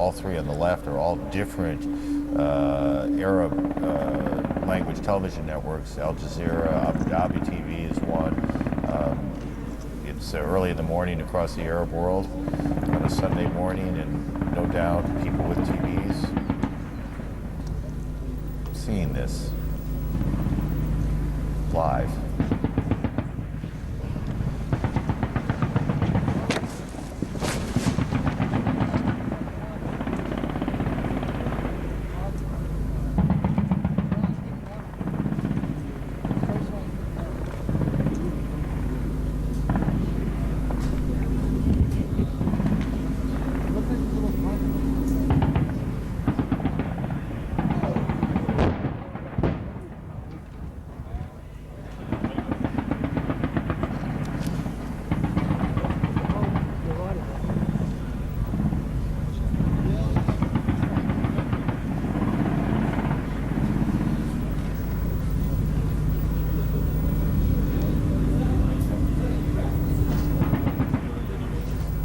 all three on the left are all different Arab language television networks. Al Jazeera, Abu Dhabi TV is one. It's early in the morning across the Arab world on a Sunday morning, and no doubt people with TVs seeing this live.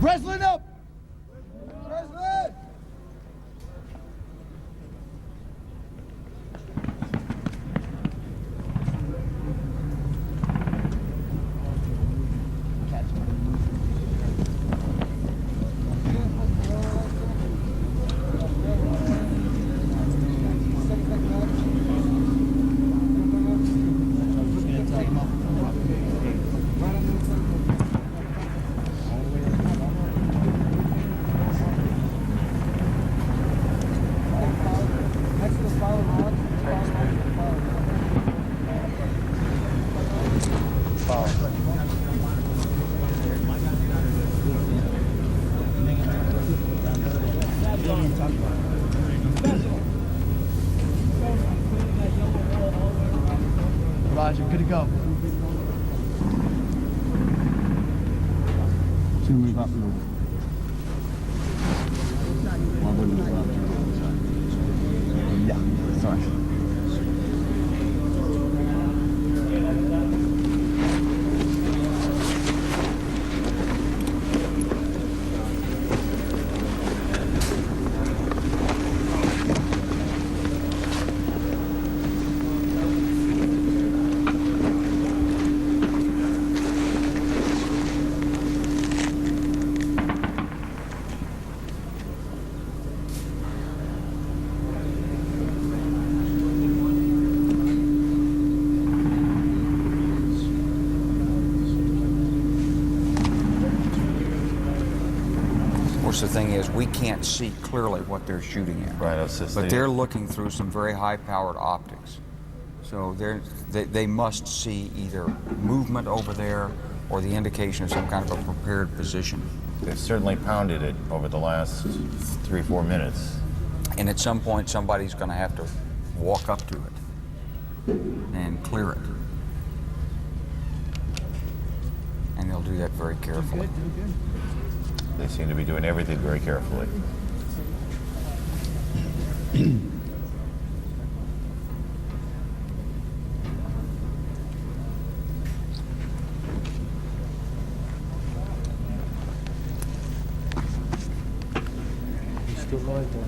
President up! President! Roger, good to go. To move up a little. Yeah, sorry. The thing is, we can't see clearly what they're shooting at. Right, it's just but they're looking through some very high-powered optics. So they must see either movement over there or the indication of some kind of a prepared position. They've certainly pounded it over the last 3-4 minutes. And at some point, somebody's going to have to walk up to it and clear it. And they'll do that very carefully. They seem to be doing everything very carefully. Still light there.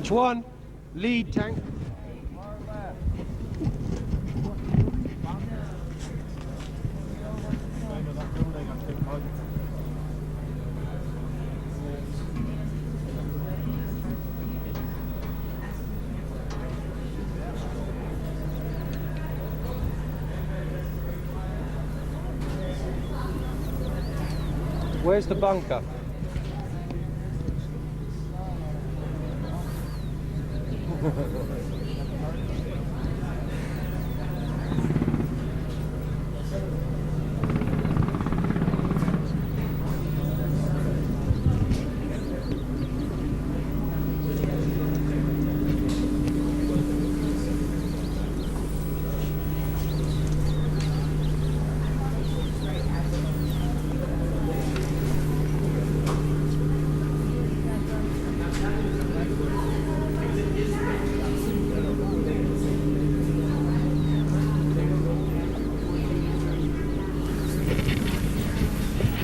Which one? Lead tank. Where's the bunker?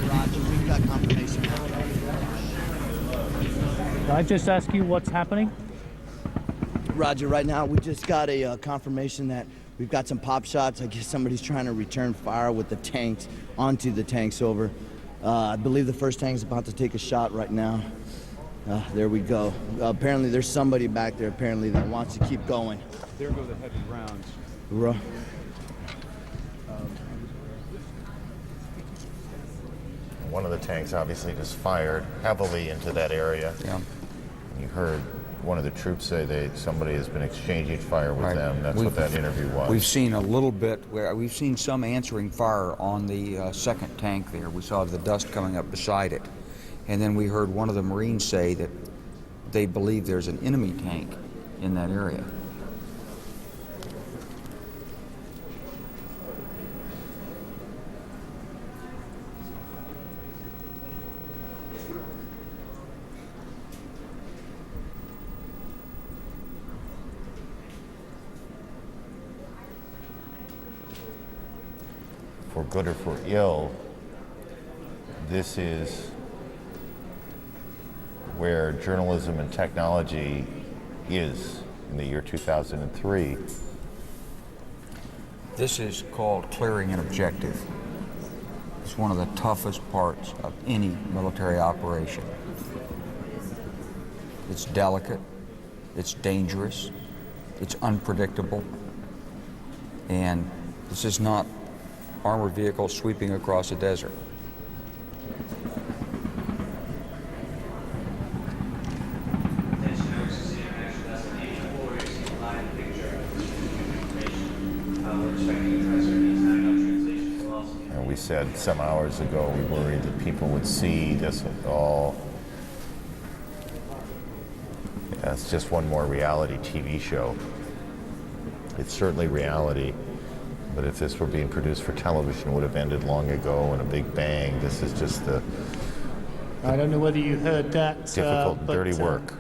Roger, we've got confirmation. Can I just ask you what's happening? Roger, right now we just got a confirmation that we've got some pop shots. I guess somebody's trying to return fire with the tanks onto the tanks over. I believe the first tank's about to take a shot right now. There we go. Apparently there's somebody back there apparently that wants to keep going. There go the heavy rounds. One of the tanks obviously just fired heavily into that area. Yeah. You heard one of the troops say somebody has been exchanging fire with Right. them. That's We've- what that interview was. We've seen a little bit, we've seen some answering fire on the second tank there. We saw the dust coming up beside it. And then we heard one of the Marines say that they believe there's an enemy tank in that area. For good or for ill, this is where journalism and technology is in the year 2003. This is called clearing an objective. It's one of the toughest parts of any military operation. It's delicate, it's dangerous, it's unpredictable, and this is not armored vehicles sweeping across a desert. And we said some hours ago we worried that people would see this all. Yeah, it's just one more reality TV show. It's certainly reality, but if this were being produced for television, it would have ended long ago in a big bang. This is just the I don't know whether you heard that. difficult and but, dirty work.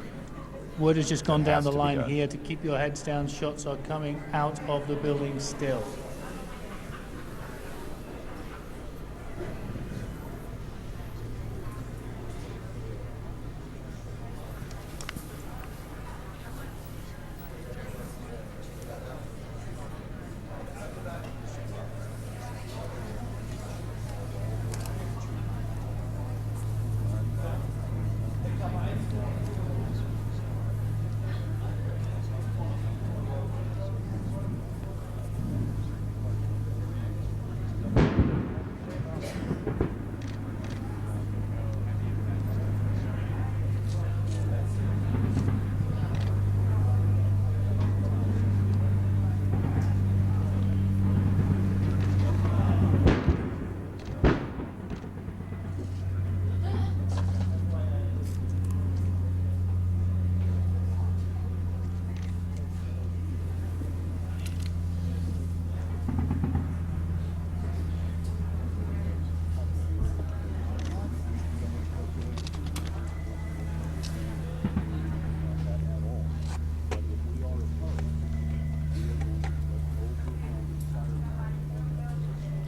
Word has just gone that down has the to be line done. here to keep your heads down. Shots are coming out of the building still.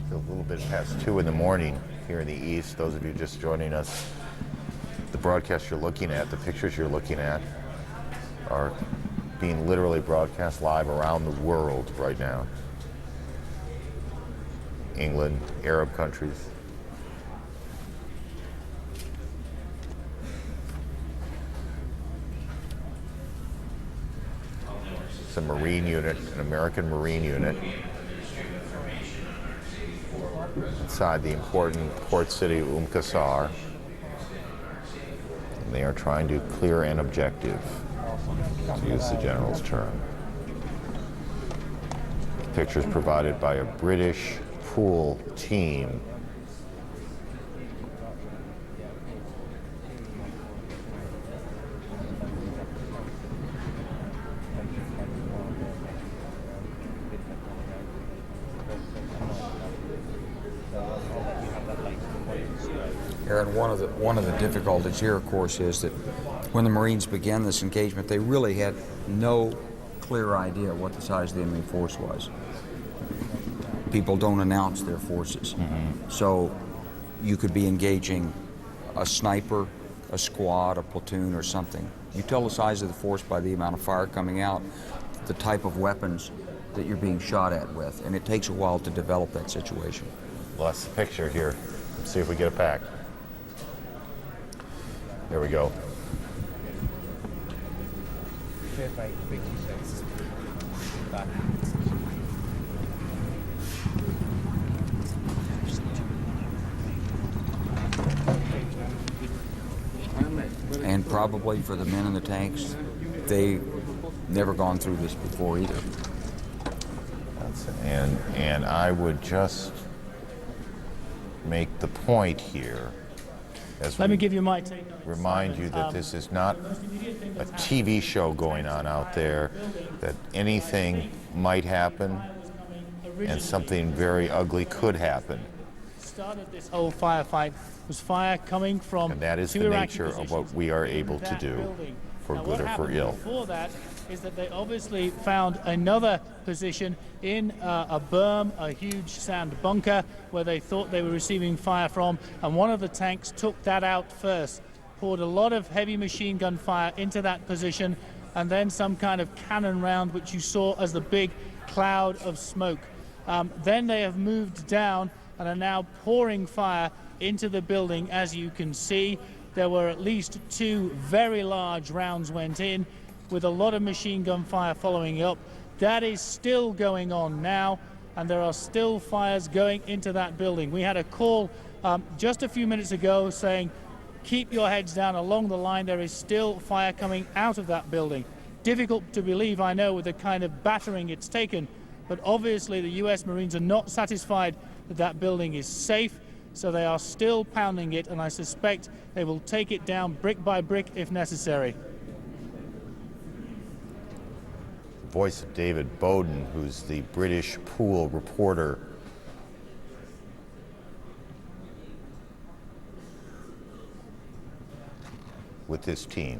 It's a little bit past 2 in the morning here in the east. Those of you just joining us, the broadcast you're looking at, the pictures you're looking at are being literally broadcast live around the world right now. England, Arab countries. It's a Marine unit, an American Marine unit, inside the important port city of Qsar. And they are trying to clear an objective, to use the general's term. Pictures provided by a British pool team. Aaron, one of the difficulties here, of course, is that when the Marines began this engagement, they really had no clear idea what the size of the enemy force was. People don't announce their forces. So you could be engaging a sniper, a squad, a platoon, or something. You tell the size of the force by the amount of fire coming out, the type of weapons that you're being shot at with, and it takes a while to develop that situation. Well, that's the picture here. Let's see if we get it back. There we go. And probably for the men in the tanks, they've never gone through this before either. And I would just make the point here, as Let me give you my take on it. remind you that this is not a TV show going on out there, that anything might happen and something very ugly could happen. Started this whole firefight was fire coming from And that is two the Iraqi nature of positions what we are able in to that do, building. for Now, good what or for happened ill. Before that is that they obviously found another position in a berm, a huge sand bunker, where they thought they were receiving fire from, and one of the tanks took that out first, poured a lot of heavy machine gun fire into that position, and then some kind of cannon round, which you saw as the big cloud of smoke. Then they have moved down and are now pouring fire into the building. As you can see, there were at least 2 very large rounds went in, with a lot of machine gun fire following up. That is still going on now, and there are still fires going into that building. We had a call just a few minutes ago saying, keep your heads down along the line. There is still fire coming out of that building. Difficult to believe, I know, with the kind of battering it's taken, but obviously the US Marines are not satisfied that that building is safe, so they are still pounding it, and I suspect they will take it down brick by brick if necessary. Voice of David Bowden, who's the British pool reporter. With this team.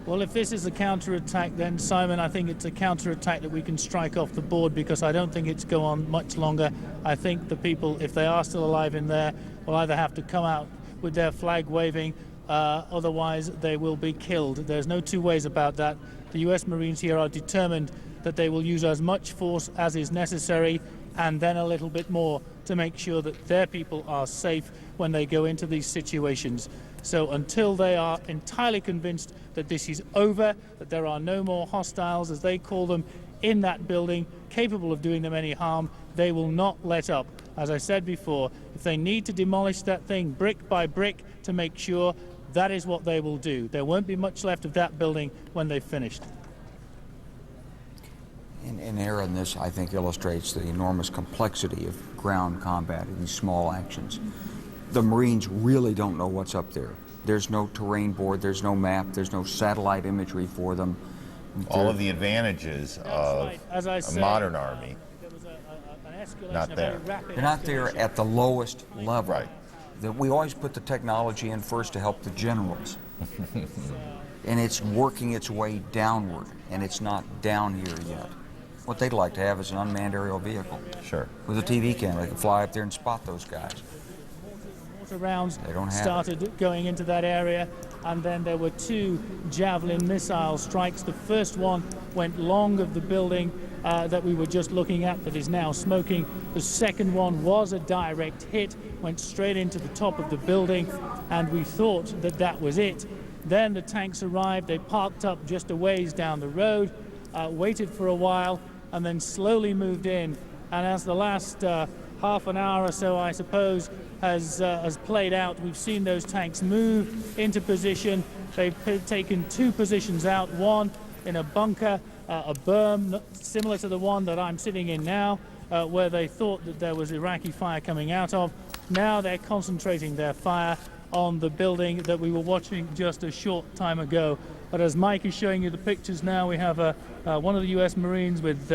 Well, if this is a counterattack, then, Simon, I think it's a counterattack that we can strike off the board, because I don't think it's go on much longer. I think the people, if they are still alive in there, will either have to come out with their flag waving, otherwise they will be killed. There's no two ways about that. The US Marines here are determined that they will use as much force as is necessary, and then a little bit more, to make sure that their people are safe when they go into these situations. So until they are entirely convinced that this is over, that there are no more hostiles, as they call them, in that building, capable of doing them any harm, they will not let up. As I said before, if they need to demolish that thing brick by brick to make sure, that is what they will do. There won't be much left of that building when they've finished. And Aaron, this, I think, illustrates the enormous complexity of ground combat in these small actions. The Marines really don't know what's up there. There's no terrain board, there's no map, there's no satellite imagery for them. All of the advantages of right. As I a say, modern army. There was an escalation, Not a there. very rapid They're not there escalation. at the lowest level. Right. That we always put the technology in first to help the generals. And it's working its way downward, and it's not down here yet. What they'd like to have is an unmanned aerial vehicle Sure. with a TV camera. They can fly up there and spot those guys. Mortar rounds They don't have started going into that area. and then there were 2 Javelin missile strikes. The first one went long of the building that we were just looking at that is now smoking. The second one was a direct hit, went straight into the top of the building, and we thought that that was it. Then the tanks arrived, they parked up just a ways down the road, waited for a while, and then slowly moved in. And as the last half an hour or so, I suppose, has played out, we've seen those tanks move into position. They've taken 2 positions out, one in a bunker, a berm similar to the one that I'm sitting in now, where they thought that there was Iraqi fire coming out of. Now they're concentrating their fire on the building that we were watching just a short time ago. But as Mike is showing you the pictures now, we have one of the US Marines with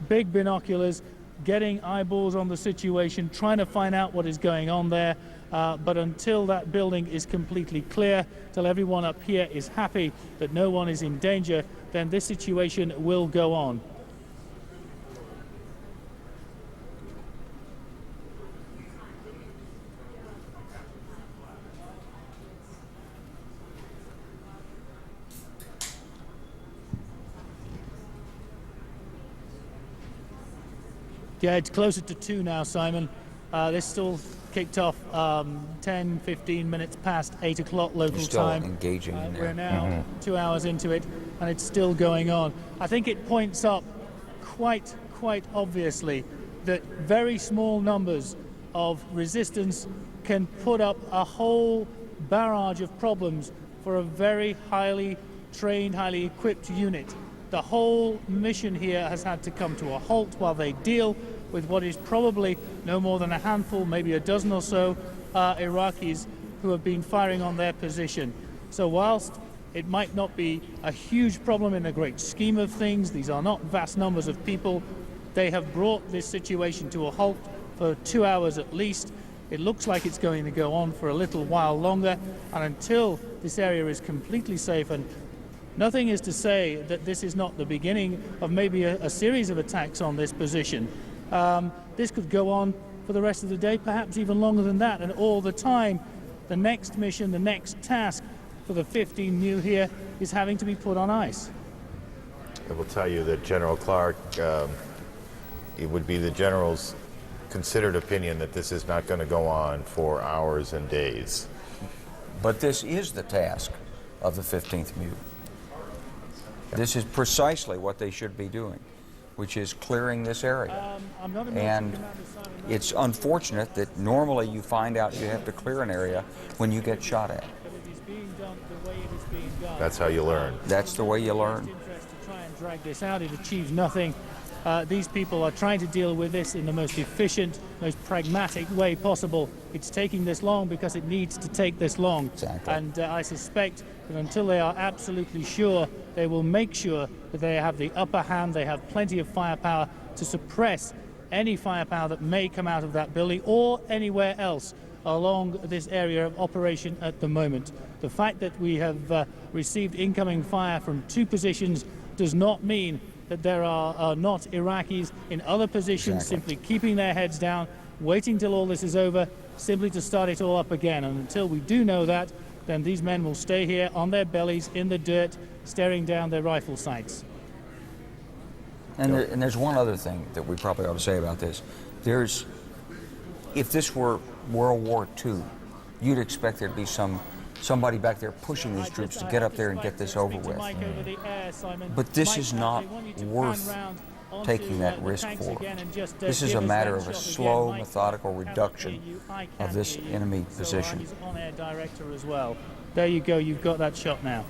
big binoculars, getting eyeballs on the situation, trying to find out what is going on there. But until that building is completely clear, till everyone up here is happy that no one is in danger, then this situation will go on. Yeah, it's closer to 2 now, Simon. This still kicked off 10, 15 minutes past 8 o'clock local You're still time. engaging in there. We're now 2 hours into it, and it's still going on. I think it points up quite obviously that very small numbers of resistance can put up a whole barrage of problems for a very highly trained, highly equipped unit. The whole mission here has had to come to a halt while they deal with what is probably no more than a handful, maybe a dozen or so Iraqis who have been firing on their position. So whilst it might not be a huge problem in the great scheme of things, these are not vast numbers of people, they have brought this situation to a halt for 2 hours at least. It looks like it's going to go on for a little while longer, and until this area is completely safe, and nothing is to say that this is not the beginning of maybe a series of attacks on this position. This could go on for the rest of the day, perhaps even longer than that, and all the time the next mission, the next task for the 15 new here is having to be put on ice. I will tell you that General Clark, it would be the general's considered opinion that this is not going to go on for hours and days. But this is the task of the 15th MU. This is precisely what they should be doing, which is clearing this area. And it's unfortunate that normally you find out you have to clear an area when you get shot at. That's how you learn. That's the way you learn. To try and drag this out, it achieves nothing. These people are trying to deal with this in the most efficient, most pragmatic way possible. It's taking this long because it needs to take this long. Exactly. And I suspect that until they are absolutely sure, they will make sure that they have the upper hand, they have plenty of firepower to suppress any firepower that may come out of that building or anywhere else along this area of operation at the moment. The fact that we have received incoming fire from 2 positions does not mean that there are not Iraqis in other positions simply keeping their heads down, waiting till all this is over, simply to start it all up again. And until we do know that, then these men will stay here on their bellies in the dirt, staring down their rifle sights. And there's one other thing that we probably ought to say about this. If this were World War II, you'd expect there'd be somebody back there pushing these troops to get up there and get this over with. But this is not worth taking that risk for. This is a matter of a slow, methodical reduction of this enemy position. There you go, you've got that shot now.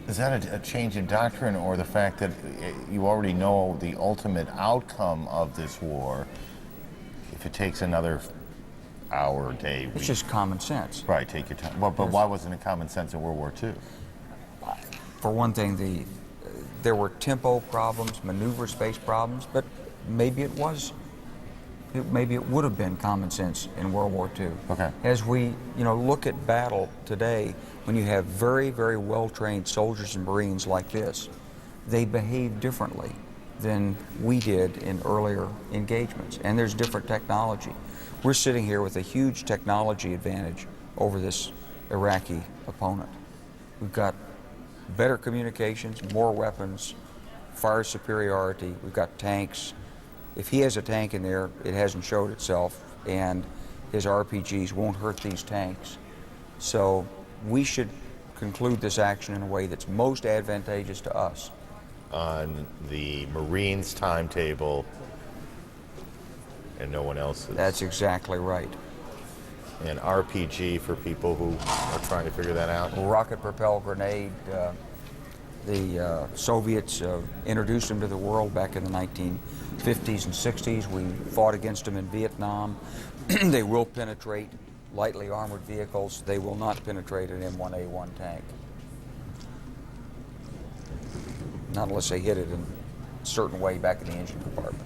Is that a change in doctrine, or the fact that you already know the ultimate outcome of this war if it takes another hour, day, week? It's just common sense. Right, take your time. But why wasn't it common sense in World War II? For one thing, there were tempo problems, maneuver space problems, but maybe it would have been common sense in World War II. Okay. As we look at battle today, when you have very, very well-trained soldiers and Marines like this, they behave differently than we did in earlier engagements. And there's different technology. We're sitting here with a huge technology advantage over this Iraqi opponent. We've got better communications, more weapons, fire superiority, we've got tanks. If he has a tank in there, it hasn't showed itself, and his RPGs won't hurt these tanks. So we should conclude this action in a way that's most advantageous to us. On the Marines' timetable and no one else's. That's exactly right. And RPG for people who are trying to figure that out. Rocket-propelled grenade. The Soviets introduced them to the world back in the 1950s and 60s. We fought against them in Vietnam. They will penetrate lightly armored vehicles. They will not penetrate an M1A1 tank. Not unless they hit it in a certain way back in the engine compartment.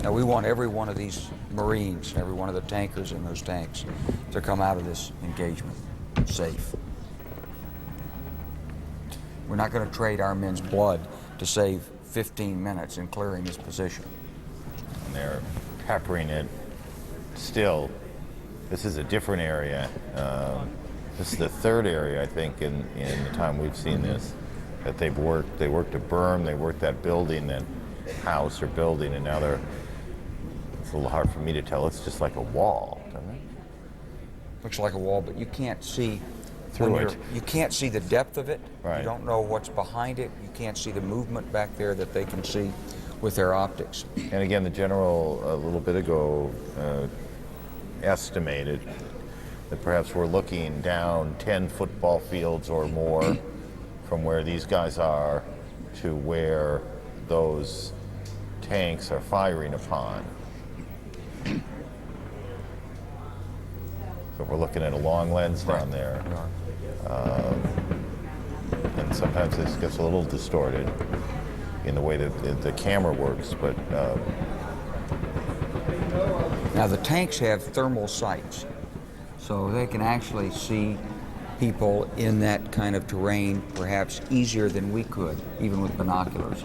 Now we want every one of these Marines, every one of the tankers in those tanks to come out of this engagement safe. We're not going to trade our men's blood to save 15 minutes in clearing this position. And they're peppering it still. This is a different area. This is the third area, I think, in the time we've seen this, that they've worked. They worked a berm, they worked that building, that house or building, and now they're, it's a little hard for me to tell. It's just like a wall, doesn't it? Looks like a wall, but you can't see through it. You can't see the depth of it. Right. You don't know what's behind it. You can't see the movement back there that they can see with their optics. And again, the general a little bit ago estimated that perhaps we're looking down 10 football fields or more from where these guys are to where those tanks are firing upon. So we're looking at a long lens down there. And sometimes this gets a little distorted in the way that the camera works, but now the tanks have thermal sights, so they can actually see people in that kind of terrain perhaps easier than we could, even with binoculars,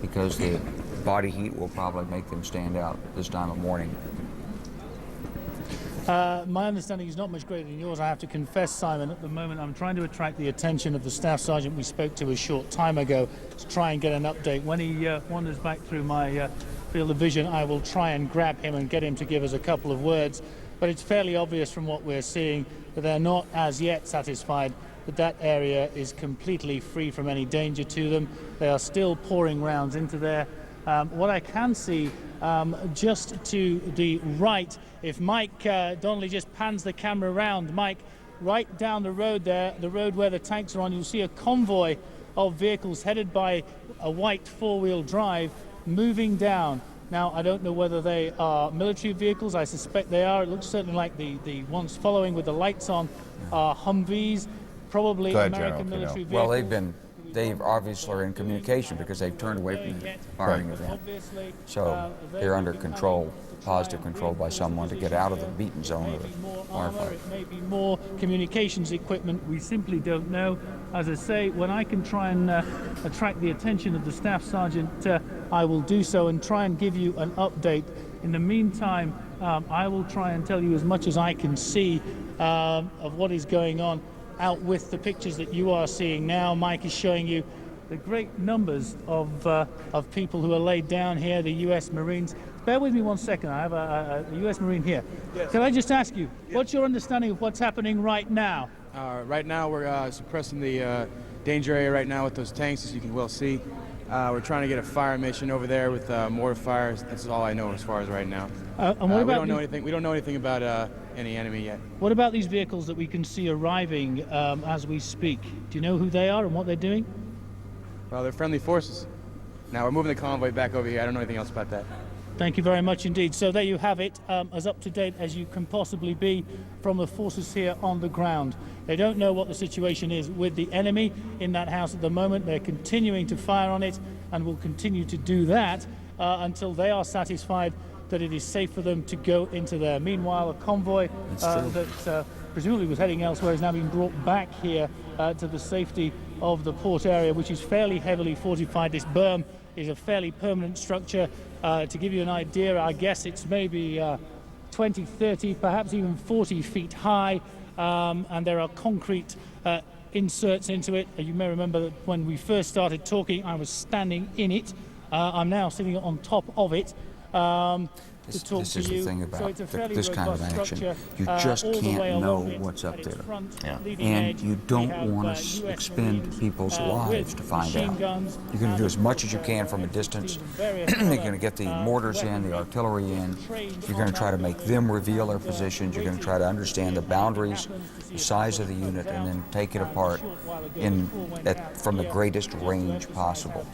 because the body heat will probably make them stand out this time of morning. My understanding is not much greater than yours, I have to confess, Simon. At the moment, I'm trying to attract the attention of the staff sergeant we spoke to a short time ago to try and get an update. When he wanders back through my field of vision, I will try and grab him and get him to give us a couple of words. But it's fairly obvious from what we're seeing that they're not as yet satisfied that that area is completely free from any danger to them. They are still pouring rounds into there. What I can see just to the right, if Mike Donnelly just pans the camera around, Mike, right down the road there, the road where the tanks are on, you'll see a convoy of vehicles headed by a white four-wheel drive moving down. Now, I don't know whether they are military vehicles. I suspect they are. It looks certainly like the ones following with the lights on are Humvees, probably American military vehicles. Well, they've obviously are in communication because they've turned away from the firing event. So they're under control, positive control by someone to get out of the beaten zone of the firefight. It may be more communications equipment. We simply don't know. As I say, when I can try and attract the attention of the staff sergeant, I will do so and try and give you an update. In the meantime, I will try and tell you as much as I can see of what is going on out with the pictures that you are seeing now. Mike is showing you the great numbers of people who are laid down here, the U.S. Marines. Bear with me 1 second. I have a U.S. Marine here. Yes. Can I just ask you, what's your understanding of what's happening right now? Right now, we're suppressing the danger area right now with those tanks, as you can well see. We're trying to get a fire mission over there with mortar fires. That's all I know as far as right now. And what about we don't know anything. We don't know anything about any enemy yet. What about these vehicles that we can see arriving as we speak? Do you know who they are and what they're doing? Well, they're friendly forces. Now we're moving the convoy back over here. I don't know anything else about that. Thank you very much indeed. So there you have it, as up to date as you can possibly be from the forces here on the ground. They don't know what the situation is with the enemy in that house at the moment. They're continuing to fire on it and will continue to do that until they are satisfied that it is safe for them to go into there. Meanwhile, a convoy that presumably was heading elsewhere, is now being brought back here to the safety of the port area, which is fairly heavily fortified. This berm is a fairly permanent structure. To give you an idea, I guess it's maybe 20, 30, perhaps even 40 feet high, and there are concrete inserts into it. You may remember that when we first started talking, I was standing in it. I'm now sitting on top of it. This is the thing about this kind of action. You just can't know what's up there. And you don't want to expend people's lives to find out. You're going to do as much as you can from a distance. You're going to get the mortars in, the artillery in. You're going to try to make them reveal their positions. You're going to try to understand the boundaries, the size of the unit, and then take it apart from the greatest range possible.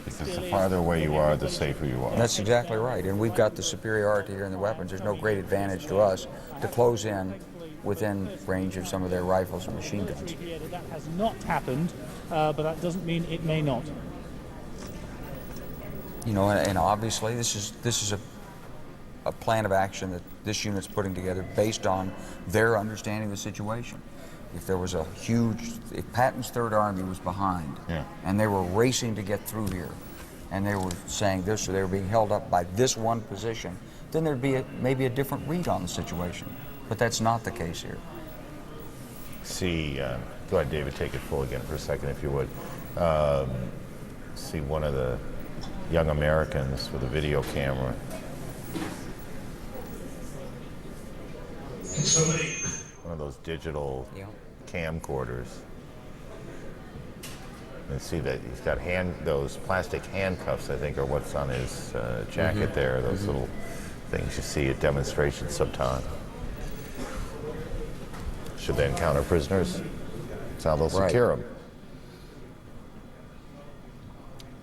Because the farther away you are, the safer you are. That's exactly right. And we've got the superiority here in the weapons. There's no great advantage to us to close in within range of some of their rifles and machine guns. That has not happened, but that doesn't mean it may not. You know, and obviously this is a plan of action that this unit's putting together based on their understanding of the situation. If there was if Patton's Third Army was behind, and they were racing to get through here, and they were saying they were being held up by this one position, then there'd be maybe a different read on the situation. But that's not the case here. Go ahead, David, take it full again for a second, if you would. See one of the young Americans with a video camera. One of those digital camcorders. And see that he's got those plastic handcuffs, I think, are what's on his jacket there. Those little things you see at demonstrations sometime. Should they encounter prisoners, that's how they'll secure them.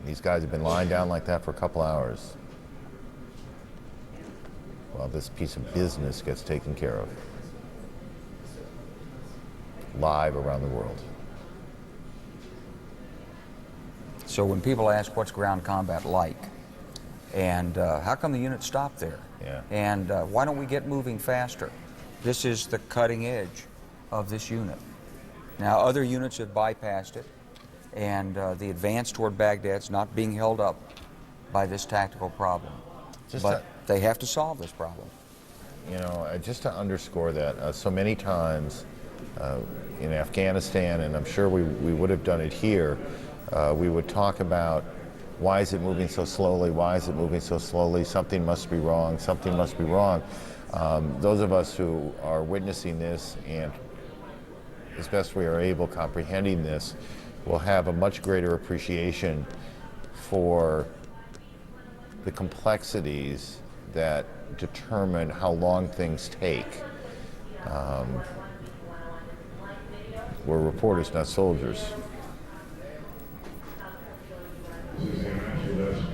These guys have been lying down like that for a couple hours while this piece of business gets taken care of. Live around the world. So when people ask what's ground combat like, and how come the unit stopped there, and why don't we get moving faster, this is the cutting edge of this unit. Now other units have bypassed it, and the advance toward Baghdad's not being held up by this tactical problem. But they have to solve this problem. You know, just to underscore that, so many times in Afghanistan, and I'm sure we would have done it here, we would talk about why is it moving so slowly, why is it moving so slowly, something must be wrong, something must be wrong. Those of us who are witnessing this and as best we are able comprehending this will have a much greater appreciation for the complexities that determine how long things take. We're reporters, not soldiers.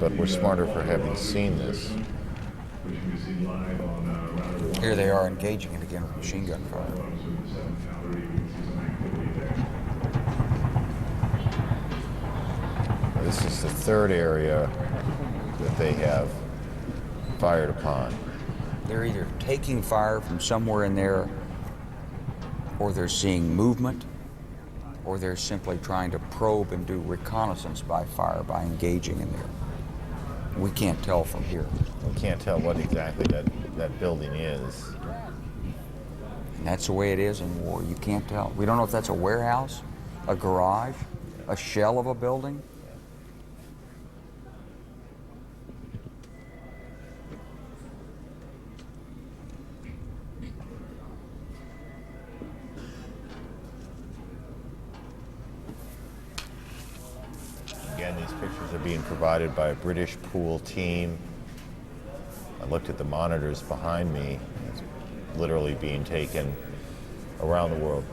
But we're smarter for having seen this. Here they are engaging it again with machine gun fire. This is the third area that they have fired upon. They're either taking fire from somewhere in there, or they're seeing movement, or they're simply trying to probe and do reconnaissance by fire by engaging in there. We can't tell from here. We can't tell what exactly that building is. And that's the way it is in war. You can't tell. We don't know if that's a warehouse, a garage, a shell of a building. Again, these pictures are being provided by a British pool team. I looked at the monitors behind me. It's literally being taken around the world.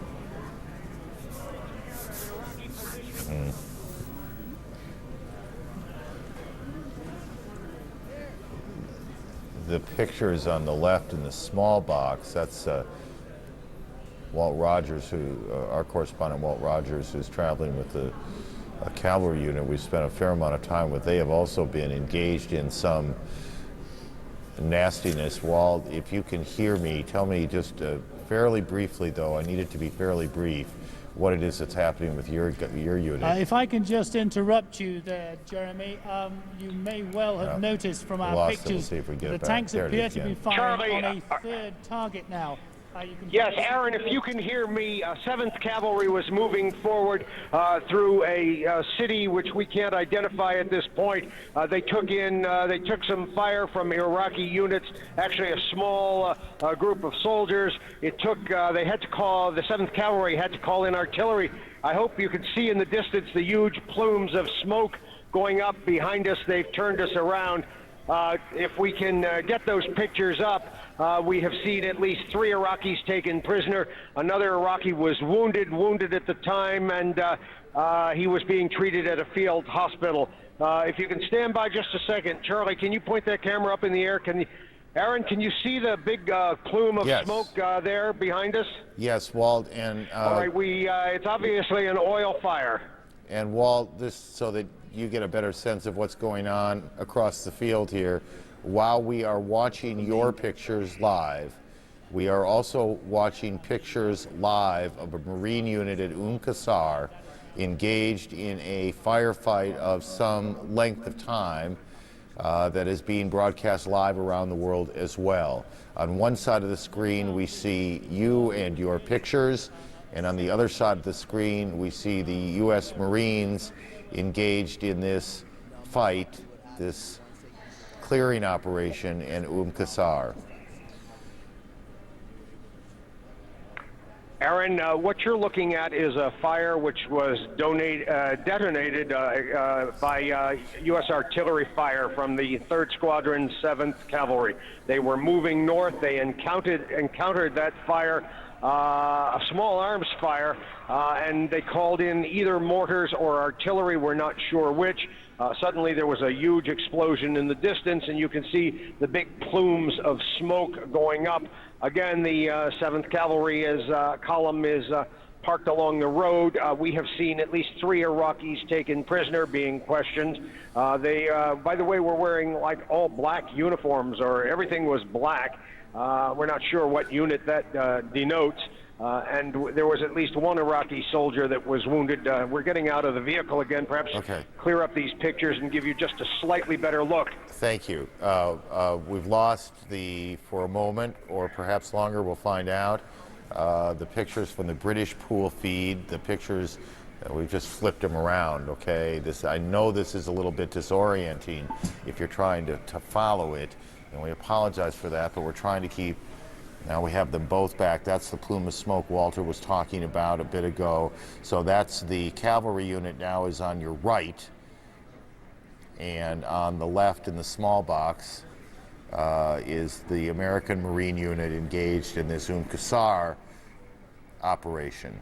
The pictures on the left in the small box, that's Walt Rogers, our correspondent Walt Rogers, who's traveling with the cavalry unit we spent a fair amount of time with. They have also been engaged in some nastiness. Walt, if you can hear me, tell me just fairly briefly, though, I need it to be fairly brief, what it is that's happening with your unit. If I can just interrupt you there, Jeremy, you may well have noticed from our lost it. We'll pictures see if we get the it back. tanks There it appear is to be again. firing Charlie, on a third target now. Yes, Aaron, if you can hear me, 7th Cavalry was moving forward through a city which we can't identify at this point. They took some fire from Iraqi units, actually a small group of soldiers. The 7th Cavalry had to call in artillery. I hope you can see in the distance the huge plumes of smoke going up behind us. They've turned us around. If we can get those pictures up, we have seen at least 3 Iraqis taken prisoner. Another Iraqi was wounded at the time, and he was being treated at a field hospital. If you can stand by just a second. Charlie, can you point that camera up in the air? Aaron, can you see the big plume of smoke there behind us? Yes, Walt, and all right, it's obviously an oil fire. And Walt, so that you get a better sense of what's going on across the field here, while we are watching your pictures live, we are also watching pictures live of a Marine unit at Qsar engaged in a firefight of some length of time that is being broadcast live around the world as well. On one side of the screen, we see you and your pictures, and on the other side of the screen, we see the U.S. Marines engaged in this fight, this clearing operation in Qsar. Aaron, what you're looking at is a fire which was detonated by U.S. artillery fire from the 3rd Squadron, 7th Cavalry. They were moving north. They encountered that fire, a small arms fire, and they called in either mortars or artillery. We're not sure which. Suddenly there was a huge explosion in the distance, and you can see the big plumes of smoke going up. Again, the 7th Cavalry column is parked along the road. We have seen at least 3 Iraqis taken prisoner, being questioned. They, by the way, were wearing like all black uniforms, or everything was black. We're not sure what unit that denotes. And there was at least 1 Iraqi soldier that was wounded. We're getting out of the vehicle again. Perhaps clear up these pictures and give you just a slightly better look. Thank you. We've lost for a moment, or perhaps longer, we'll find out, the pictures from the British pool feed, the pictures, we've just flipped them around, okay? I know this is a little bit disorienting if you're trying to follow it, and we apologize for that, but we're trying to keep. Now we have them both back. That's the plume of smoke Walter was talking about a bit ago. So that's the cavalry unit now is on your right. And on the left in the small box is the American Marine unit engaged in this Qsar operation.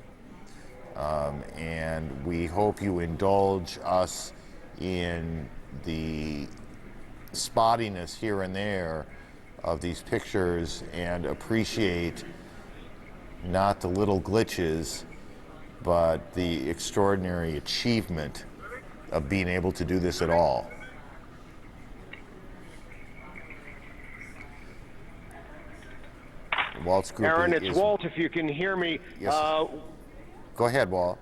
And we hope you indulge us in the spottiness here and there of these pictures and appreciate not the little glitches, but the extraordinary achievement of being able to do this at all. Walt's group Aaron, it's Walt, if you can hear me. Yes. Go ahead, Walt.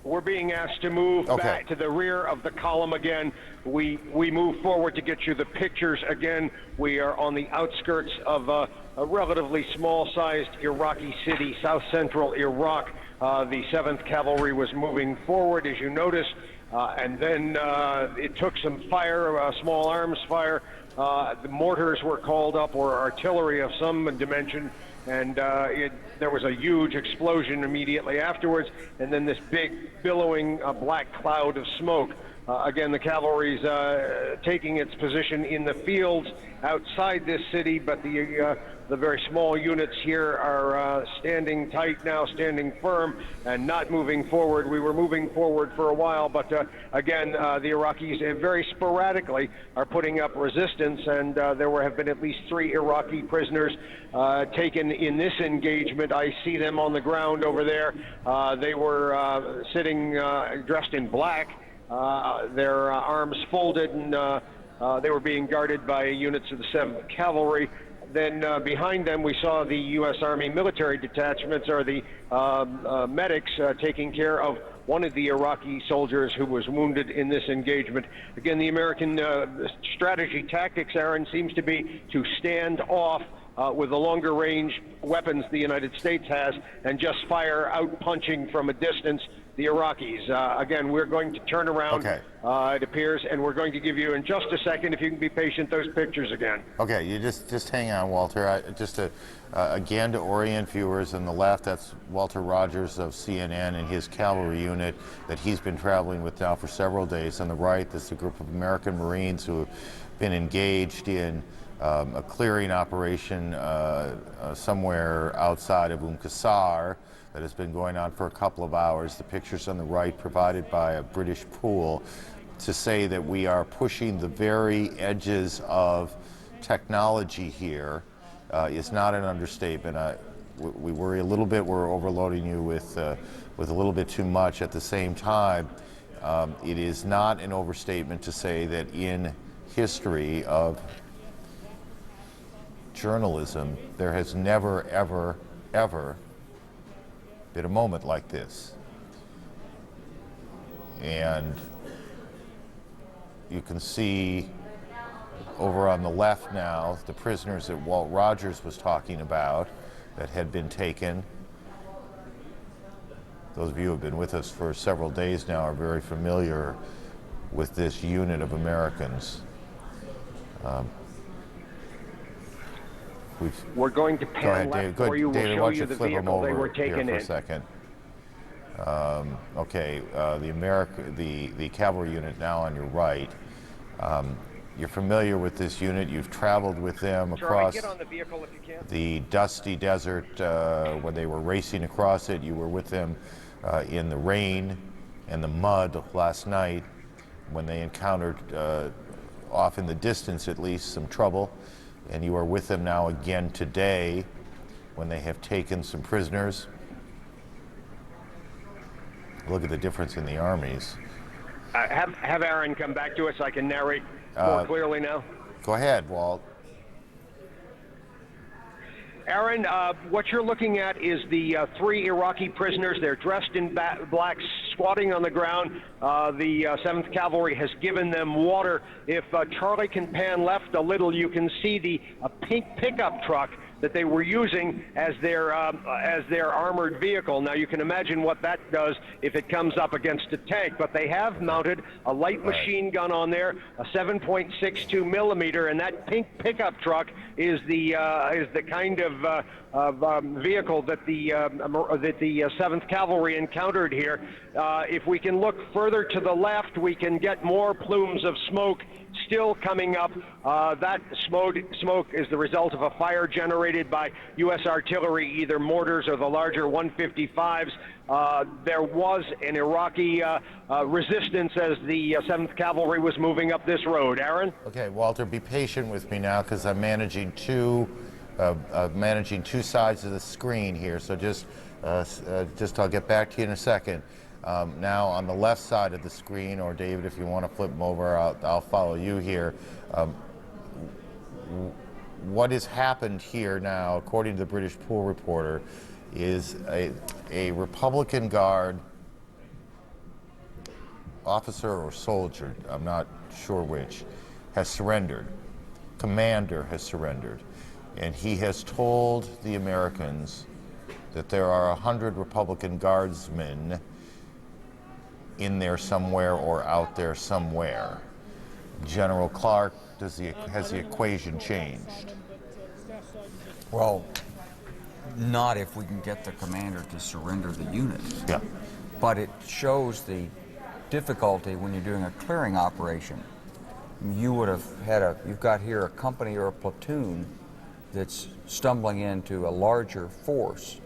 We're being asked to move back to the rear of the column again. We move forward to get you the pictures again. We are on the outskirts of a relatively small-sized Iraqi city, south-central Iraq. The 7th Cavalry was moving forward, as you noticed, and then it took some fire, small arms fire. The mortars were called up, or artillery of some dimension, and there was a huge explosion immediately afterwards, and then this big billowing black cloud of smoke. Again, the cavalry's taking its position in the fields outside this city, but the very small units here are standing tight now, standing firm, and not moving forward. We were moving forward for a while, but again, the Iraqis very sporadically are putting up resistance, and there have been at least 3 Iraqi prisoners taken in this engagement. I see them on the ground over there. They were sitting dressed in black, their arms folded, and they were being guarded by units of the 7th Cavalry. then behind them we saw the U.S. Army military detachments, or the medics, taking care of one of the Iraqi soldiers who was wounded in this engagement. Again, the American strategy tactics, Aaron, seems to be to stand off with the longer range weapons the United States has and just fire out punching from a distance the Iraqis. Again, we're going to turn around, it appears, and we're going to give you in just a second, if you can be patient, those pictures again. Okay, you just hang on, Walter. Again, to orient viewers, on the left, that's Walter Rogers of CNN and his cavalry unit that he's been traveling with now for several days. On the right, that's a group of American Marines who have been engaged in a clearing operation somewhere outside of Qsar that has been going on for a couple of hours. The pictures on the right provided by a British pool to say that we are pushing the very edges of technology here is not an understatement. We worry a little bit we're overloading you with a little bit too much. At the same time, it is not an overstatement to say that in history of journalism, there has never, ever, ever been a moment like this. And you can see over on the left now the prisoners that Walt Rogers was talking about that had been taken. Those of you who have been with us for several days now are very familiar with this unit of Americans. We're going to pan left for you. We'll show you the vehicle they were taken in. For a second. Okay, the cavalry unit now on your right. You're familiar with this unit. You've traveled with them across get on the vehicle if you can. The dusty desert when they were racing across it. You were with them in the rain and the mud last night when they encountered, off in the distance at least, some trouble. And you are with them now again today when they have taken some prisoners. Look at the difference in the armies. Have Aaron come back to us so I can narrate more clearly now. Go ahead, Walt. Aaron, what you're looking at is the 3 Iraqi prisoners. They're dressed in black, squatting on the ground. The 7th Cavalry has given them water. If Charlie can pan left a little, you can see the pink pickup truck that they were using as their armored vehicle. Now you can imagine what that does if it comes up against a tank, but they have mounted a light machine gun on there, a 7.62 millimeter, and that pink pickup truck is the kind of vehicle that the 7th Cavalry encountered here. If we can look further to the left, we can get more plumes of smoke still coming up. That smoke is the result of a fire generated by U.S. artillery, either mortars or the larger 155s. There was an Iraqi resistance as the 7th Cavalry was moving up this road. Aaron? Okay, Walter, be patient with me now because I'm managing two sides of the screen here. So just I'll get back to you in a second. Now on the left side of the screen, or David, if you want to flip them over, I'll follow you here. What has happened here now, according to the British pool reporter, is a Republican Guard officer or soldier, I'm not sure which, has surrendered. Commander has surrendered. And he has told the Americans that there are 100 Republican Guardsmen in there somewhere or out there somewhere. General Clark, has the equation changed? Well, not if we can get the commander to surrender the unit. Yeah. But it shows the difficulty when you're doing a clearing operation. You would have had you've got here a company or a platoon that's stumbling into a larger force.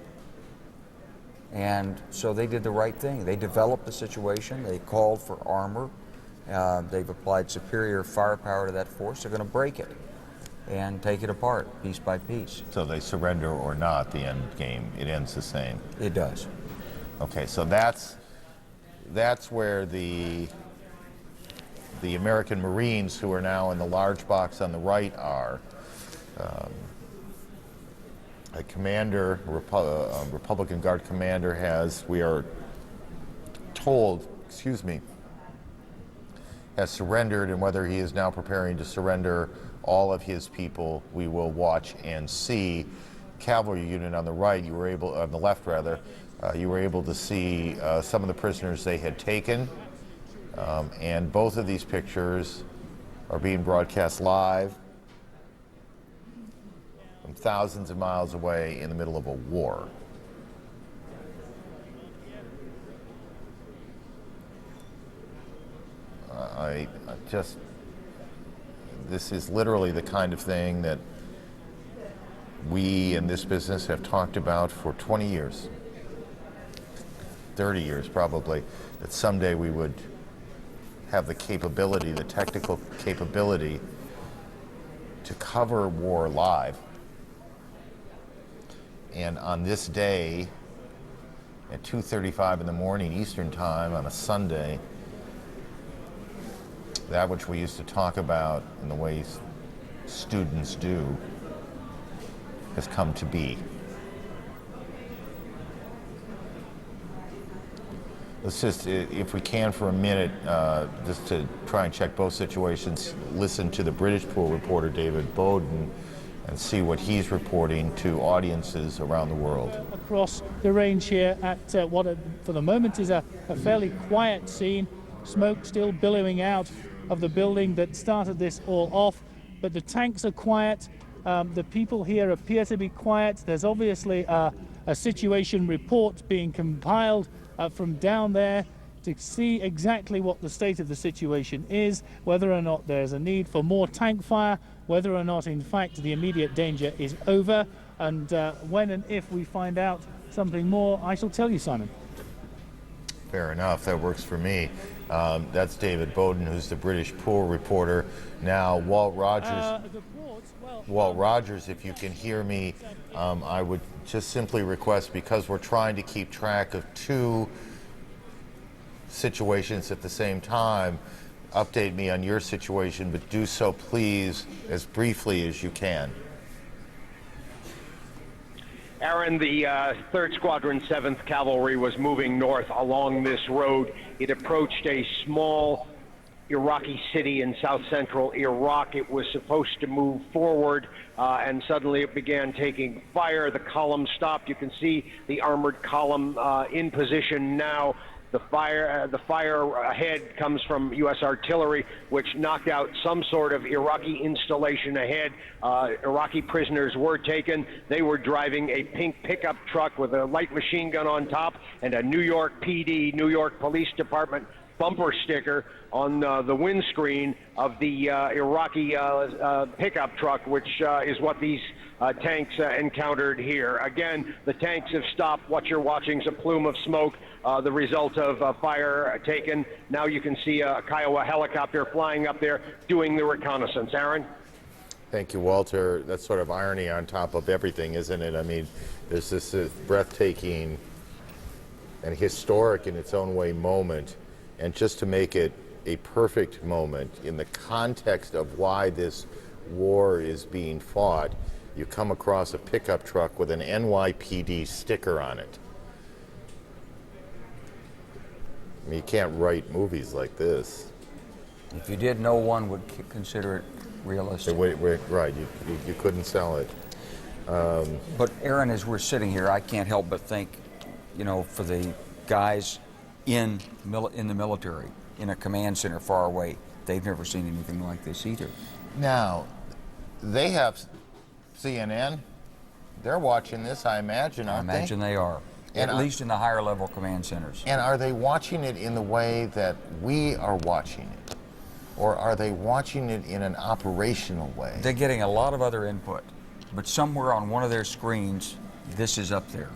And so they did the right thing. They developed the situation. They called for armor. They've applied superior firepower to that force. They're going to break it and take it apart piece by piece. So they surrender or not, the end game, it ends the same. It does. Okay, so that's where the American Marines, who are now in the large box on the right, are. a commander, Republican Guard commander we are told, has surrendered, and whether he is now preparing to surrender all of his people, we will watch and see. Cavalry unit on the right, on the left rather, you were able to see some of the prisoners they had taken, and both of these pictures are being broadcast live from thousands of miles away in the middle of a war. This is literally the kind of thing that we in this business have talked about for 20 years, 30 years probably, that someday we would have the capability, the technical capability to cover war live. And on this day, at 2:35 in the morning Eastern Time on a Sunday, that which we used to talk about in the ways students do has come to be. Let's just, if we can for a minute, just to try and check both situations, listen to the British pool reporter David Bowden and see what he's reporting to audiences around the world. Across the range here at what for the moment is a fairly quiet scene, smoke still billowing out of the building that started this all off, but the tanks are quiet. The people here appear to be quiet. There's obviously a situation report being compiled from down there to see exactly what the state of the situation is, whether or not there's a need for more tank fire, whether or not in fact the immediate danger is over, and when and if we find out something more, I shall tell you, Simon. Fair enough, that works for me. That's David Bowden, who's the British pool reporter. Now, Walt Rogers, if you can hear me, I would just simply request, because we're trying to keep track of two situations at the same time, update me on your situation, but do so please as briefly as you can. Aaron, the 3rd Squadron 7th Cavalry was moving north along this road. It approached a small Iraqi city in south-central Iraq. It was supposed to move forward, and suddenly it began taking fire. The column stopped. You can see the armored column in position now. The fire ahead comes from U.S. artillery, which knocked out some sort of Iraqi installation ahead. Iraqi prisoners were taken. They were driving a pink pickup truck with a light machine gun on top and a New York PD, New York Police Department bumper sticker on the windscreen of the Iraqi pickup truck, which is what these tanks encountered here. Again, the tanks have stopped. What you're watching is a plume of smoke, the result of fire taken. Now you can see a Kiowa helicopter flying up there doing the reconnaissance. Aaron? Thank you, Walter. That's sort of irony on top of everything, isn't it? I mean, there's this breathtaking and historic in its own way moment, and just to make it a perfect moment in the context of why this war is being fought, you come across a pickup truck with an NYPD sticker on it. I mean, you can't write movies like this. If you did, no one would consider it realistic. Right, you couldn't sell it. But Aaron, as we're sitting here, I can't help but think, you know, for the guys in the military, in a command center far away, they've never seen anything like this either. Now, they have CNN. They're watching this, I imagine, aren't they? I imagine they are. At least in the higher level command centers. And are they watching it in the way that we are watching it? Or are they watching it in an operational way? They're getting a lot of other input, but somewhere on one of their screens, this is up there.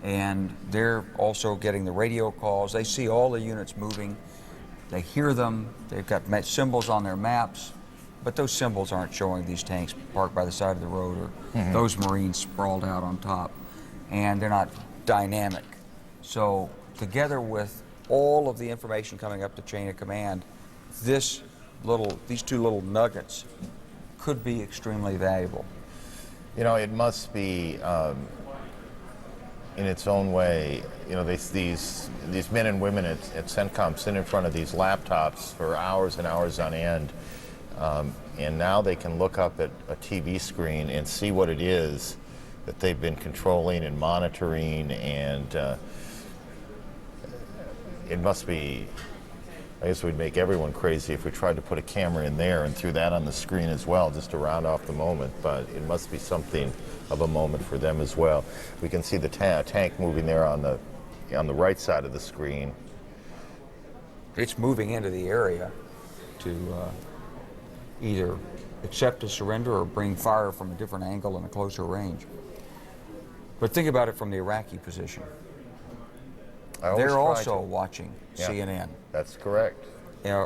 And they're also getting the radio calls. They see all the units moving. They hear them. They've got symbols on their maps, but those symbols aren't showing these tanks parked by the side of the road or those Marines sprawled out on top. And they're not dynamic. So together with all of the information coming up the chain of command, these 2 little nuggets could be extremely valuable. You know, it must be, in its own way, you know, these men and women at CENTCOM sit in front of these laptops for hours and hours on end, and now they can look up at a TV screen and see what it is that they've been controlling and monitoring, and it must be, I guess we'd make everyone crazy if we tried to put a camera in there and threw that on the screen as well, just to round off the moment, but it must be something of a moment for them as well. We can see the tank moving there on the right side of the screen. It's moving into the area to either accept a surrender or bring fire from a different angle and a closer range. But think about it from the Iraqi position. They're also watching CNN. That's correct.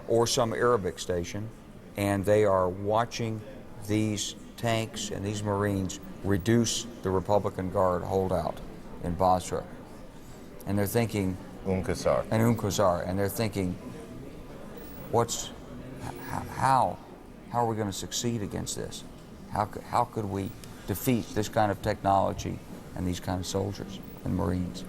Or some Arabic station, and they are watching these tanks and these Marines reduce the Republican Guard holdout in Basra. And they're thinking... Qsar. And Qsar. And they're thinking, how are we going to succeed against this? How could we defeat this kind of technology and these kind of soldiers and Marines?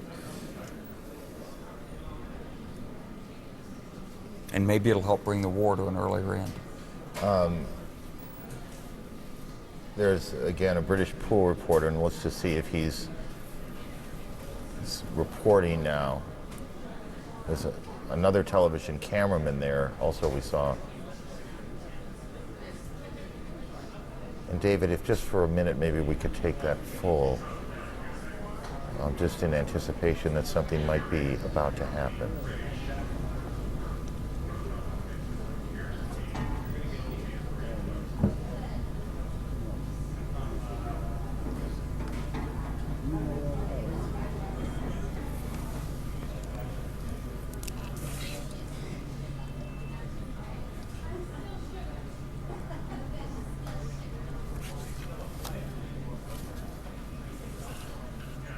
And maybe it'll help bring the war to an earlier end. There's, again, a British pool reporter, and let's just see if he's reporting now. There's another television cameraman there, also we saw. And David, if just for a minute maybe we could take that full, just in anticipation that something might be about to happen.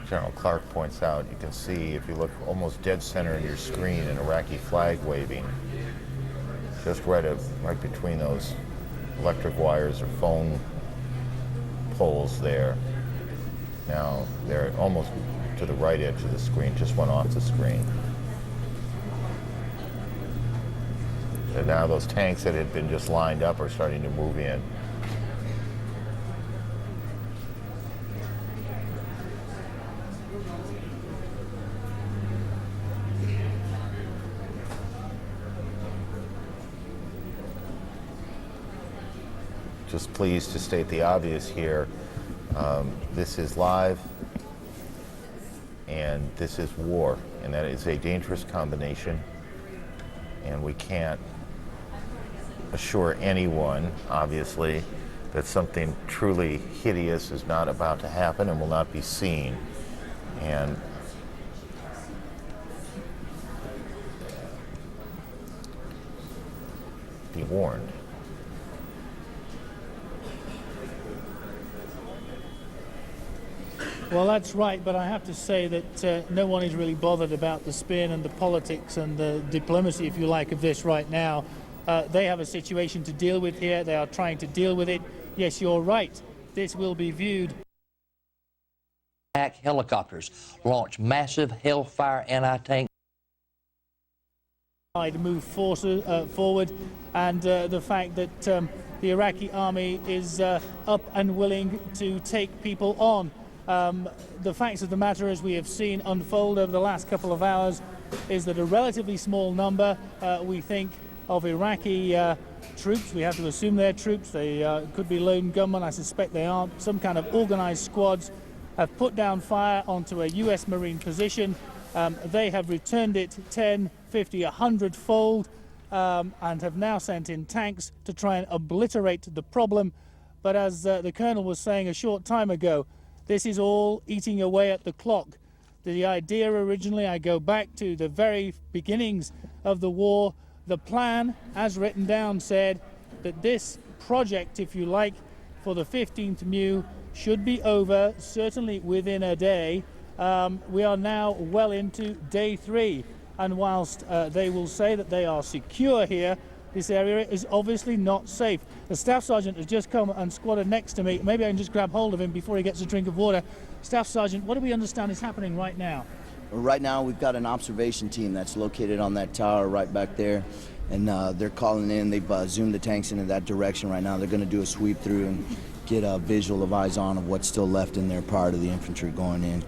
General Clark points out, you can see, if you look almost dead center in your screen, an Iraqi flag waving, just right between those electric wires or phone poles there. Now, they're almost to the right edge of the screen, just went off the screen. And now those tanks that had been just lined up are starting to move in. Just pleased to state the obvious here. This is live, and this is war, and that is a dangerous combination, and we can't assure anyone, obviously, that something truly hideous is not about to happen and will not be seen. And be warned. Well, that's right, but I have to say that no one is really bothered about the spin and the politics and the diplomacy, if you like, of this right now. They have a situation to deal with here. They are trying to deal with it. Yes, you're right. This will be viewed. Helicopters launch massive Hellfire anti-tank. Move forward, and the fact that the Iraqi army is up and willing to take people on. The facts of the matter, as we have seen unfold over the last couple of hours, is that a relatively small number, we think, of Iraqi troops, we have to assume they're troops, they could be lone gunmen, I suspect they aren't, some kind of organized squads, have put down fire onto a US Marine position. They have returned it 10, 50, 100-fold, and have now sent in tanks to try and obliterate the problem. But as the Colonel was saying a short time ago, this is all eating away at the clock. The idea originally, I go back to the very beginnings of the war, the plan, as written down, said that this project, if you like, for the 15th MEU should be over, certainly within a day. We are now well into day 3, and whilst they will say that they are secure here, This area is obviously not safe. The staff sergeant has just come and squatted next to me. Maybe I can just grab hold of him before he gets a drink of water. Staff sergeant, what do we understand is happening right now? Right now, we've got an observation team that's located on that tower right back there, and they're calling in. They've zoomed the tanks into that direction right now. They're going to do a sweep through and get a visual of eyes on of what's still left in there prior to the infantry going in.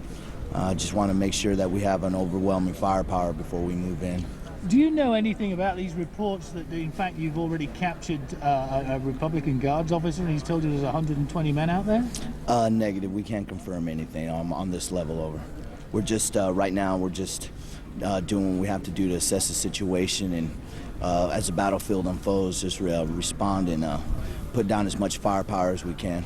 Just want to make sure that we have an overwhelming firepower before we move in. Do you know anything about these reports that, in fact, you've already captured a Republican Guards officer and he's told you there's 120 men out there? Negative. We can't confirm anything on this level over. We're just, right now, we're just doing what we have to do to assess the situation and as the battlefield unfolds, just respond and put down as much firepower as we can.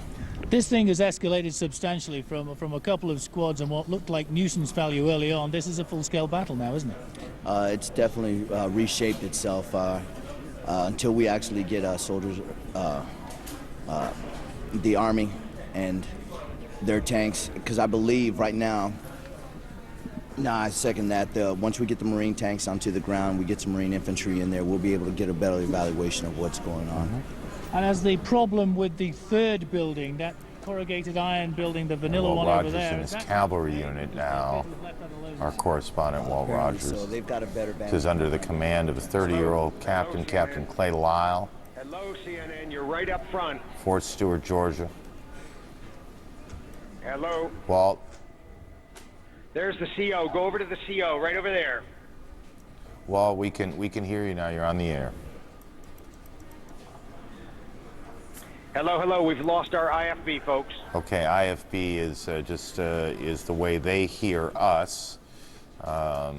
This thing has escalated substantially from a couple of squads and what looked like nuisance value early on. This is a full-scale battle now, isn't it? It's definitely reshaped itself until we actually get soldiers, the Army and their tanks, because I believe right now, I second that. Once we get the Marine tanks onto the ground, we get some Marine infantry in there, we'll be able to get a better evaluation of what's going on. And as the problem with the third building, that corrugated iron building, the vanilla one over there, Rogers and his cavalry unit now, our correspondent Walt Rogers, So they've got a better is under the command of a 30-year-old captain, Captain Clay Lyle. Hello, CNN. You're right up front. Fort Stewart, Georgia. Hello. Walt. There's the CO. Go over to the CO, right over there. Walt, we can hear you now. You're on the air. Hello, hello. We've lost our IFB, folks. Okay, IFB is is the way they hear us. I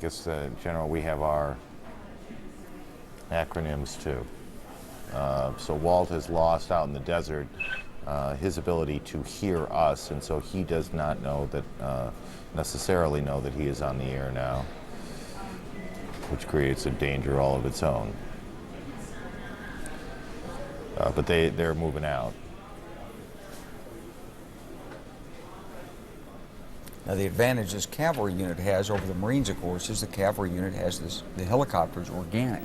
guess, General, we have our acronyms too. So Walt has lost out in the desert his ability to hear us, and so he does not know that necessarily know that he is on the air now, which creates a danger all of its own. But they're moving out. Now the advantage this cavalry unit has over the Marines, of course, is the cavalry unit has the helicopters organic.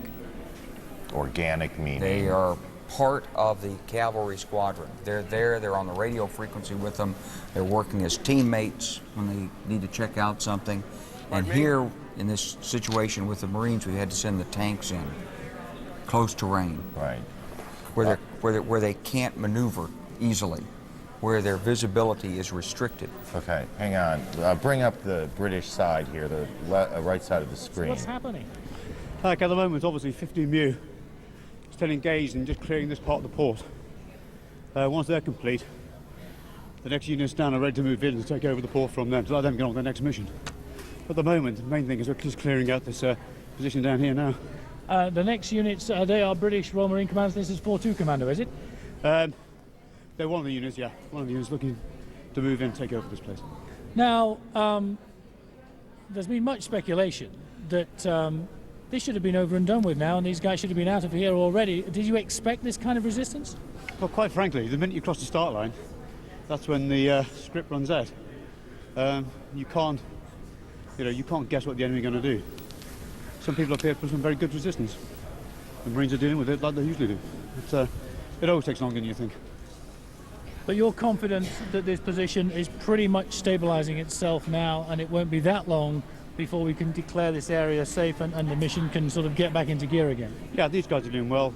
Organic meaning? They are part of the cavalry squadron. They're there, they're on the radio frequency with them, they're working as teammates when they need to check out something. And here, in this situation with the Marines, we had to send the tanks in, close terrain. Right. Where they can't maneuver easily, where their visibility is restricted. Okay, hang on. Bring up the British side here, the right side of the screen. What's happening? Like at the moment, obviously 15 Mu still engaged in just clearing this part of the port. Once they're complete, the next units down are ready to move in to take over the port from them, to let them get on their next mission. At the moment, the main thing is we're just clearing out this position down here now. The next units, they are British Royal Marine Commanders. This is 4-2 Commando, is it? They're one of the units, yeah. One of the units looking to move in and take over this place. Now, there's been much speculation that this should have been over and done with now, and these guys should have been out of here already. Did you expect this kind of resistance? Well, quite frankly, the minute you cross the start line, that's when the script runs out. You can't guess what the enemy are going to do. Some people up here put some very good resistance. The Marines are dealing with it like they usually do. It always takes longer than you think. But you're confident that this position is pretty much stabilising itself now, and it won't be that long before we can declare this area safe and the mission can sort of get back into gear again? Yeah, these guys are doing well.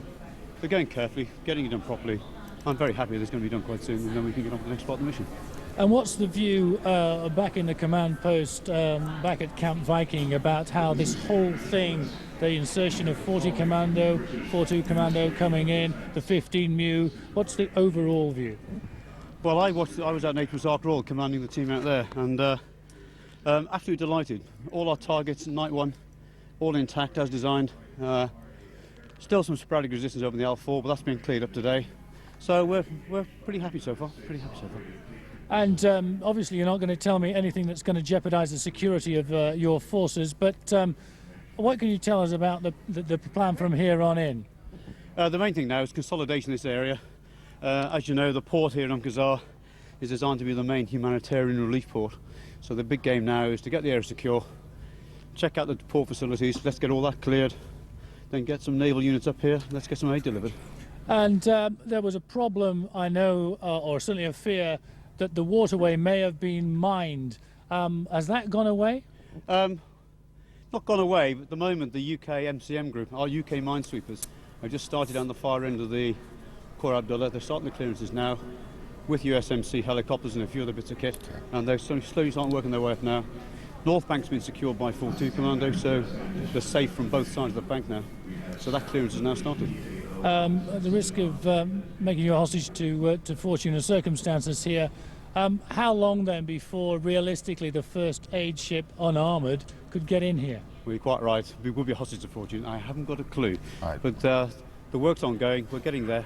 They're going carefully, getting it done properly. I'm very happy that it's going to be done quite soon, and then we can get on to the next part of the mission. And what's the view back in the command post, back at Camp Viking, about how this whole thing, the insertion of 40 Commando, 4-2 Commando coming in, the 15 Mu, what's the overall view? Well, I was at Qsar Royal commanding the team out there, and absolutely delighted. All our targets, night one, all intact as designed. Still some sporadic resistance over the L4, but that's been cleared up today. So we're pretty happy so far. And obviously you're not going to tell me anything that's going to jeopardise the security of your forces, but what can you tell us about the plan from here on in? The main thing now is consolidation in this area. As you know, the port here in Qsar is designed to be the main humanitarian relief port. So the big game now is to get the area secure, check out the port facilities. Let's get all that cleared. Then get some naval units up here. Let's get some aid delivered. And there was a problem, I know, or certainly a fear, that the waterway may have been mined. Has that gone away? Not gone away, but at the moment the UK MCM group, our UK minesweepers, have just started on the far end of the Qsar Abdullah. They're starting the clearances now with USMC helicopters and a few other bits of kit, and they're slowly starting working their way up now. North Bank's been secured by 4-2 Commando, so they're safe from both sides of the bank now. So that clearance is now started. At the risk of making you a hostage to fortune and circumstances here, how long then before realistically the first aid ship unarmoured could get in here? Well, you're quite right. We will be a hostage to fortune. I haven't got a clue. Right. But the work's ongoing. We're getting there.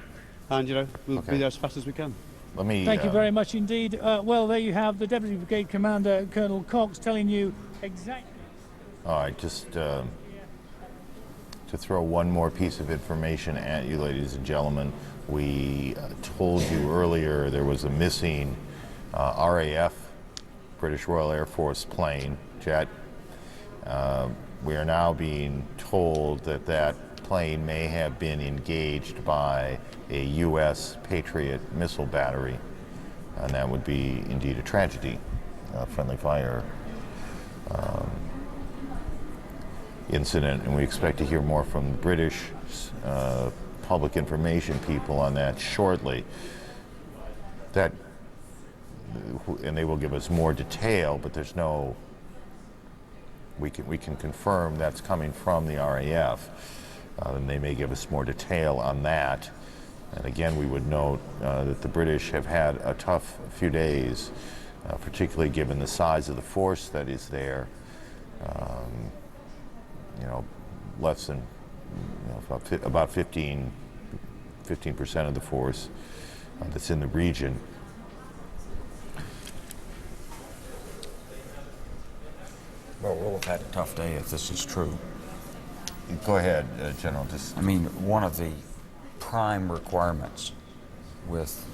And, we'll be there as fast as we can. Thank you very much indeed. Well, there you have the Deputy Brigade Commander, Colonel Cox, telling you exactly. All right, just to throw one more piece of information at you, ladies and gentlemen. We told you earlier there was a missing RAF, British Royal Air Force plane, jet. We are now being told that that plane may have been engaged by a U.S. Patriot missile battery, and that would be indeed a tragedy. Friendly fire incident, and we expect to hear more from British public information people on that shortly. And they will give us more detail, but there's no. We can confirm that's coming from the RAF, and they may give us more detail on that. And again, we would note that the British have had a tough few days, particularly given the size of the force that is there. Less than about 15% of the force that's in the region. Well, we'll have had a tough day if this is true. Go ahead, General. I mean, one of the prime requirements with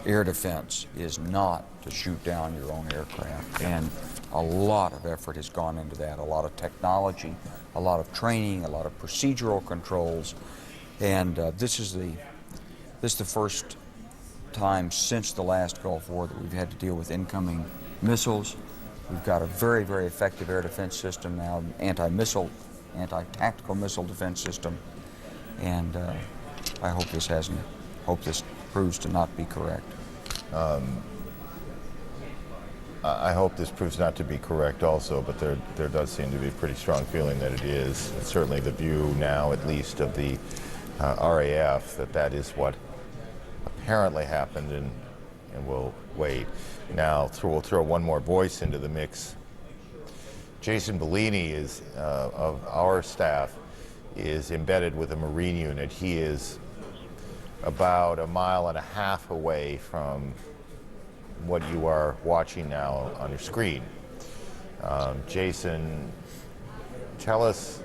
air defense is not to shoot down your own aircraft. And a lot of effort has gone into that, a lot of technology, a lot of training, a lot of procedural controls. And this is the first time since the last Gulf War that we've had to deal with incoming missiles. We've got a very, very effective air defense system now, anti-missile, anti-tactical missile defense system, and I hope this proves to not be correct. I hope this proves not to be correct also, but there does seem to be a pretty strong feeling that it is. It's certainly the view now, at least, of the RAF, that is what apparently happened, and we'll wait. Now, we'll throw one more voice into the mix. Jason Bellini is of our staff is embedded with a Marine unit. He is about 1.5 miles away from what you are watching now on your screen. Jason, tell us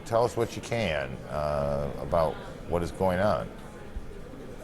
what you can about what is going on.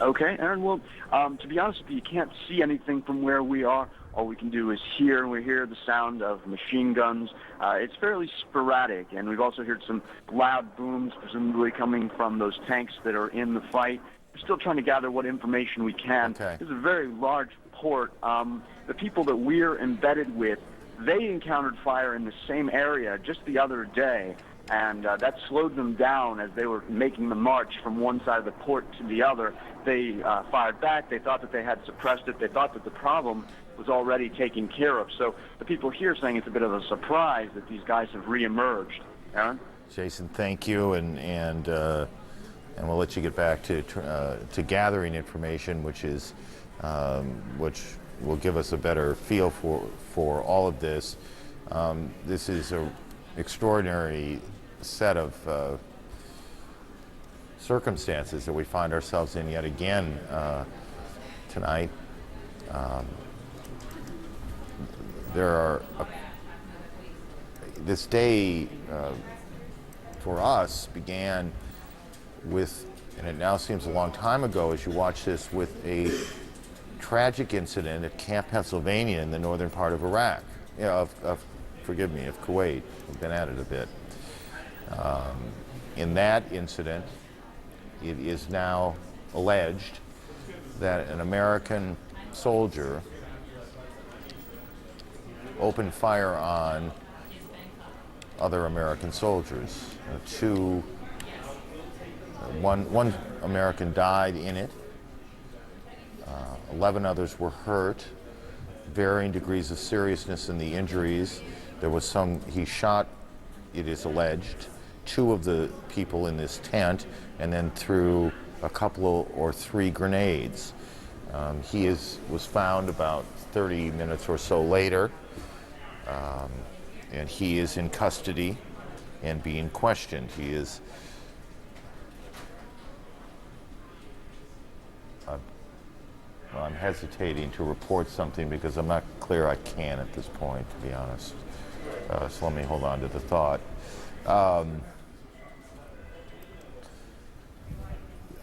Okay, Aaron. Well, to be honest with you, you can't see anything from where we are. All we can do is hear, and we hear the sound of machine guns. It's fairly sporadic, and we've also heard some loud booms, presumably coming from those tanks that are in the fight. We're still trying to gather what information we can. Okay. This is a very large port. The people that we're embedded with, they encountered fire in the same area just the other day, and that slowed them down as they were making the march from one side of the port to the other. They fired back. They thought that they had suppressed it. They thought that the problem was already taken care of. So the people here saying it's a bit of a surprise that these guys have reemerged. Aaron? Jason, thank you, and we'll let you get back to gathering information, which will give us a better feel for all of this. This is an extraordinary set of circumstances that we find ourselves in yet again tonight. This day for us began with, and it now seems a long time ago as you watch this, with a tragic incident at Camp Pennsylvania in the northern part of Iraq, of forgive me, of Kuwait. We've been at it a bit. In that incident, it is now alleged that an American soldier opened fire on other American soldiers. One American died in it. 11 others were hurt, varying degrees of seriousness in the injuries. There was he shot, it is alleged, 2 of the people in this tent and then threw a couple or 3 grenades. He was found about 30 minutes or so later, and he is in custody and being questioned. Well, I'm hesitating to report something because I'm not clear I can at this point, to be honest. So let me hold on to the thought.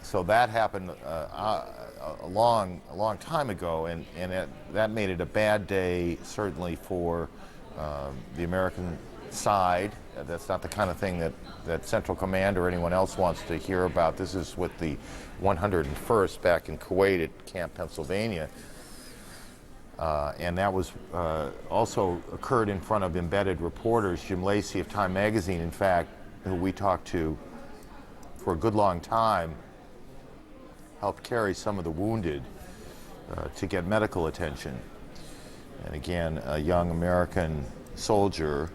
So that happened a long time ago, and that made it a bad day, certainly for the American side. That's not the kind of thing that Central Command or anyone else wants to hear about. This is with the 101st back in Kuwait at Camp Pennsylvania. And that was also occurred in front of embedded reporters. Jim Lacey of Time Magazine, in fact, who we talked to for a good long time, helped carry some of the wounded to get medical attention. And again, a young American soldier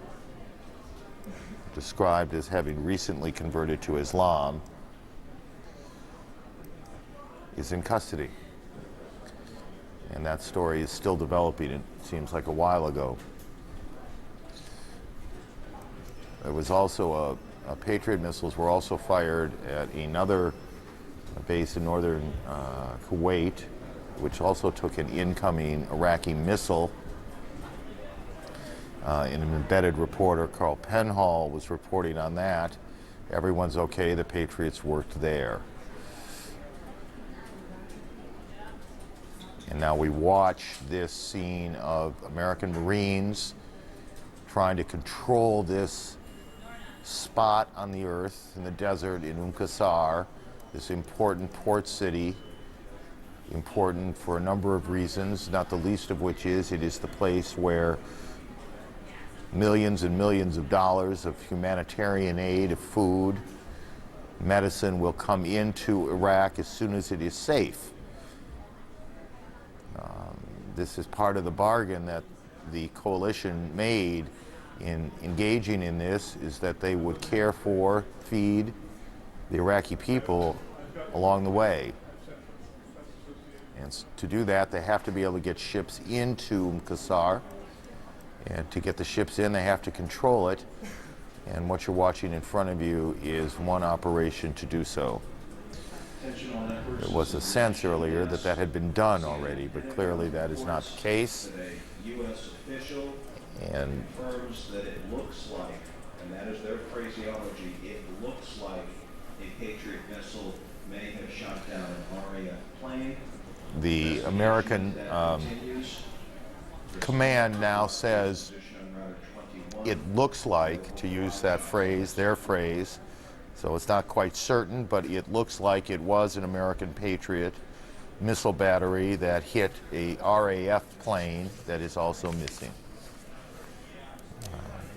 described as having recently converted to Islam is in custody. And that story is still developing. It seems like a while ago. There was also Patriot missiles were also fired at another base in northern Kuwait, which also took an incoming Iraqi missile. And an embedded reporter, Carl Penhall, was reporting on that. Everyone's okay, the Patriots worked there. And now we watch this scene of American Marines trying to control this spot on the earth in the desert in Qsar, this important port city, important for a number of reasons, not the least of which is it is the place where millions and millions of dollars of humanitarian aid, of food, medicine will come into Iraq as soon as it is safe. This is part of the bargain that the coalition made in engaging in this, is that they would care for, feed the Iraqi people along the way. And to do that, they have to be able to get ships into Qsar. And to get the ships in, they have to control it. And what you're watching in front of you is one operation to do so. There was a sense earlier that that had been done already, but clearly that is not the case. And confirms that it looks like, and that is their phraseology, it looks like a Patriot missile may have shot down an RAF plane. The American command now says it looks like, to use that phrase, their phrase, so it's not quite certain, but it looks like it was an American Patriot missile battery that hit a RAF plane that is also missing.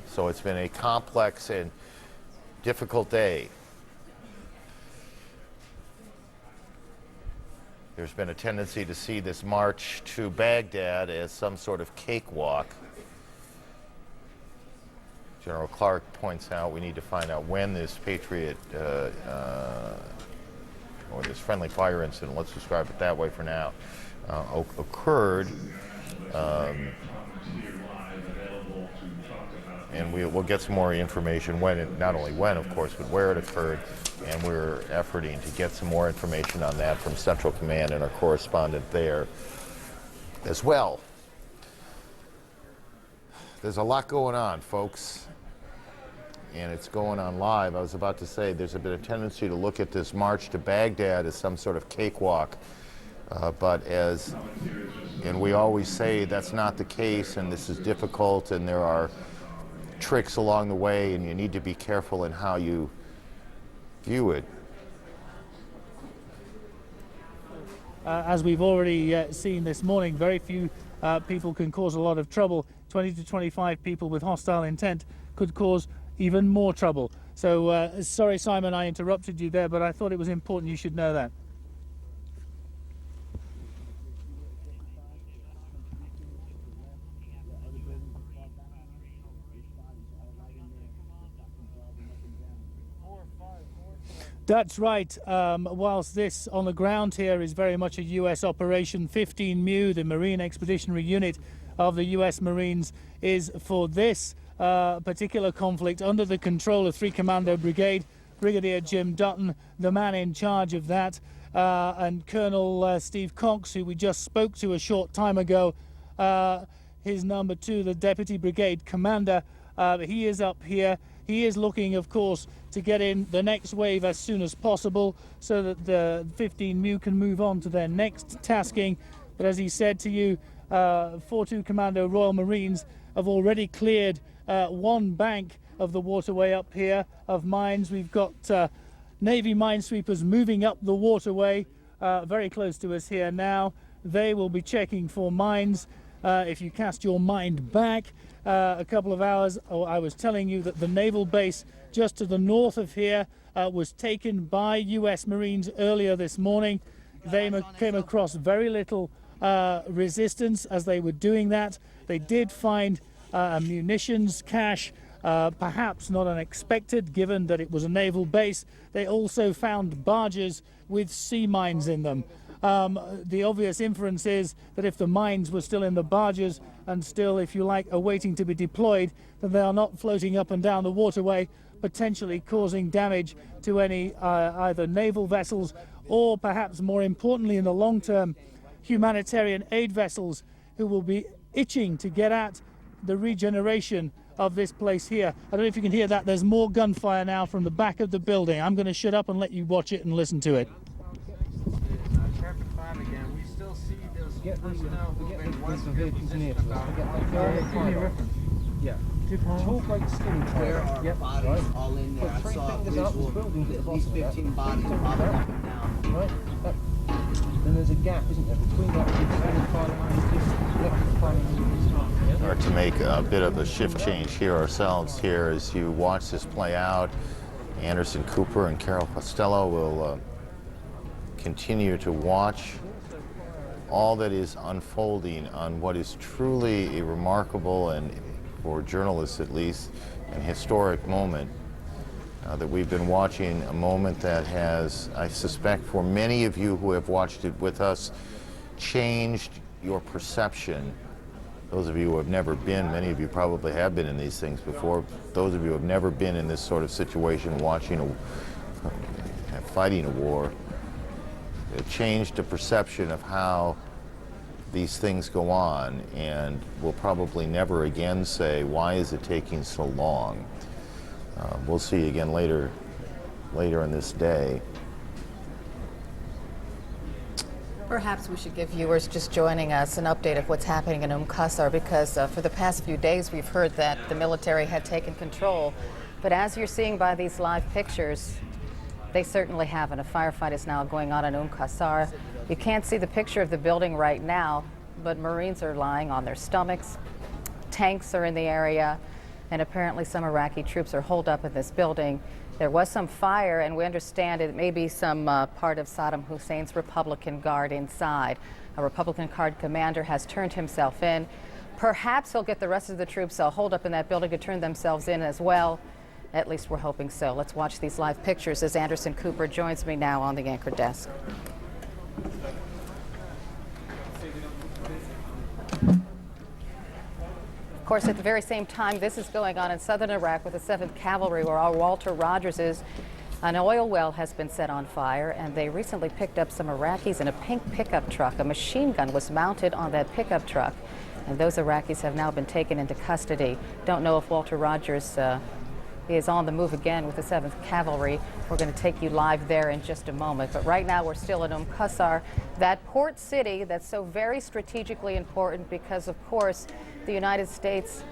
So it's been a complex and difficult day. There's been a tendency to see this march to Baghdad as some sort of cakewalk. General Clark points out we need to find out when this Patriot or this friendly fire incident, let's describe it that way for now, occurred. And we'll get some more information when it, not only when, of course, but where it occurred. And we're efforting to get some more information on that from Central Command and our correspondent there as well. There's a lot going on, folks, and it's going on live. I was about to say there's been a tendency to look at this march to Baghdad as some sort of cakewalk, but and we always say that's not the case, and this is difficult, and there are tricks along the way, and you need to be careful in how you view it. As we've already seen this morning, very few people can cause a lot of trouble. 20 to 25 people with hostile intent could cause even more trouble. So sorry, Simon, I interrupted you there, but I thought it was important you should know that. That's right. Whilst this on the ground here is very much a U.S. operation, 15 MEU, the Marine Expeditionary Unit of the U.S. Marines, is for this particular conflict under the control of 3 Commando Brigade, Brigadier Jim Dutton, the man in charge of that, and Colonel Steve Cox, who we just spoke to a short time ago, his number 2, the Deputy Brigade Commander. He is up here. He is looking, of course, to get in the next wave as soon as possible so that the 15 MEU can move on to their next tasking. But as he said to you, 4-2 Commando Royal Marines have already cleared one bank of the waterway up here of mines. We've got Navy minesweepers moving up the waterway very close to us here now. They will be checking for mines. If you cast your mind back a couple of hours, I was telling you that the naval base just to the north of here was taken by U.S. Marines earlier this morning. They came across very little resistance as they were doing that. They did find a munitions cache, perhaps not unexpected given that it was a naval base. They also found barges with sea mines in them. The obvious inference is that if the mines were still in the barges and still, if you like, awaiting to be deployed, then they are not floating up and down the waterway, potentially causing damage to any either naval vessels or perhaps more importantly in the long term, humanitarian aid vessels who will be itching to get at the regeneration of this place here. I don't know if you can hear that. There's more gunfire now from the back of the building. I'm going to shut up and let you watch it and listen to it. We still see those personnel moving once give me a reference. Yeah. Talk like skinny. There are bodies all in there. I saw a visual, at least 15 bodies popping up and down. Right. Then there's a gap, isn't there, between that Or to make a bit of a shift change here ourselves here as you watch this play out. Anderson Cooper and Carol Costello will continue to watch all that is unfolding on what is truly a remarkable and, for journalists at least, an historic moment. That we've been watching a moment that has, I suspect for many of you who have watched it with us, changed your perception. Those of you who have never been, many of you probably have been in these things before, those of you who have never been in this sort of situation watching fighting a war, it changed the perception of how these things go on, and we'll probably never again say, why is it taking so long? We'll see again later in this day. Perhaps we should give viewers just joining us an update of what's happening in Qsar, because for the past few days we've heard that the military had taken control. But as you're seeing by these live pictures, they certainly haven't. A firefight is now going on in Qsar. You can't see the picture of the building right now, but Marines are lying on their stomachs. Tanks are in the area, and apparently some Iraqi troops are holed up in this building. There was some fire, and we understand it may be some part of Saddam Hussein's Republican Guard inside. A Republican Guard commander has turned himself in. Perhaps he'll get the rest of the troops holed up in that building to turn themselves in as well. At least we're hoping so. Let's watch these live pictures as Anderson Cooper joins me now on the anchor desk. Of course, at the very same time, this is going on in southern Iraq with the 7th Cavalry, where our Walter Rogers is. An oil well has been set on fire, and they recently picked up some Iraqis in a pink pickup truck. A machine gun was mounted on that pickup truck, and those Iraqis have now been taken into custody. Don't know if Walter Rogers is on the move again with the 7th Cavalry. We're going to take you live there in just a moment. But right now we're still in Qsar, that port city that's so very strategically important because, of course, the United States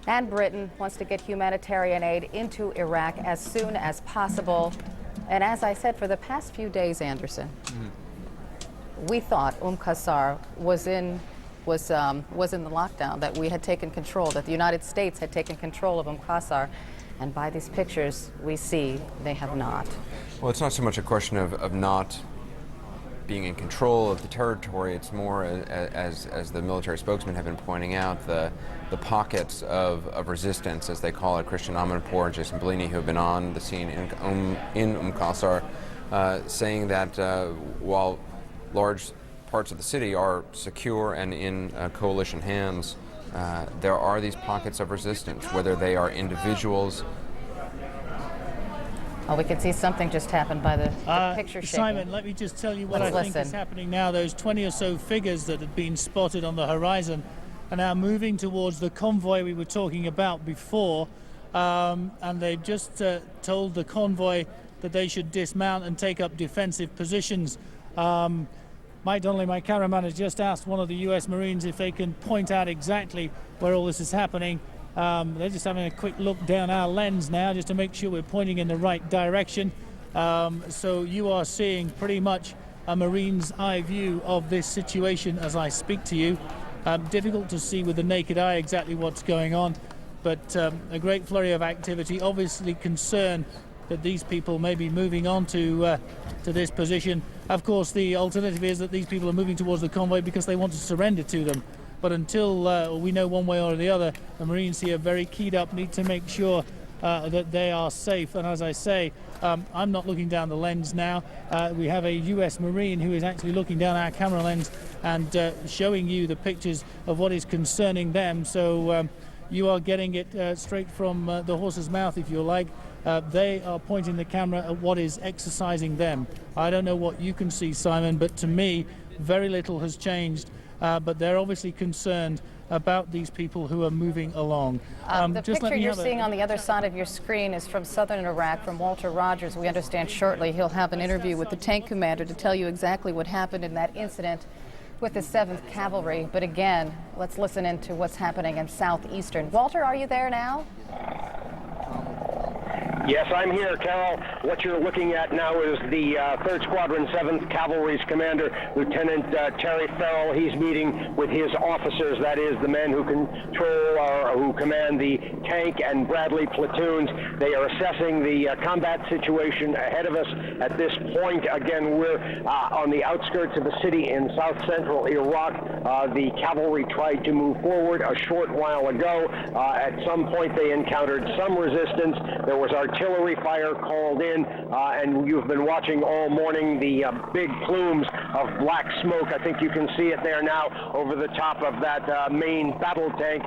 and Britain wants to get humanitarian aid into Iraq as soon as possible. And as I said, for the past few days, Anderson, we thought Qsar was in the lockdown, that we had taken control, that the United States had taken control of Qsar. And by these pictures, we see they have not. Well, it's not so much a question of not being in control of the territory. It's more, as the military spokesmen have been pointing out, the pockets of resistance, as they call it. Christian Amanpour and Jason Bellini, who have been on the scene in Qsar, saying that while large parts of the city are secure and in coalition hands, there are these pockets of resistance, whether they are individuals. Oh, we can see something just happened by the picture shaking. Simon, let me just tell you what I think is happening now. Those 20 or so figures that had been spotted on the horizon are now moving towards the convoy we were talking about before, and they've just told the convoy that they should dismount and take up defensive positions. Mike Donnelly, my cameraman, has just asked one of the U.S. Marines if they can point out exactly where all this is happening. They're just having a quick look down our lens now just to make sure we're pointing in the right direction. So you are seeing pretty much a Marine's eye view of this situation as I speak to you. Difficult to see with the naked eye exactly what's going on, but a great flurry of activity, obviously concern that these people may be moving on to this position. Of course, the alternative is that these people are moving towards the convoy because they want to surrender to them. But until we know one way or the other, the Marines here are very keyed up, need to make sure that they are safe. And as I say, I'm not looking down the lens now. We have a U.S. Marine who is actually looking down our camera lens and showing you the pictures of what is concerning them. So you are getting it straight from the horse's mouth, if you like. They are pointing the camera at what is exercising them. I don't know what you can see, Simon, but to me, very little has changed. But they're obviously concerned about these people who are moving along. The picture you're seeing on the other side of your screen is from southern Iraq, from Walter Rogers. We understand shortly he'll have an interview with the tank commander to tell you exactly what happened in that incident with the 7th Cavalry. But again, let's listen into what's happening in southeastern. Walter, are you there now? Yes, I'm here, Carol. What you're looking at now is the 3rd Squadron 7th Cavalry's commander, Lieutenant Terry Farrell. He's meeting with his officers, that is, the men who control or who command the tank and Bradley platoons. They are assessing the combat situation ahead of us at this point. Again, we're on the outskirts of the city in south-central Iraq. The cavalry tried to move forward a short while ago. At some point, they encountered some resistance. There was artillery fire called in, and you've been watching all morning the big plumes of black smoke. I think you can see it there now over the top of that main battle tank.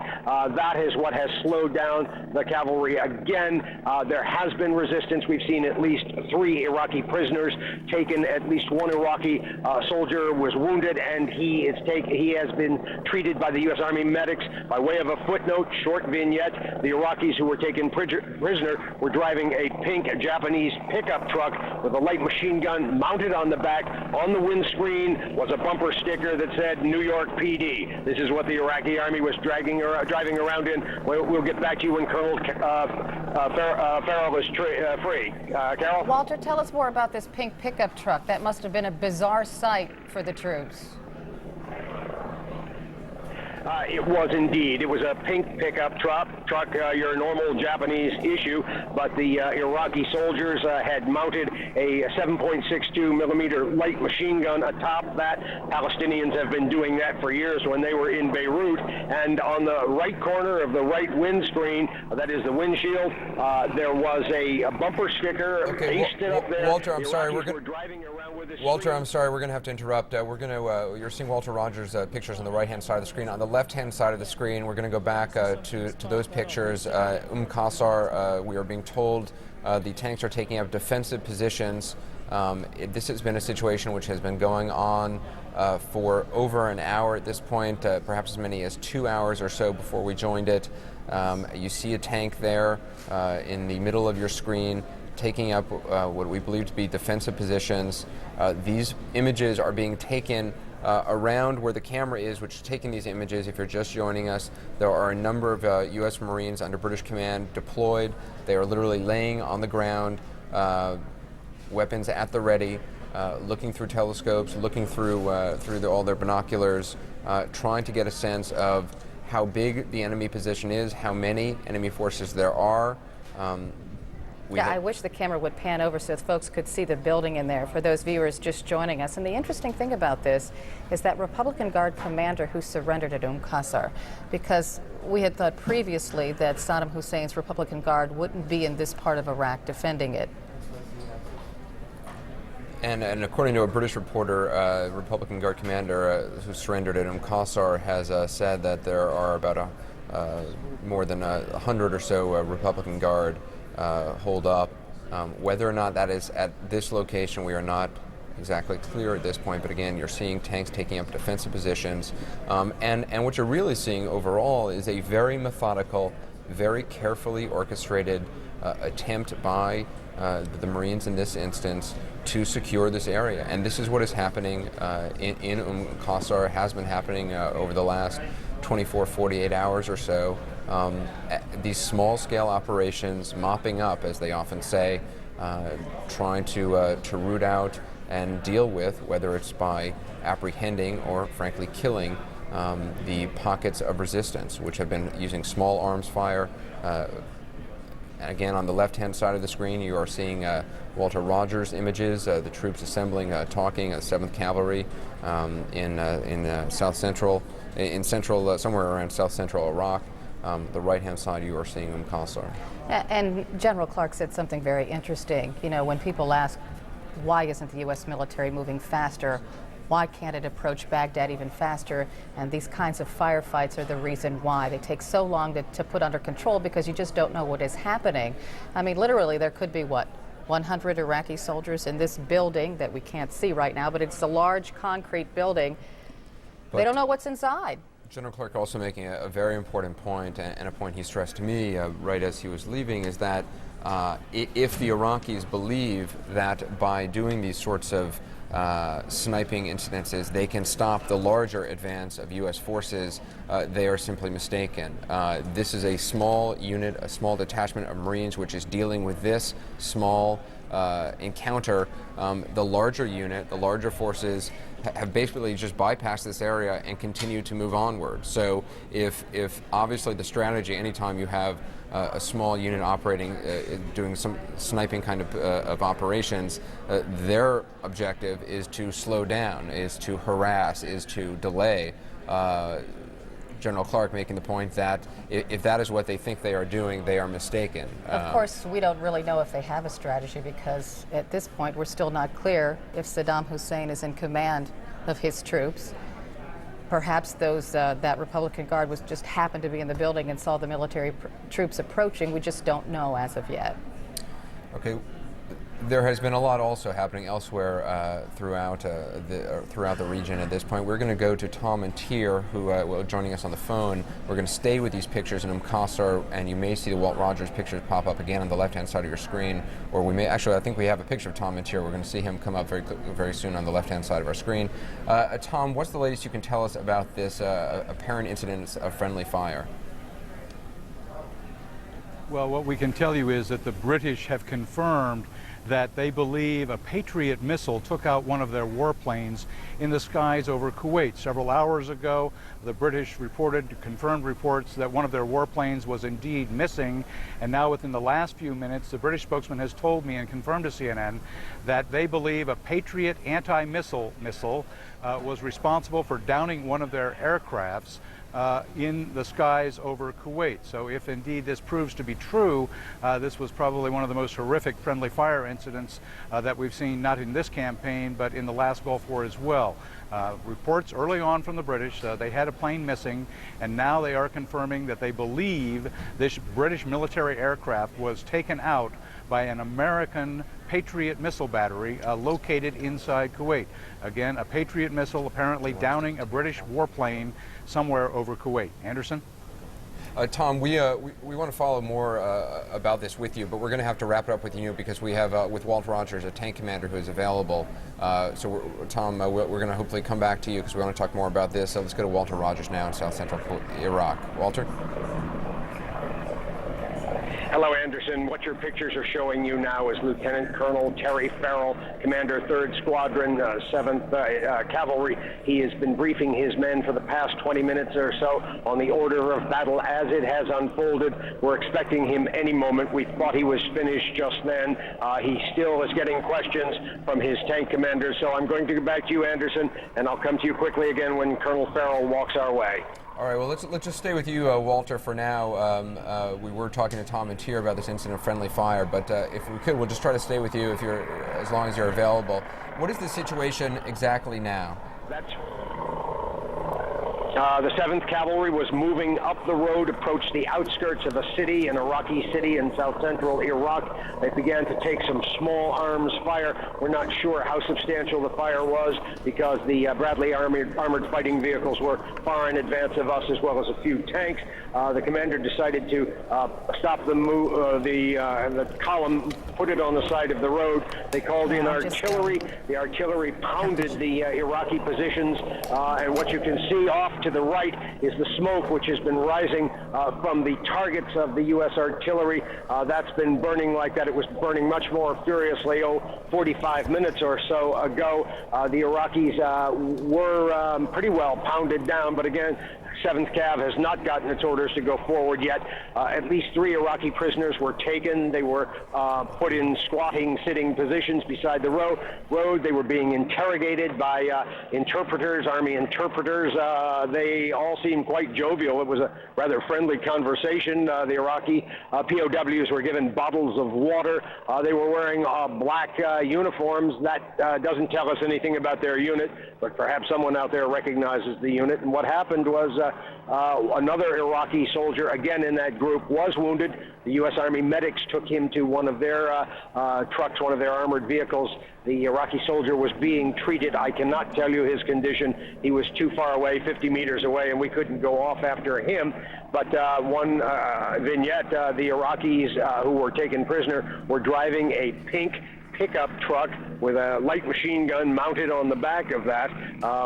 That is what has slowed down the cavalry. Again, there has been resistance. We've seen at least 3 Iraqi prisoners taken. At least 1 Iraqi soldier was wounded, and he has been treated by the U.S. Army medics. By way of a footnote, short vignette, the Iraqis who were taken prisoner were driving a pink Japanese pickup truck with a light machine gun mounted on the back. On the windscreen was a bumper sticker that said New York PD. This is what the Iraqi Army was driving around in. We'll get back to you when Colonel Farrell is free. Carol? Walter, tell us more about this pink pickup truck. That must have been a bizarre sight for the troops. It was indeed. It was a pink pickup truck, your normal Japanese issue, but the Iraqi soldiers had mounted a 7.62 millimeter light machine gun atop that. Palestinians have been doing that for years when they were in Beirut. And on the right corner of the right windscreen, that is the windshield, there was a bumper sticker pasted up there. Walter, I'm sorry. Walter, I'm sorry. We're going to have to interrupt. You're seeing Walter Rogers' pictures on the right-hand side of the screen. On the left-hand side of the screen, we're going to go back to those pictures. Qsar, we are being told the tanks are taking up defensive positions. This has been a situation which has been going on for over an hour at this point, perhaps as many as 2 hours or so before we joined it. You see a tank there in the middle of your screen taking up what we believe to be defensive positions. These images are being taken Around where the camera is, which is taking these images, if you're just joining us, there are a number of U.S. Marines under British command deployed. They are literally laying on the ground, weapons at the ready, looking through telescopes, looking through all their binoculars, trying to get a sense of how big the enemy position is, how many enemy forces there are. I wish the camera would pan over so folks could see the building in there for those viewers just joining us. And the interesting thing about this is that Republican Guard commander who surrendered at Qsar, because we had thought previously that Saddam Hussein's Republican Guard wouldn't be in this part of Iraq defending it. And according to a British reporter, Republican Guard commander who surrendered at Qsar has said that there are about more than 100 or so Republican Guard hold up. Whether or not that is at this location, we are not exactly clear at this point, but again, you're seeing tanks taking up defensive positions. And what you're really seeing overall is a very methodical, very carefully orchestrated attempt by the Marines in this instance to secure this area. And this is what is happening in Qsar, has been happening over the last 24, 48 hours or so. These small-scale operations, mopping up, as they often say, trying to root out and deal with, whether it's by apprehending or, frankly, killing the pockets of resistance, which have been using small arms fire. Again, on the left-hand side of the screen, you are seeing Walter Rogers images, the troops assembling, talking, 7th Cavalry in south central, somewhere around south central Iraq. The right-hand side, you are seeing Qsar. And General Clark said something very interesting. You know, when people ask, why isn't the U.S. military moving faster? Why can't it approach Baghdad even faster? And these kinds of firefights are the reason why. They take so long to put under control because you just don't know what is happening. I mean, literally, there could be, 100 Iraqi soldiers in this building that we can't see right now, but it's a large concrete building. They don't know what's inside. General Clark also making a very important point, and a point he stressed to me right as he was leaving, is that if the Iraqis believe that by doing these sorts of sniping incidences they can stop the larger advance of U.S. forces, they are simply mistaken. This is a small unit, a small detachment of Marines which is dealing with this small encounter. The larger unit, the larger forces have basically just bypassed this area and continue to move onward. So if obviously the strategy, anytime you have a small unit operating, doing some sniping kind of operations, their objective is to slow down, is to harass, is to delay. General Clark making the point that if that is what they think they are doing, they are mistaken. Of course, we don't really know if they have a strategy because at this point we're still not clear if Saddam Hussein is in command of his troops. Perhaps that Republican Guard just happened to be in the building and saw the military troops approaching. We just don't know as of yet. Okay. There has been a lot also happening elsewhere throughout the region at this point. We're going to go to Tom and Tier, who are joining us on the phone. We're going to stay with these pictures in Qsar, and you may see the Walt Rogers pictures pop up again on the left-hand side of your screen. Or we may, actually, I think we have a picture of Tom and Tier. We're going to see him come up very soon on the left-hand side of our screen. Tom, what's the latest you can tell us about this apparent incident of friendly fire? Well, what we can tell you is that the British have confirmed that they believe a Patriot missile took out one of their warplanes in the skies over Kuwait. Several hours ago, the British confirmed reports that one of their warplanes was indeed missing, and now within the last few minutes, the British spokesman has told me and confirmed to CNN that they believe a Patriot anti-missile missile was responsible for downing one of their aircrafts in the skies over Kuwait. So if indeed this proves to be true, this was probably one of the most horrific friendly fire incidents that we've seen, not in this campaign, but in the last Gulf War as well. Reports early on from the British, they had a plane missing, and now they are confirming that they believe this British military aircraft was taken out by an American Patriot missile battery located inside Kuwait. Again, a Patriot missile apparently downing a British warplane somewhere over Kuwait. Anderson? Tom, we want to follow more about this with you, but we're going to have to wrap it up with you because we have with Walt Rogers, a tank commander who is available. Tom, we're going to hopefully come back to you because we want to talk more about this. So let's go to Walter Rogers now in South Central Iraq. Walter? Hello, Anderson. What your pictures are showing you now is Lieutenant Colonel Terry Farrell, Commander 3rd Squadron, 7th Cavalry. He has been briefing his men for the past 20 minutes or so on the order of battle as it has unfolded. We're expecting him any moment. We thought he was finished just then. He still is getting questions from his tank commanders. So I'm going to go back to you, Anderson, and I'll come to you quickly again when Colonel Farrell walks our way. All right, well, let's just stay with you, Walter, for now. We were talking to Tom and Tier about this incident of friendly fire, but if we could, we'll just try to stay with you as long as you're available. What is the situation exactly now? The 7th Cavalry was moving up the road, approached the outskirts of a city, an Iraqi city in south-central Iraq. They began to take some small arms fire. We're not sure how substantial the fire was because the Bradley armored fighting vehicles were far in advance of us, as well as a few tanks. The commander decided to stop the move, the column, put it on the side of the road. They called in artillery. The artillery pounded the Iraqi positions, and what you can see off to the right is the smoke which has been rising from the targets of the U.S. artillery. That's been burning like that. It was burning much more furiously 45 minutes or so ago. The Iraqis were pretty well pounded down, but again, 7th Cav has not gotten its orders to go forward yet. At least 3 Iraqi prisoners were taken. They were put in squatting, sitting positions beside the road. They were being interrogated by interpreters, army interpreters. They all seemed quite jovial. It was a rather friendly conversation. The Iraqi POWs were given bottles of water. They were wearing black uniforms. That doesn't tell us anything about their unit, but perhaps someone out there recognizes the unit. And what happened was another Iraqi soldier, again in that group, was wounded. The U.S. Army medics took him to one of their trucks, one of their armored vehicles. The Iraqi soldier was being treated. I cannot tell you his condition. He was too far away, 50 meters away, and we couldn't go off after him. But one vignette, the Iraqis who were taken prisoner were driving a pink pickup truck with a light machine gun mounted on the back of that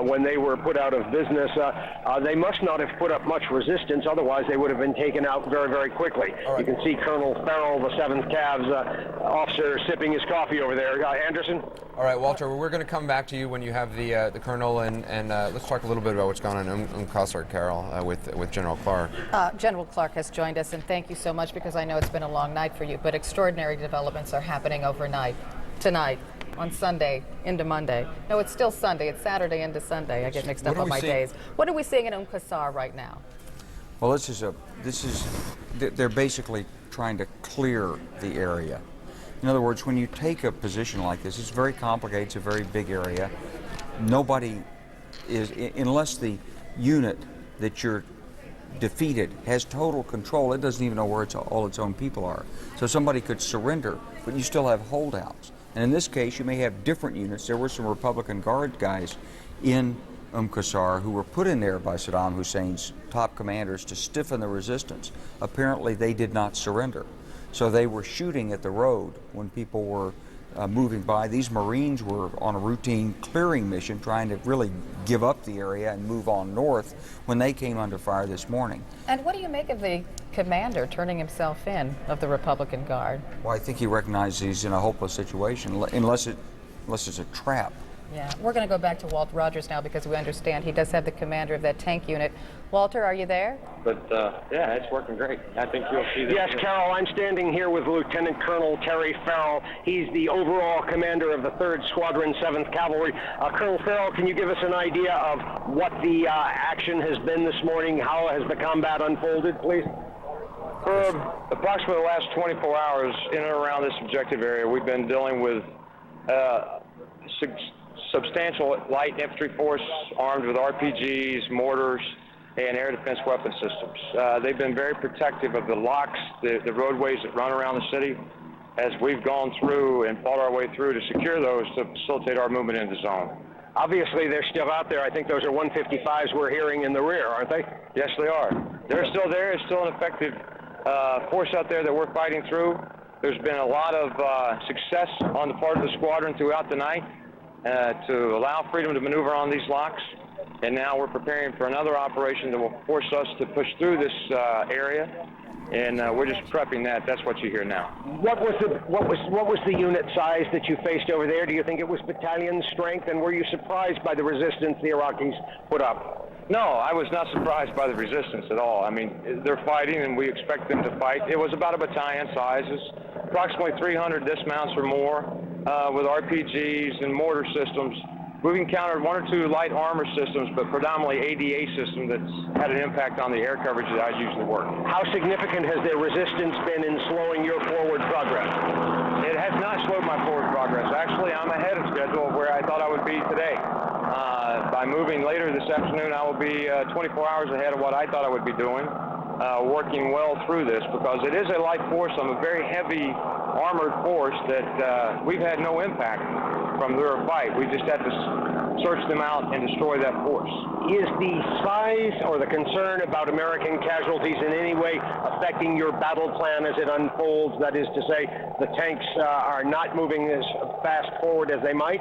when they were put out of business. They must not have put up much resistance, otherwise they would have been taken out very, very quickly. Right. You can see Colonel Farrell, the 7th Cavs officer, sipping his coffee over there. Anderson? All right, Walter, we're going to come back to you when you have the colonel, and let's talk a little bit about what's going on in Qsar, Carol, with General Clark. General Clark has joined us, and thank you so much, because I know it's been a long night for you, but extraordinary developments are happening overnight. Tonight, on Sunday, into Monday. No, it's still Sunday. It's Saturday into Sunday. I get mixed up on my days. What are we seeing in Qsar right now? Well, they're basically trying to clear the area. In other words, when you take a position like this, it's very complicated. It's a very big area. Nobody is, unless the unit that you're defeated has total control, it doesn't even know where all its own people are. So somebody could surrender, but you still have holdouts. And in this case, you may have different units. There were some Republican Guard guys in Qsar who were put in there by Saddam Hussein's top commanders to stiffen the resistance. Apparently, they did not surrender. So they were shooting at the road when people were moving by. These Marines were on a routine clearing mission, trying to really give up the area and move on north when they came under fire this morning. And what do you make of the commander turning himself in of the Republican Guard? Well, I think he recognizes he's in a hopeless situation, unless it's a trap. Yeah, we're going to go back to Walt Rogers now, because we understand he does have the commander of that tank unit. Walter, are you there? But yeah, it's working great. I think you'll see this. Yes, Carol, I'm standing here with Lieutenant Colonel Terry Farrell. He's the overall commander of the 3rd Squadron, 7th Cavalry. Colonel Farrell, can you give us an idea of what the action has been this morning? How has the combat unfolded, please? For approximately the last 24 hours in and around this objective area, we've been dealing with substantial light infantry force armed with RPGs, mortars, and air defense weapon systems. They've been very protective of the locks, the roadways that run around the city, as we've gone through and fought our way through to secure those to facilitate our movement in the zone. Obviously, they're still out there. I think those are 155s we're hearing in the rear, aren't they? Yes, they are. They're still there. It's still an effective force out there that we're fighting through. There's been a lot of success on the part of the squadron throughout the night to allow freedom to maneuver on these locks. And now we're preparing for another operation that will force us to push through this area. And we're just prepping that. That's what you hear now. What was the unit size that you faced over there? Do you think it was battalion strength? And were you surprised by the resistance the Iraqis put up? No, I was not surprised by the resistance at all. I mean, they're fighting, and we expect them to fight. It was about a battalion size. It's approximately 300 dismounts or more with RPGs and mortar systems. We've encountered one or two light armor systems, but predominantly ADA system that's had an impact on the air coverage that I usually work. How significant has their resistance been in slowing your forward progress? It has not slowed my forward progress. Actually, I'm ahead of schedule of where I thought I would be today. By moving later this afternoon, I will be 24 hours ahead of what I thought I would be doing, working well through this, because it is a light force on a very heavy armored force that we've had no impact from their fight. We just had to search them out and destroy that force. Is the size or the concern about American casualties in any way affecting your battle plan as it unfolds? That is to say, the tanks are not moving as fast forward as they might?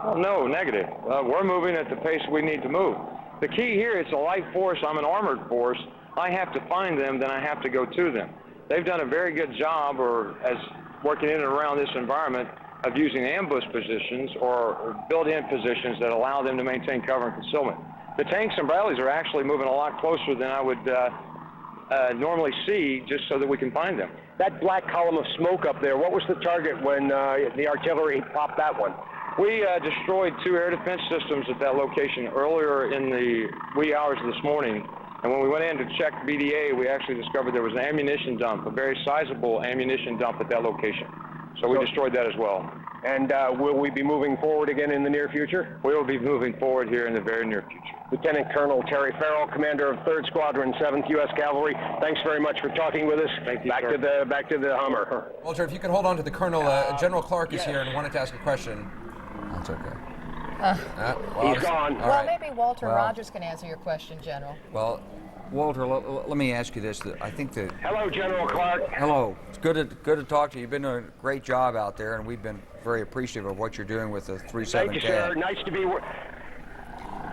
Well, no, negative. We're moving at the pace we need to move. The key here, it's a light force. I'm an armored force. I have to find them, then I have to go to them. They've done a very good job, or as working in and around this environment, of using ambush positions or built-in positions that allow them to maintain cover and concealment. The tanks and Bradleys are actually moving a lot closer than I would normally see, just so that we can find them. That black column of smoke up there, what was the target when the artillery popped that one? We destroyed 2 air defense systems at that location earlier in the wee hours of this morning. And when we went in to check BDA, we actually discovered there was an ammunition dump, a very sizable ammunition dump at that location. So we destroyed that as well. And will we be moving forward again in the near future? We will be moving forward here in the very near future. Lieutenant Colonel Terry Farrell, commander of 3rd Squadron, 7th U.S. Cavalry. Thanks very much for talking with us. Thank you, back to the Hummer. Walter, if you can hold on to the Colonel, General Clark is here and wanted to ask a question. That's okay. He's gone. Well, maybe Walter Rogers can answer your question, General. Well, Walter, let me ask you this. I think that... Hello, General Clark. Hello. It's good to talk to you. You've been doing a great job out there, and we've been very appreciative of what you're doing with the 3-7 Thank you, sir. CAV. Nice to be...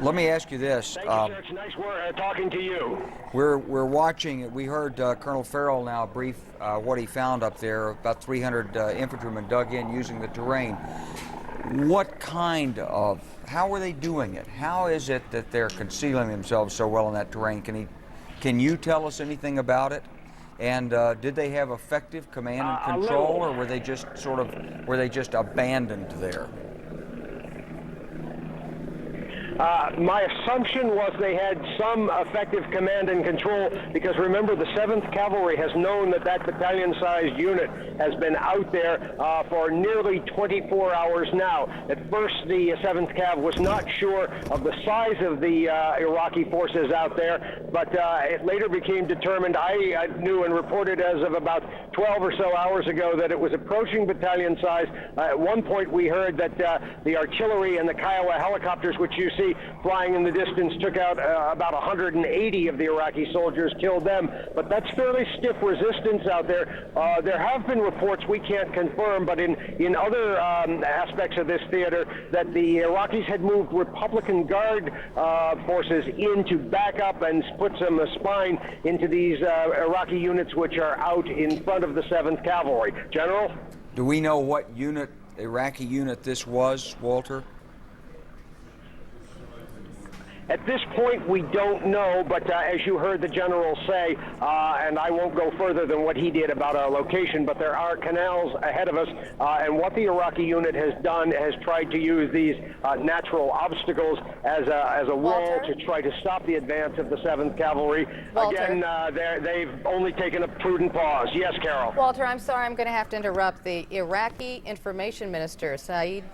Let me ask you this. Thank you, sir. It's nice talking to you. We're watching. We heard Colonel Farrell now brief what he found up there. About 300 infantrymen dug in using the terrain. What kind of... How are they doing it? How is it that they're concealing themselves so well in that terrain? Can you tell us anything about it? And did they have effective command and control, or were they just abandoned there? My assumption was they had some effective command and control, because remember, the 7th Cavalry has known that battalion-sized unit has been out there for nearly 24 hours now. At first, the 7th Cav was not sure of the size of the Iraqi forces out there, but it later became determined. I knew and reported as of about 12 or so hours ago that it was approaching battalion size. At one point, we heard that the artillery and the Kiowa helicopters, which you see flying in the distance, took out about 180 of the Iraqi soldiers, killed them. But that's fairly stiff resistance out there. There have been reports we can't confirm, but in other aspects of this theater, that the Iraqis had moved Republican Guard forces in to back up and put some spine into these Iraqi units which are out in front of the 7th Cavalry. General? Do we know what Iraqi unit this was, Walter? At this point, we don't know, but as you heard the general say, and I won't go further than what he did about our location, but there are canals ahead of us, and what the Iraqi unit has done has tried to use these natural obstacles as a wall to try to stop the advance of the 7th Cavalry. Walter. Again, they've only taken a prudent pause. Yes, Carol? Walter, I'm sorry, I'm going to have to interrupt. The Iraqi Information Minister, Saeed,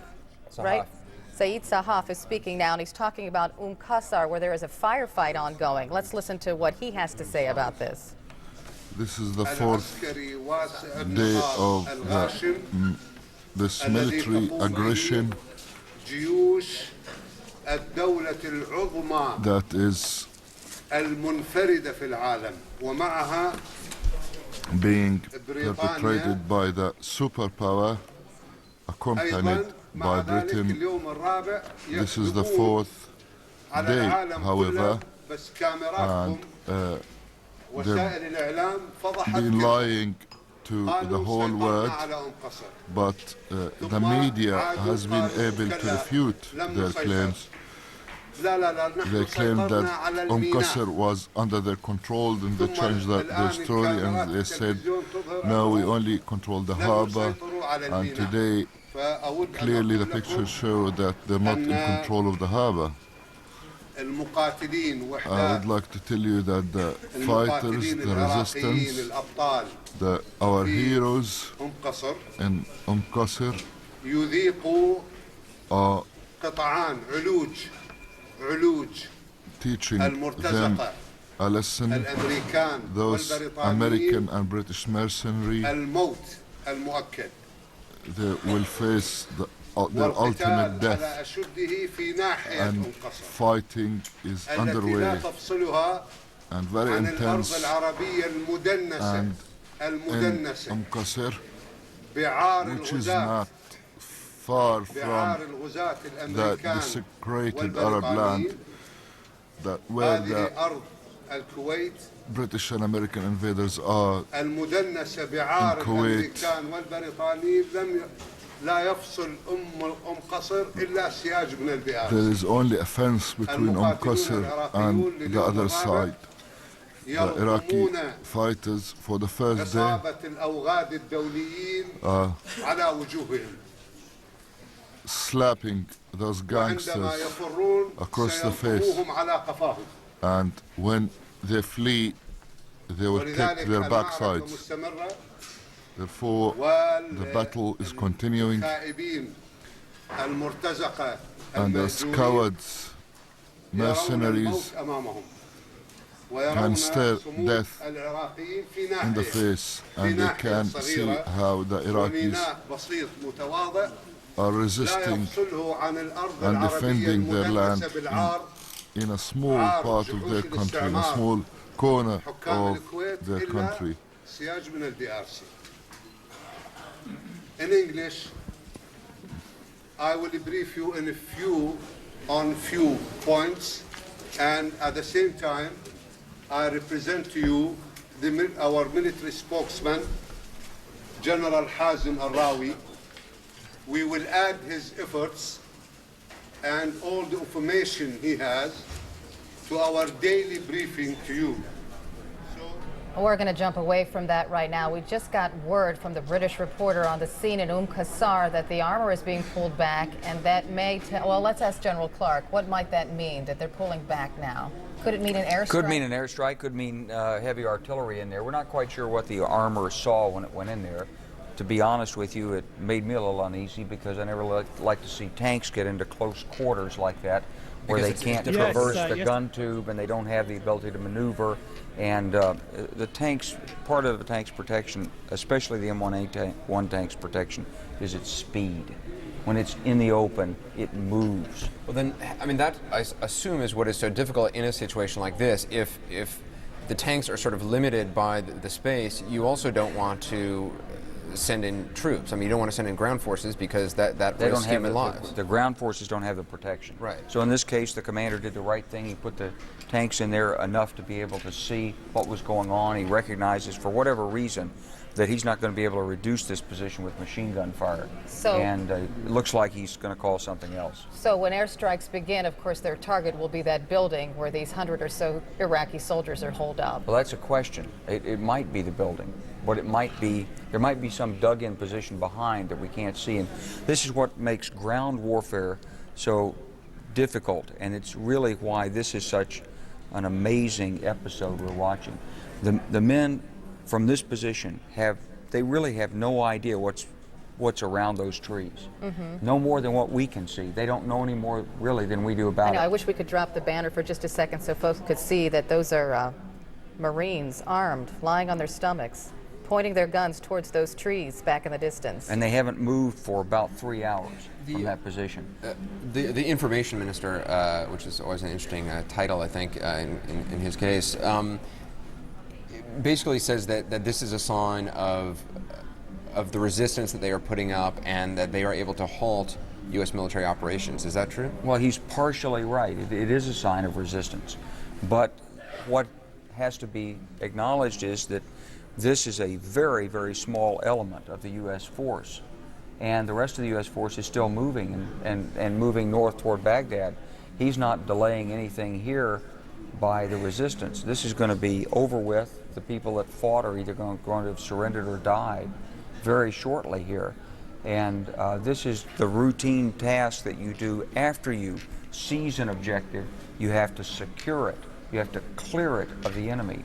right? Saeed Sahaf is speaking now, and he's talking about Qsar, where there is a firefight ongoing. Let's listen to what he has to say about this. This is the 4th day of this military aggression that is المنفردة في العالم ومعها being perpetrated by the superpower, accompanied by Britain. This is the fourth day, however, and they've been lying to the whole world, but the media has been able to refute their claims. They claimed that Qsar was under their control, and they changed their story, and they said, no, we only control the harbor, and today clearly the pictures show that they're not in control of the harbor. I would like to tell you that the fighters, the resistance, our heroes in Qsar are teaching them a lesson. Those American and British mercenaries, they will face their ultimate death, and fighting is underway and very intense, and in Qsar, which is not far from the desecrated Arab land where the British and American invaders are in Kuwait. There is only a fence between Qsar and the other side. The Iraqi fighters for the first day slapping those gangsters across the face, and when they flee, they will take their backsides. Therefore, the battle is continuing, and as cowards, mercenaries can stare death in the face, and they can see how the Iraqis are resisting and defending their land in a small part of their country, in a small corner of their country. In English, I will brief you on few points, and at the same time, I represent to you our military spokesman, General Hazim Al-Rawi. We will add his efforts and all the information he has to our daily briefing to you. We're going to jump away from that right now. We just got word from the British reporter on the scene in Qsar that the armor is being pulled back, and that may well, let's ask General Clark, what might that mean, that they're pulling back now? Could it mean an airstrike? Could mean an airstrike, could mean heavy artillery in there. We're not quite sure what the armor saw when it went in there. To be honest with you, it made me a little uneasy because I never like to see tanks get into close quarters like that, where they can't traverse the gun tube and they don't have the ability to maneuver. And the tanks, part of the tank's protection, especially the M1A1 tank's protection, is its speed. When it's in the open, it moves. Well then, I mean, that I assume is what is so difficult in a situation like this. If the tanks are sort of limited by the space, you also don't want to send in troops. I mean, you don't want to send in ground forces because that risks human lives. The ground forces don't have the protection. Right. So in this case, the commander did the right thing. He put the tanks in there enough to be able to see what was going on. He recognizes, for whatever reason, that he's not going to be able to reduce this position with machine gun fire. And it looks like he's going to call something else. So when airstrikes begin, of course, their target will be that building where these 100 or so Iraqi soldiers are holed up. Well, that's a question. It might be the building, but it might be, there might be some dug-in position behind that we can't see. And this is what makes ground warfare so difficult, and it's really why this is such an amazing episode we're watching. The men from this position they really have no idea what's around those trees. No more than what we can see. They don't know any more really than we do about it. I wish we could drop the banner for just a second so folks could see that those are Marines armed, lying on their stomachs, pointing their guns towards those trees back in the distance. And they haven't moved for about 3 hours from that position. The information minister, which is always an interesting title, I think, in his case, basically says that this is a sign of the resistance that they are putting up and that they are able to halt U.S. military operations. Is that true? Well, he's partially right. It is a sign of resistance. But what has to be acknowledged is that this is a very, very small element of the U.S. force. And the rest of the U.S. force is still moving and moving north toward Baghdad. He's not delaying anything here by the resistance. This is going to be over with. The people that fought are either going to have surrendered or died very shortly here. And this is the routine task that you do after you seize an objective. You have to secure it. You have to clear it of the enemy.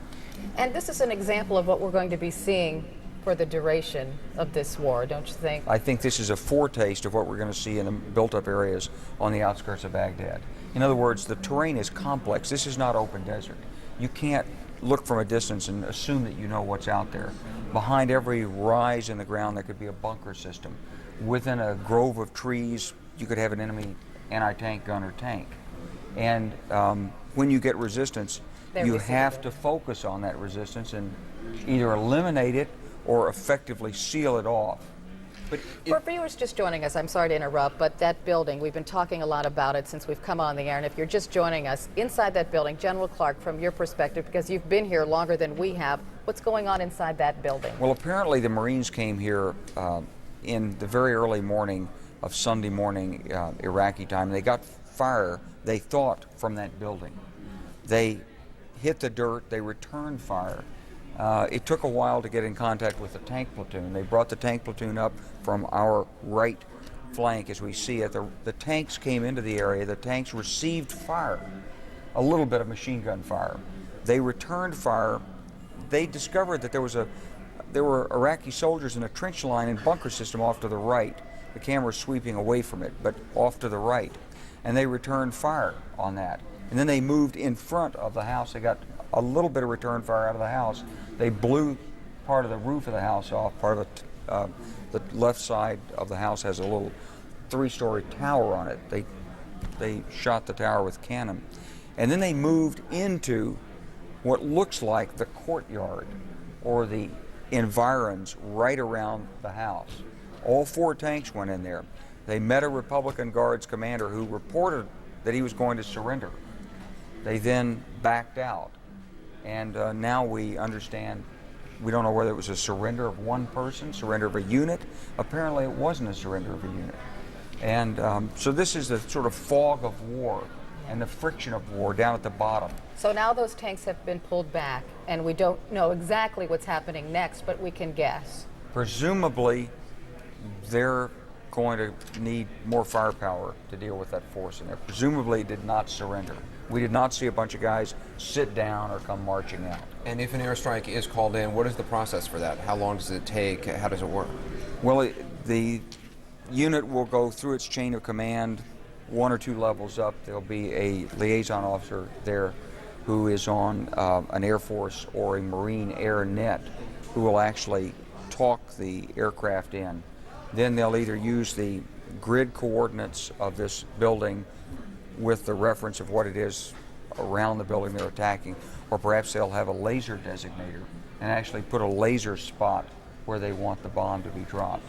And this is an example of what we're going to be seeing for the duration of this war, don't you think? I think this is a foretaste of what we're going to see in the built-up areas on the outskirts of Baghdad. In other words, the terrain is complex. This is not open desert. You can't look from a distance and assume that you know what's out there. Behind every rise in the ground, there could be a bunker system. Within a grove of trees, you could have an enemy anti-tank gun or tank. And when you get resistance, you have to focus on that resistance and either eliminate it or effectively seal it off. But for viewers just joining us, I'm sorry to interrupt, but that building, we've been talking a lot about it since we've come on the air, and if you're just joining us, inside that building, General Clark, from your perspective, because you've been here longer than we have, what's going on inside that building? Well, apparently the Marines came here in the very early morning of Sunday morning Iraqi time. They got fire, they thought, from that building. They hit the dirt, they returned fire. It took a while to get in contact with the tank platoon. They brought the tank platoon up from our right flank as we see it. The tanks came into the area. The tanks received fire, a little bit of machine gun fire. They returned fire. They discovered that there were Iraqi soldiers in a trench line and bunker system off to the right. The camera's sweeping away from it, but off to the right. And they returned fire on that. And then they moved in front of the house. They got a little bit of return fire out of the house. They blew part of the roof of the house off. Part of the left side of the house has a little 3-story tower on it. They shot the tower with cannon. And then they moved into what looks like the courtyard or the environs right around the house. All 4 tanks went in there. They met a Republican Guards commander who reported that he was going to surrender. They then backed out. And now we understand, we don't know whether it was a surrender of one person, surrender of a unit. Apparently it wasn't a surrender of a unit. And so this is the sort of fog of war and the friction of war down at the bottom. So now those tanks have been pulled back, and we don't know exactly what's happening next, but we can guess. Presumably, they're going to need more firepower to deal with that force in there. Presumably did not surrender. We did not see a bunch of guys sit down or come marching out. And if an airstrike is called in, what is the process for that? How long does it take? How does it work? Well, the unit will go through its chain of command 1 or 2 levels up. There'll be a liaison officer there who is on an Air Force or a Marine air net who will actually talk the aircraft in. Then they'll either use the grid coordinates of this building with the reference of what it is around the building they're attacking, or perhaps they'll have a laser designator and actually put a laser spot where they want the bomb to be dropped.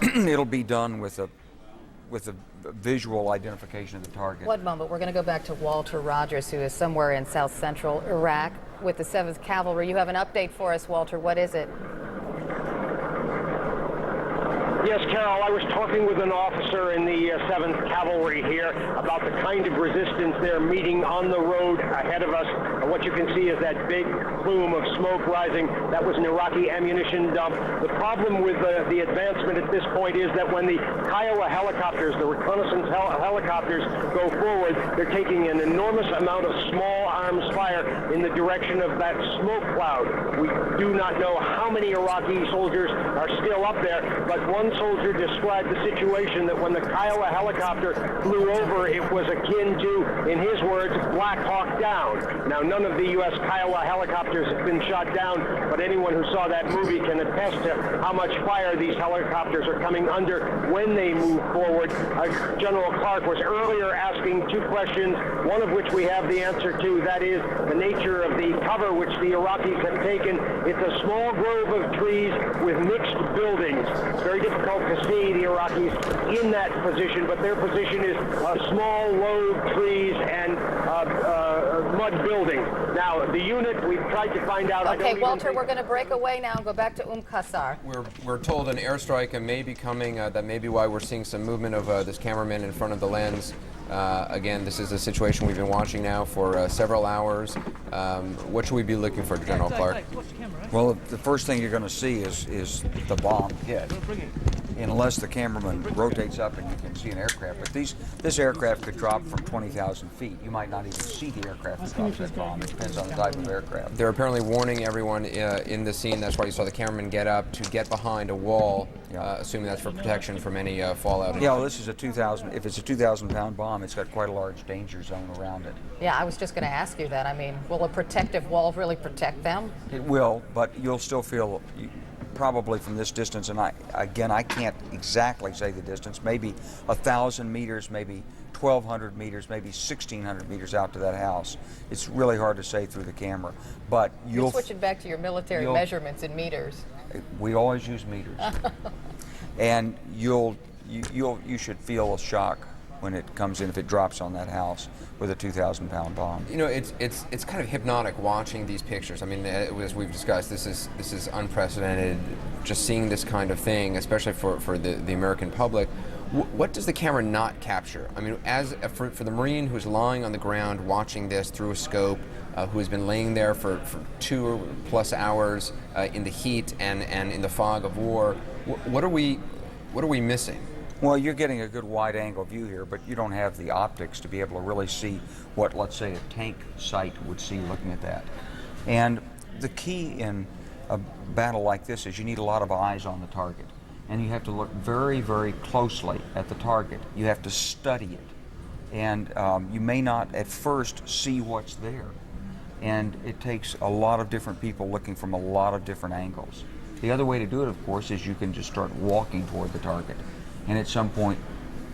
It'll be done with a visual identification of the target. One moment, we're going to go back to Walter Rogers, who is somewhere in south central Iraq with the 7th Cavalry. You have an update for us, Walter. What is it? Yes, Carol, I was talking with an officer in the 7th Cavalry here about the kind of resistance they're meeting on the road ahead of us. What you can see is that big plume of smoke rising. That was an Iraqi ammunition dump. The problem with the advancement at this point is that when the Kiowa helicopters, the reconnaissance helicopters, go forward, they're taking an enormous amount of small arms fire in the direction of that smoke cloud. We do not know how many Iraqi soldiers are still up there, but one soldier described the situation that when the Kiowa helicopter flew over, it was akin to, in his words, Black Hawk Down. Now, none of the U.S. Kiowa helicopters have been shot down, but anyone who saw that movie can attest to how much fire these helicopters are coming under when they move forward. General Clark was earlier asking two questions, one of which we have the answer to. That is the nature of the cover which the Iraqis have taken. It's a small grove of trees with mixed buildings. It's very difficult to see the Iraqis in that position, but their position is small, low trees and mud buildings. Now, the unit, we've tried to find out. Okay, Walter, we're going to break away now and go back to Qsar. We're told an airstrike may be coming. That may be why we're seeing some movement of this cameraman in front of the lens. Again, this is a situation we've been watching now for several hours. What should we be looking for, General Clark? Well, the first thing you're going to see is the bomb hit. Unless the cameraman rotates up and you can see an aircraft. But this aircraft could drop from 20,000 feet. You might not even see the aircraft that drops that bomb. It depends on the type of aircraft. They're apparently warning everyone in the scene. That's why you saw the cameraman get up to get behind a wall, assuming that's for protection from any fallout. Yeah, well, this is a 2,000. If it's a 2,000-pound bomb, it's got quite a large danger zone around it. Yeah, I was just going to ask you that. I mean, will a protective wall really protect them? It will, but you'll still feel. Probably from this distance, and I can't exactly say the distance, maybe 1,000 meters, maybe 1,200 meters, maybe 1,600 meters out to that house. It's really hard to say through the camera, but You're switching back to your military measurements in meters. We always use meters. And you should feel a shock when it comes in, if it drops on that house with a 2,000-pound bomb. You know, it's kind of hypnotic watching these pictures. I mean, as we've discussed, this is unprecedented. Just seeing this kind of thing, especially for the American public. What does the camera not capture? I mean, for the Marine who's lying on the ground watching this through a scope, who has been laying there for 2+ hours in the heat and in the fog of war, what are we missing? Well, you're getting a good wide-angle view here, but you don't have the optics to be able to really see what, let's say, a tank sight would see looking at that. And the key in a battle like this is you need a lot of eyes on the target. And you have to look very, very closely at the target. You have to study it. And you may not at first see what's there. And it takes a lot of different people looking from a lot of different angles. The other way to do it, of course, is you can just start walking toward the target. And at some point,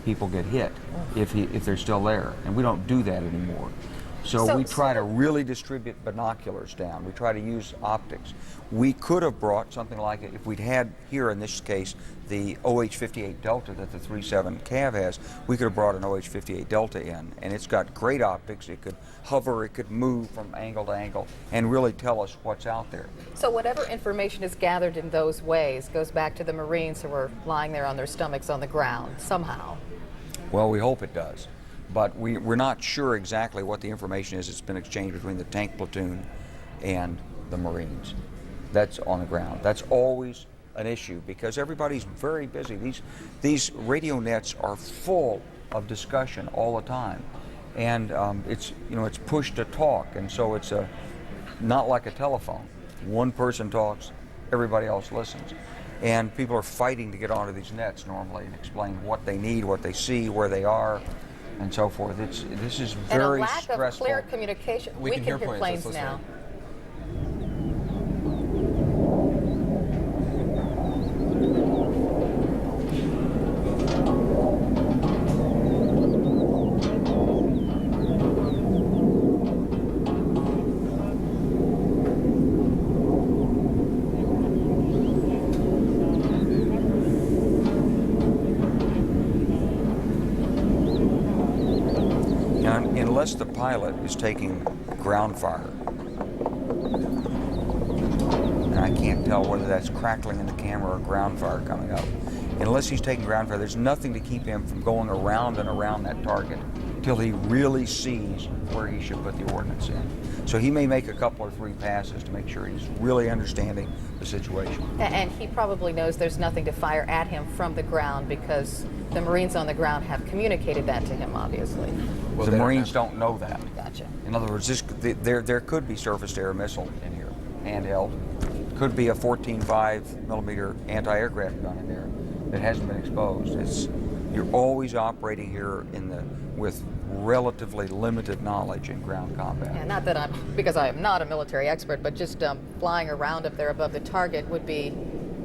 people get hit if they're still there. And we don't do that anymore. So we try to really distribute binoculars down. We try to use optics. We could have brought something like it, if we'd had here in this case, the OH-58 Delta that the 37 Cav has, we could have brought an OH-58 Delta in. And it's got great optics. It could hover, it could move from angle to angle and really tell us what's out there. So whatever information is gathered in those ways goes back to the Marines who were lying there on their stomachs on the ground somehow. Well, we hope it does. But we're not sure exactly what the information is that's been exchanged between the tank platoon and the Marines. That's on the ground. That's always an issue because everybody's very busy. These radio nets are full of discussion all the time, and it's push to talk, and so it's not like a telephone. One person talks, everybody else listens, and people are fighting to get onto these nets normally and explain what they need, what they see, where they are, and so forth. This is very stressful. And a lack of clear communication. We can hear planes now. Unless the pilot is taking ground fire, and I can't tell whether that's crackling in the camera or ground fire coming up, unless he's taking ground fire, there's nothing to keep him from going around and around that target till he really sees where he should put the ordnance in. So he may make a couple or three passes to make sure he's really understanding the situation. And he probably knows there's nothing to fire at him from the ground because the Marines on the ground have communicated that to him, obviously. Well, the Marines don't know that. Gotcha. In other words, there could be surface-to-air missile in here, handheld. Could be a 14.5 millimeter anti-aircraft gun in there. that hasn't been exposed. You're always operating here with relatively limited knowledge in ground combat. Yeah, not that because I am not a military expert, but just flying around up there above the target would be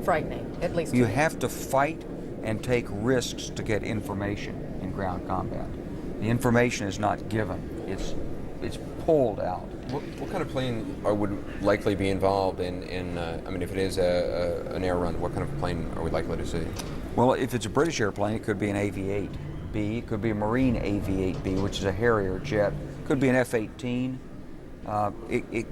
frightening, at least. You have to fight and take risks to get information in ground combat. The information is not given, it's pulled out. What kind of plane would likely be involved in I mean, if it is an air run, what kind of plane are we likely to see? Well, if it's a British airplane, it could be an AV-8B, it could be a Marine AV-8B, which is a Harrier jet, it could be an F-18, it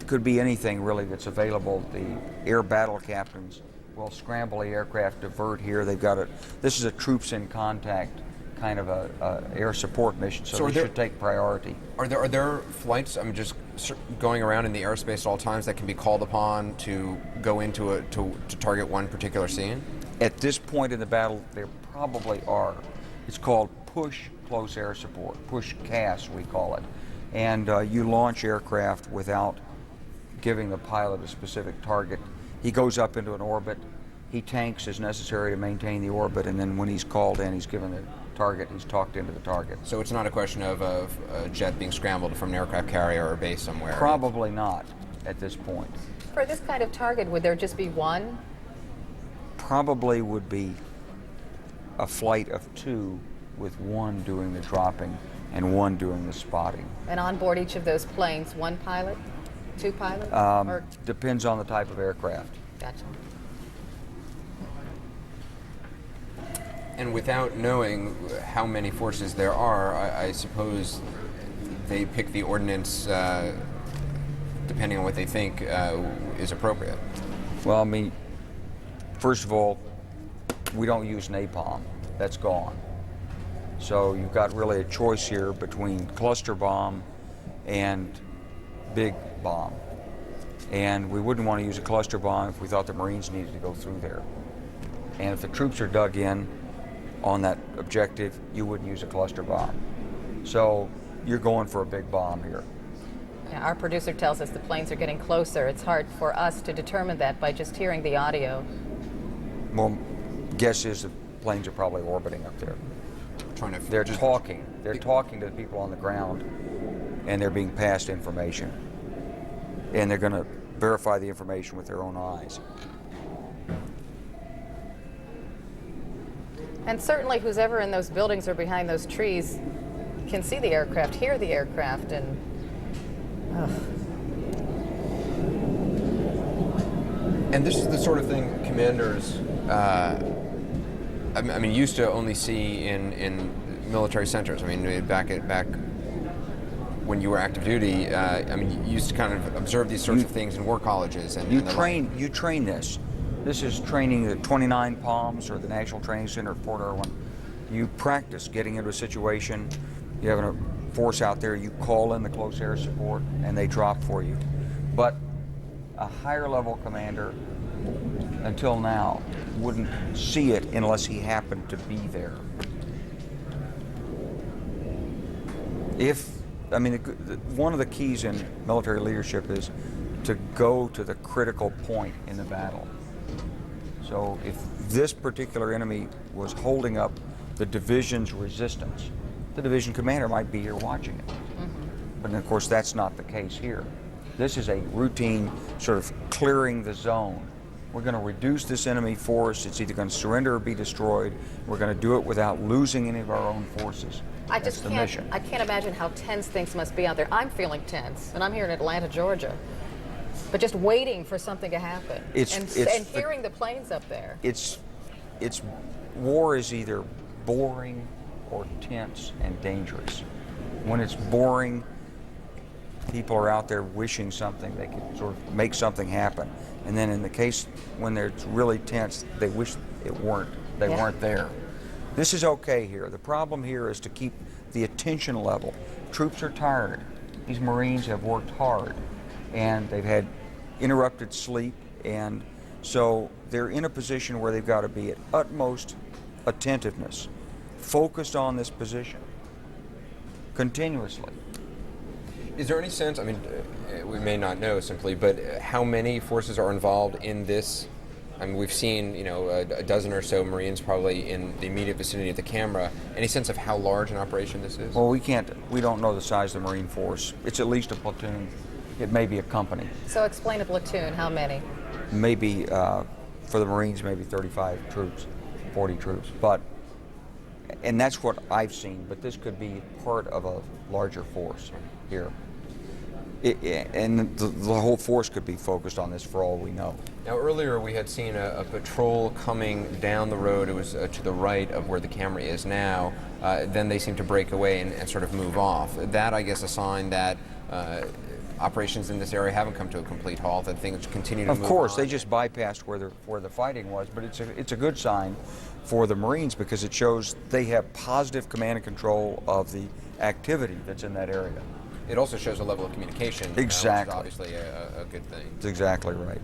could be anything really that's available. The air battle captains will scramble the aircraft, divert here. They've got this is a troops in contact kind of a air support mission, so they should take priority. Are there flights, I mean, just going around in the airspace at all times that can be called upon to go into to target one particular scene? At this point in the battle, there probably are. It's called push close air support, push CAS we call it. And you launch aircraft without giving the pilot a specific target. He goes up into an orbit, he tanks as necessary to maintain the orbit, and then when he's called in, he's given the target, he's talked into the target. So it's not a question of a jet being scrambled from an aircraft carrier or base somewhere? Probably not at this point. For this kind of target, would there just be one? Probably would be a flight of two, with one doing the dropping and one doing the spotting. And on board each of those planes, one pilot? Two pilots? Depends on the type of aircraft. Gotcha. And without knowing how many forces there are, I suppose they pick the ordnance depending on what they think is appropriate. Well, I mean, first of all, we don't use napalm. That's gone. So you've got really a choice here between cluster bomb and big bomb. And we wouldn't want to use a cluster bomb if we thought the Marines needed to go through there. And if the troops are dug in on that objective, you wouldn't use a cluster bomb. So you're going for a big bomb here. Yeah, our producer tells us the planes are getting closer. It's hard for us to determine that by just hearing the audio. Well, guess is the planes are probably orbiting up there. They're talking to the people on the ground, and they're being passed information. And they're going to verify the information with their own eyes. And certainly who's ever in those buildings or behind those trees can see the aircraft, hear the aircraft, and And this is the sort of thing commanders, I mean, used to only see in military centers. I mean, back when you were active duty, I mean, you used to kind of observe these sorts of things in war colleges. And you train this. This is training at 29 Palms or the National Training Center at Fort Irwin. You practice getting into a situation. You have a force out there. You call in the close air support, and they drop for you. But a higher level commander, until now, wouldn't see it unless he happened to be there. One of the keys in military leadership is to go to the critical point in the battle. So if this particular enemy was holding up the division's resistance, the division commander might be here watching it. But of course, that's not the case here. This is a routine sort of clearing the zone. We're going to reduce this enemy force. It's either going to surrender or be destroyed. We're going to do it without losing any of our own forces. I can't imagine how tense things must be out there. I'm feeling tense, and I'm here in Atlanta, Georgia. But just waiting for something to happen and hearing the planes up there. War is either boring or tense and dangerous. When it's boring, people are out there wishing something, they could sort of make something happen. And then in the case when it's really tense, they wish they weren't there. This is okay here. The problem here is to keep the attention level. Troops are tired. These Marines have worked hard, and they've had interrupted sleep, and so they're in a position where they've got to be at utmost attentiveness, focused on this position continuously. Is there any sense, I mean, we may not know simply, but how many forces are involved in this I mean, we've seen, a dozen or so Marines probably in the immediate vicinity of the camera. Any sense of how large an operation this is? Well, we don't know the size of the Marine Force. It's at least a platoon. It may be a company. So explain a platoon, how many? Maybe, for the Marines, maybe 35 troops, 40 troops. And that's what I've seen, but this could be part of a larger force here. And the whole force could be focused on this for all we know. Now, earlier we had seen a patrol coming down the road. It was to the right of where the camera is now. Then they seemed to break away and sort of move off. That, I guess, a sign that operations in this area haven't come to a complete halt, that things continue to move on. Of course, they just bypassed where the fighting was, but it's a good sign for the Marines because it shows they have positive command and control of the activity that's in that area. It also shows a level of communication, exactly. Which is obviously a good thing. That's exactly right.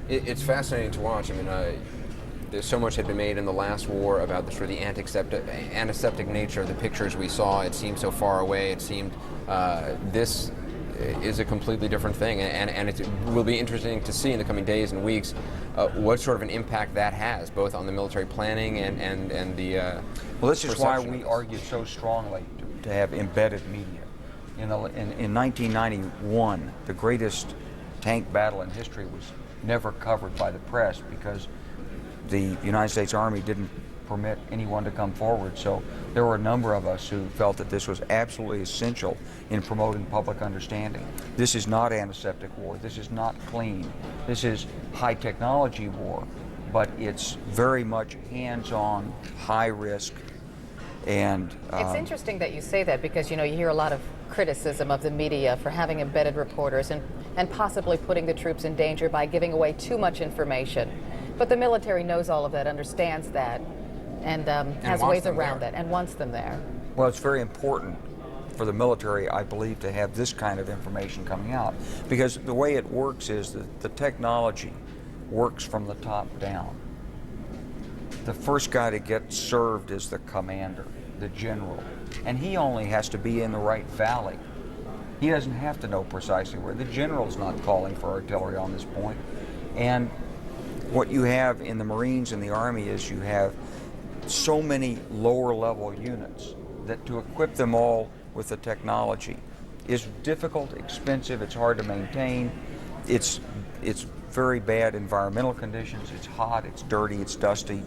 It's fascinating to watch. I mean, there's so much had been made in the last war about the sort of the antiseptic nature of the pictures we saw. It seemed so far away. It seemed this is a completely different thing, and it will be interesting to see in the coming days and weeks what sort of an impact that has, both on the military planning and the well, this is why we argued so strongly to have embedded media. In 1991, the greatest tank battle in history was never covered by the press because the United States Army didn't permit anyone to come forward. So there were a number of us who felt that this was absolutely essential in promoting public understanding. This is not antiseptic war. This is not clean. This is high technology war, but it's very much hands-on, high risk. And it's interesting that you say that because you hear a lot of criticism of the media for having embedded reporters and possibly putting the troops in danger by giving away too much information. But the military knows all of that, understands that, and has ways around it and wants them there. Well, it's very important for the military, I believe, to have this kind of information coming out because the way it works is that the technology works from the top down. The first guy to get served is the commander, the general, and he only has to be in the right valley. He doesn't have to know precisely where. The general's not calling for artillery on this point. And what you have in the Marines and the Army is you have so many lower level units that to equip them all with the technology is difficult, expensive, it's hard to maintain, it's very bad environmental conditions, it's hot, it's dirty, it's dusty,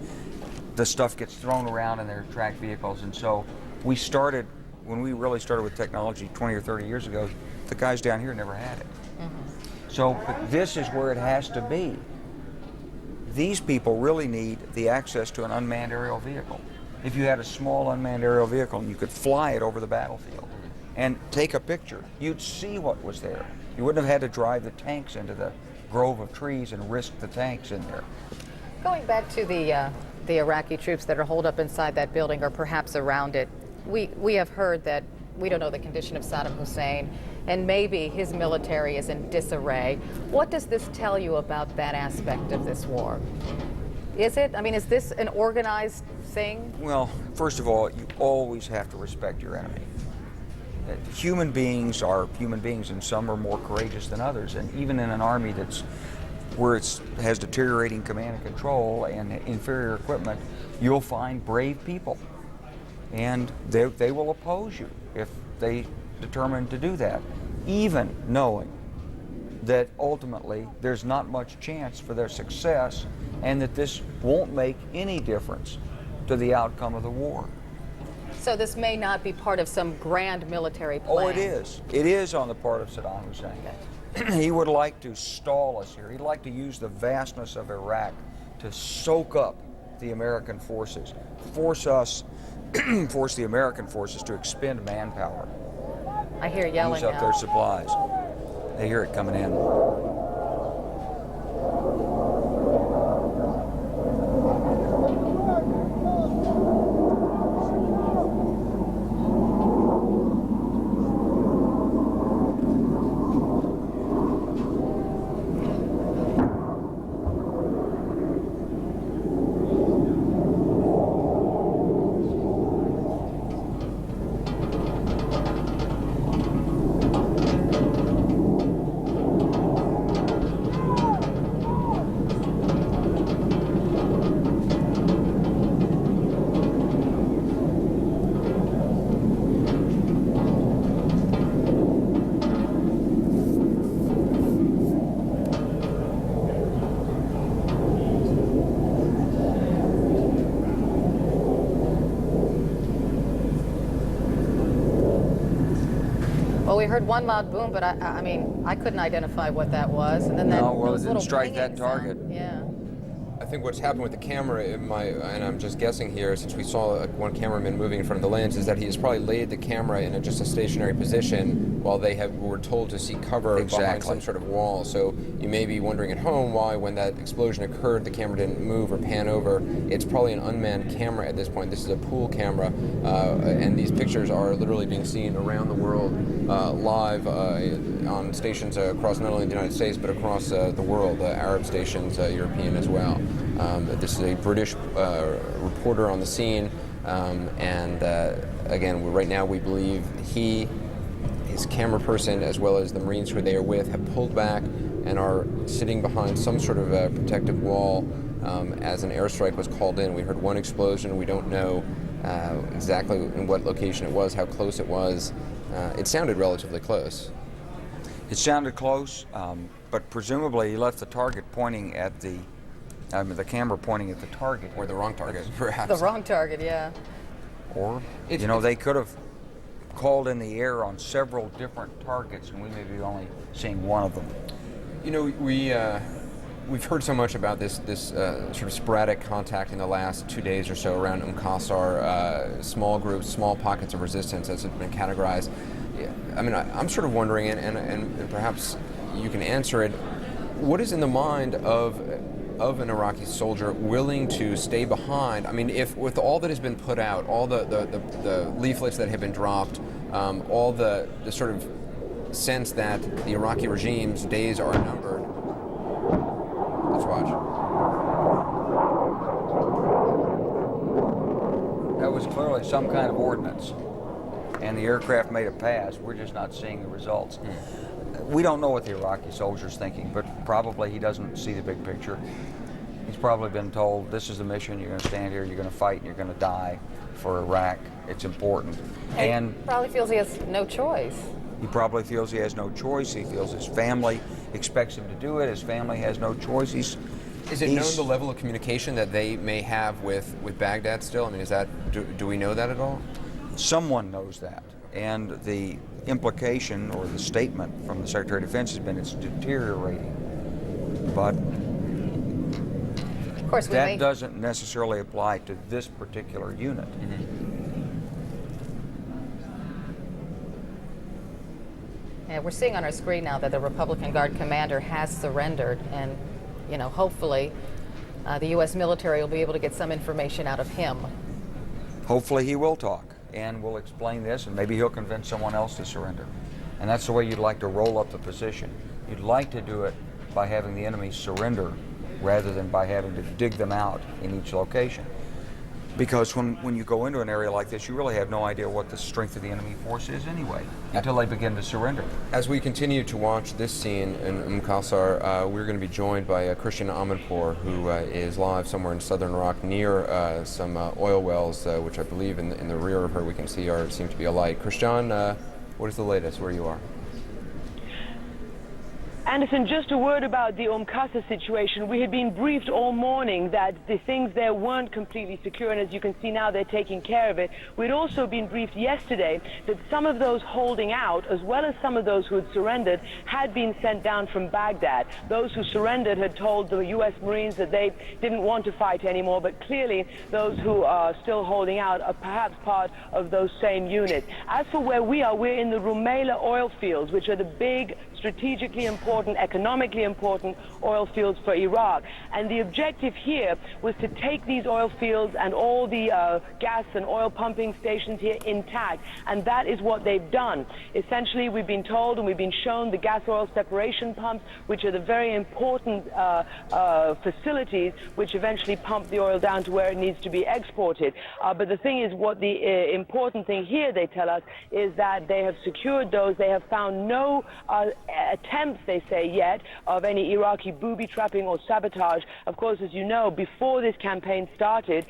the stuff gets thrown around in their track vehicles. And so when we really started with technology 20 or 30 years ago, the guys down here never had it. Mm-hmm. So this is where it has to be. These people really need the access to an unmanned aerial vehicle. If you had a small unmanned aerial vehicle and you could fly it over the battlefield and take a picture, you'd see what was there. You wouldn't have had to drive the tanks into the grove of trees and risk the tanks in there. Going back to the Iraqi troops that are holed up inside that building or perhaps around it, we have heard that we don't know the condition of Saddam Hussein, and maybe his military is in disarray. What does this tell you about that aspect of this war? Is this an organized thing? Well, first of all, you always have to respect your enemy. Human beings are human beings, and some are more courageous than others. And even in an army where it has deteriorating command and control and inferior equipment, you'll find brave people. And they will oppose you if they determine to do that, even knowing that ultimately there's not much chance for their success and that this won't make any difference to the outcome of the war. So this may not be part of some grand military plan. Oh, it is. It is on the part of Saddam Hussein. He would like to stall us here. He'd like to use the vastness of Iraq to soak up the American forces, force the American forces to expend manpower. I hear yelling use up now. Their supplies. They hear it coming in. Well, we heard one loud boom, but I mean, I couldn't identify what that was. And then No, well, it those didn't little strike that pinging target. sound. Yeah. I think what's happened with the camera, and I'm just guessing here, since we saw one cameraman moving in front of the lens, is that he has probably laid the camera in just a stationary position while they were told to seek cover behind some sort of wall. So you may be wondering at home why, when that explosion occurred, the camera didn't move or pan over. It's probably an unmanned camera at this point. This is a pool camera, and these pictures are literally being seen around the world live on stations across not only the United States but across the world, Arab stations, European as well. This is a British reporter on the scene, and again, right now we believe his camera person, as well as the Marines who they are with, have pulled back and are sitting behind some sort of a protective wall as an airstrike was called in. We heard one explosion. We don't know exactly in what location it was, how close it was. It sounded relatively close. It sounded close, but presumably he left the target pointing at the camera pointing at the target. Or the wrong target, perhaps. The wrong target, yeah. Or, they could have called in the air on several different targets, and we may be only seeing one of them. You know, we've heard so much about this sort of sporadic contact in the last 2 days or so around Qsar, small groups, small pockets of resistance as it's been categorized. I mean, I'm sort of wondering, and perhaps you can answer it, what is in the mind of an Iraqi soldier willing to stay behind? I mean, if with all that has been put out, all the leaflets that have been dropped, all the sort of sense that the Iraqi regime's days are numbered. Let's watch. That was clearly some kind of ordinance, and the aircraft made a pass. We're just not seeing the results. We don't know what the Iraqi soldier's thinking, but probably he doesn't see the big picture. He's probably been told, this is the mission, you're going to stand here, you're going to fight, and you're going to die for Iraq. It's important. And he probably feels he has no choice. He probably feels he has no choice. He feels his family expects him to do it. His family has no choice. Is it known the level of communication that they may have with Baghdad still? I mean, do we know that at all? Someone knows that. And the implication or the statement from the Secretary of Defense has been it's deteriorating. But of course, that doesn't necessarily apply to this particular unit. Yeah, we're seeing on our screen now that the Republican Guard commander has surrendered, and hopefully the U.S. military will be able to get some information out of him. Hopefully he will talk and will explain this, and maybe he'll convince someone else to surrender. And that's the way you'd like to roll up the position. You'd like to do it by having the enemy surrender rather than by having to dig them out in each location. Because when you go into an area like this, you really have no idea what the strength of the enemy force is anyway, until they begin to surrender. As we continue to watch this scene in Qsar, we're going to be joined by Christian Ahmadpour, who is live somewhere in southern Iraq near some oil wells, which I believe in the rear of her we can see seem to be alight. Christian, what is the latest where you are? Anderson, just a word about the Qsar situation. We had been briefed all morning that the things there weren't completely secure, and as you can see now, they're taking care of it. We'd also been briefed yesterday that some of those holding out, as well as some of those who had surrendered, had been sent down from Baghdad. Those who surrendered had told the U.S. Marines that they didn't want to fight anymore, but clearly those who are still holding out are perhaps part of those same units. As for where we are, we're in the Rumaila oil fields, which are the big, strategically important, economically important oil fields for Iraq. And the objective here was to take these oil fields and all the gas and oil pumping stations here intact. And that is what they've done. Essentially, we've been told and we've been shown the gas oil separation pumps, which are the very important facilities which eventually pump the oil down to where it needs to be exported. But the thing is, what the important thing here, they tell us, is that they have secured those. They have found no attempts, they say, yet of any Iraqi booby trapping or sabotage. Of course, as you know, before this campaign started,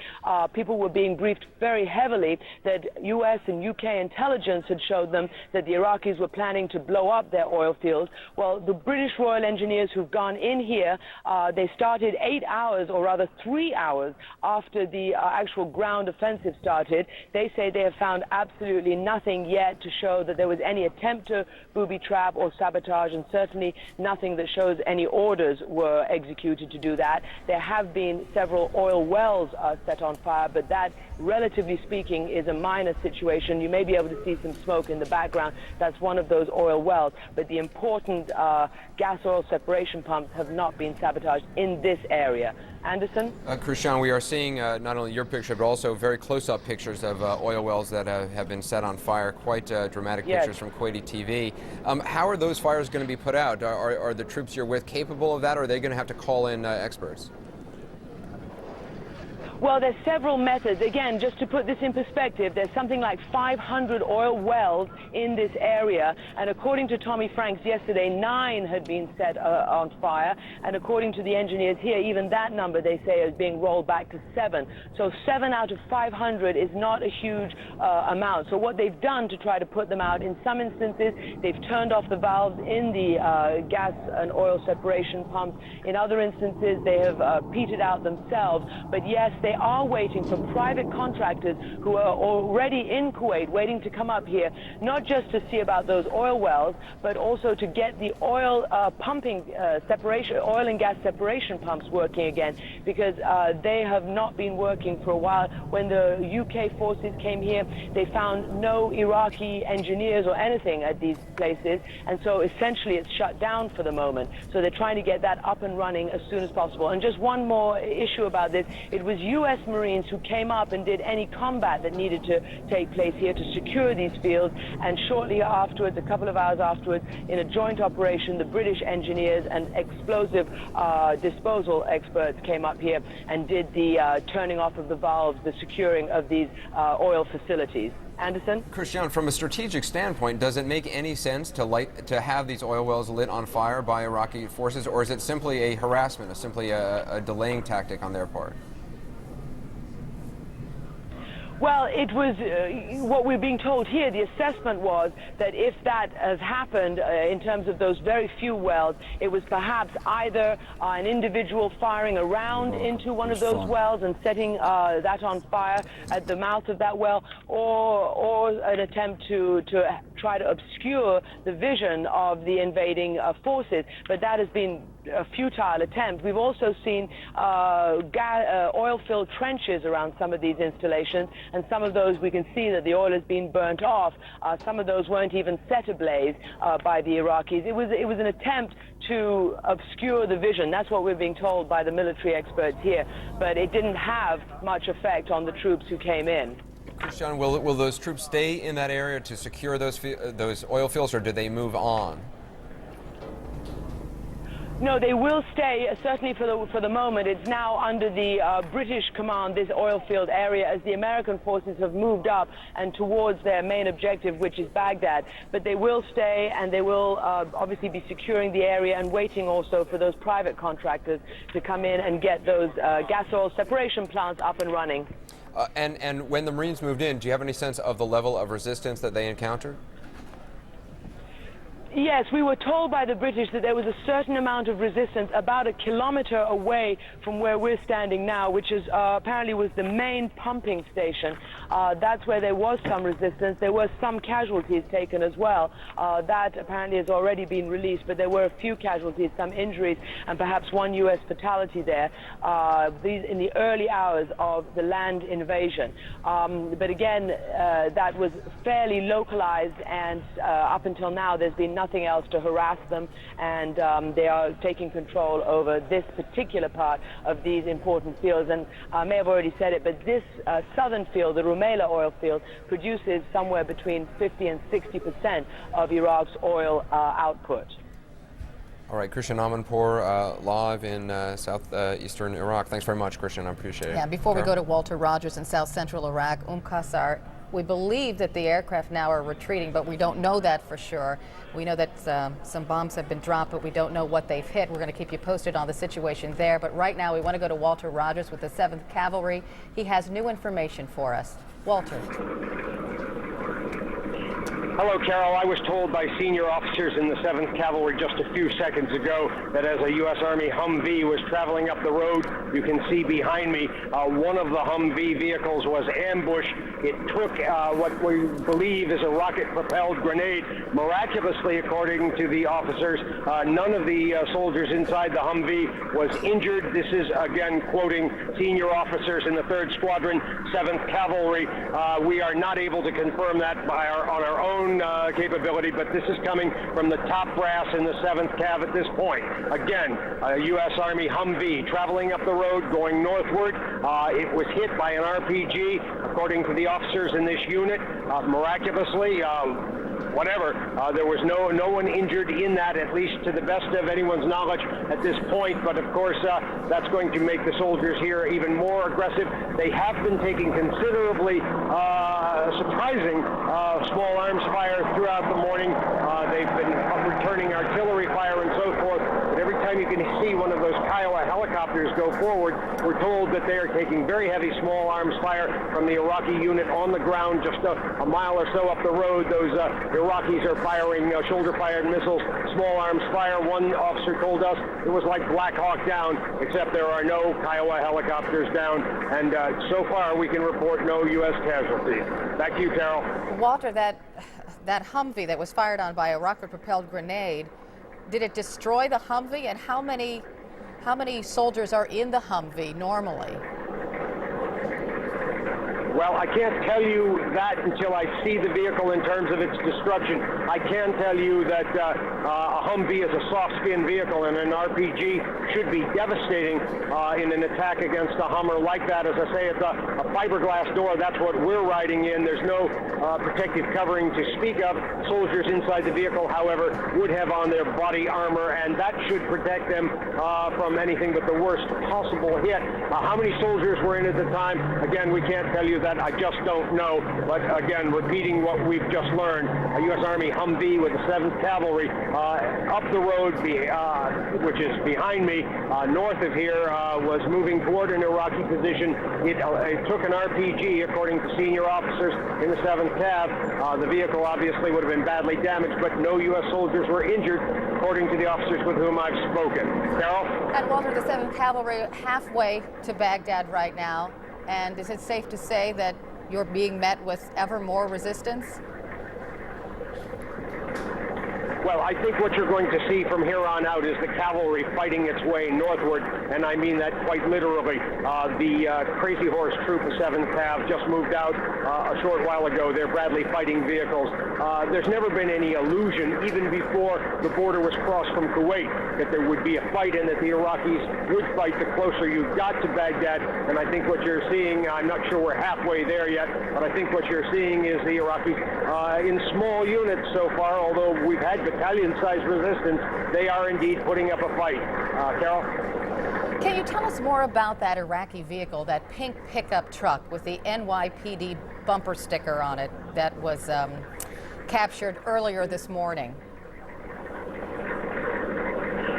people were being briefed very heavily that U.S. and UK intelligence had showed them that the Iraqis were planning to blow up their oil fields. Well, the British Royal Engineers who've gone in here, they started 8 hours, or rather 3 hours, after the actual ground offensive started. They say they have found absolutely nothing yet to show that there was any attempt to booby trap or sabotage, and certainly nothing that shows any orders were executed to do that. There have been several oil wells set on fire, but that, relatively speaking, is a minor situation. You may be able to see some smoke in the background. That's one of those oil wells, but the important gas oil separation pumps have not been sabotaged in this area. Anderson? Christian, we are seeing not only your picture, but also very close-up pictures of oil wells that have been set on fire. Quite dramatic pictures from Kuwaiti TV. How are those fires going to be put out? Are the troops you're with capable of that, or are they going to have to call in experts? Well, there's several methods. Again, just to put this in perspective, there's something like 500 oil wells in this area, and according to Tommy Franks yesterday, 9 had been set on fire, and according to the engineers here, even that number, they say, is being rolled back to 7. So 7 out of 500 is not a huge amount. So what they've done to try to put them out, in some instances, they've turned off the valves in the gas and oil separation pumps. In other instances, they have petered out themselves. But yes, they are waiting for private contractors who are already in Kuwait, waiting to come up here, not just to see about those oil wells, but also to get the oil pumping separation, oil and gas separation pumps working again, because they have not been working for a while. When the UK forces came here, they found no Iraqi engineers or anything at these places, and so essentially it's shut down for the moment. So they're trying to get that up and running as soon as possible. And just one more issue about this: it was U.S. Marines who came up and did any combat that needed to take place here to secure these fields, and shortly afterwards, a couple of hours afterwards, in a joint operation, the British engineers and explosive disposal experts came up here and did the turning off of the valves, the securing of these oil facilities. Anderson? Christian, from a strategic standpoint, does it make any sense to have these oil wells lit on fire by Iraqi forces, or is it simply a harassment, simply a delaying tactic on their part? Well, it was what we're being told here. The assessment was that if that has happened in terms of those very few wells, it was perhaps either an individual firing around into one of those wells and setting that on fire at the mouth of that well, or an attempt to try to obscure the vision of the invading forces. But that has been a futile attempt. We've also seen oil-filled trenches around some of these installations, and some of those we can see that the oil has been burnt off. Some of those weren't even set ablaze by the Iraqis. It was an attempt to obscure the vision. That's what we're being told by the military experts here, but it didn't have much effect on the troops who came in. Christian, will those troops stay in that area to secure those oil fields, or do they move on? No, they will stay, certainly for the moment. It's now under the British command, this oil field area, as the American forces have moved up and towards their main objective, which is Baghdad. But they will stay, and they will obviously be securing the area and waiting also for those private contractors to come in and get those gas oil separation plants up and running. And when the Marines moved in, do you have any sense of the level of resistance that they encountered? Yes, we were told by the British that there was a certain amount of resistance about a kilometer away from where we're standing now, which is apparently was the main pumping station. That's where there was some resistance. There were some casualties taken as well. That apparently has already been released, but there were a few casualties, some injuries, and perhaps one U.S. fatality there, these in the early hours of the land invasion. But again, that was fairly localized, and up until now there's been nothing else to harass them, and they are taking control over this particular part of these important fields. And I may have already said it, but this southern field, the Rumaila oil field, produces somewhere between 50 and 60% of Iraq's oil output. All right, Christian Amanpour, live in southeastern Iraq. Thanks very much, Christian. I appreciate it. Yeah, before we go to Walter Rogers in south central Iraq, Qsar We believe that the aircraft now are retreating, but we don't know that for sure. We know that some bombs have been dropped, but we don't know what they've hit. We're going to keep you posted on the situation there. But right now, we want to go to Walter Rogers with the 7th Cavalry. He has new information for us. Walter. Hello, Carol. I was told by senior officers in the 7th Cavalry just a few seconds ago that as a U.S. Army Humvee was traveling up the road, you can see behind me, one of the Humvee vehicles was ambushed. It took what we believe is a rocket-propelled grenade. Miraculously, according to the officers, none of the soldiers inside the Humvee was injured. This is, again, quoting senior officers in the 3rd Squadron, 7th Cavalry. We are not able to confirm that on our own capability, but this is coming from the top brass in the 7th Cav at this point. Again, a U.S. Army Humvee traveling up the road going northward. It was hit by an RPG, according to the officers in this unit. Miraculously, there was no one injured in that, at least to the best of anyone's knowledge at this point. But of course, that's going to make the soldiers here even more aggressive. They have been taking considerably surprising small arms fire throughout the morning. They've been returning artillery fire and so forth. But every time you can see one of those Kiowa helicopters go forward, we're told that they are taking very heavy small arms fire from the Iraqi unit on the ground just a mile or so up the road. Those Iraqis are firing shoulder-fired missiles, small arms fire. One officer told us it was like Black Hawk Down, except there are no Kiowa helicopters down, and so far we can report no U.S. casualties. Back to you, Carol. Walter, that Humvee that was fired on by a rocket-propelled grenade, did it destroy the Humvee? And how many soldiers are in the Humvee normally? Well, I can't tell you that until I see the vehicle in terms of its destruction. I can tell you that a Humvee is a soft-skin vehicle, and an RPG should be devastating in an attack against a Hummer like that. As I say, it's a fiberglass door. That's what we're riding in. There's no protective covering to speak of. Soldiers inside the vehicle, however, would have on their body armor, and that should protect them from anything but the worst possible hit. How many soldiers were in at the time? Again, we can't tell you that. I just don't know. But again, repeating what we've just learned, a U.S. Army Humvee with the 7th Cavalry up the road, which is behind me, north of here, was moving toward an Iraqi position. It took an RPG, according to senior officers in the 7th Cav. The vehicle obviously would have been badly damaged, but no U.S. soldiers were injured, according to the officers with whom I've spoken. Carol? And Walter, the 7th Cavalry halfway to Baghdad right now. And is it safe to say that you're being met with ever more resistance? Well, I think what you're going to see from here on out is the cavalry fighting its way northward, and I mean that quite literally. The Crazy Horse Troop of 7th Cav just moved out a short while ago. They're Bradley fighting vehicles. There's never been any illusion, even before the border was crossed from Kuwait, that there would be a fight and that the Iraqis would fight the closer you got to Baghdad. And I think what you're seeing, I'm not sure we're halfway there yet, but I think what you're seeing is the Iraqis in small units so far, although we've had battalion-sized resistance, they are indeed putting up a fight. Carol? Can you tell us more about that Iraqi vehicle, that pink pickup truck with the NYPD bumper sticker on it that was captured earlier this morning?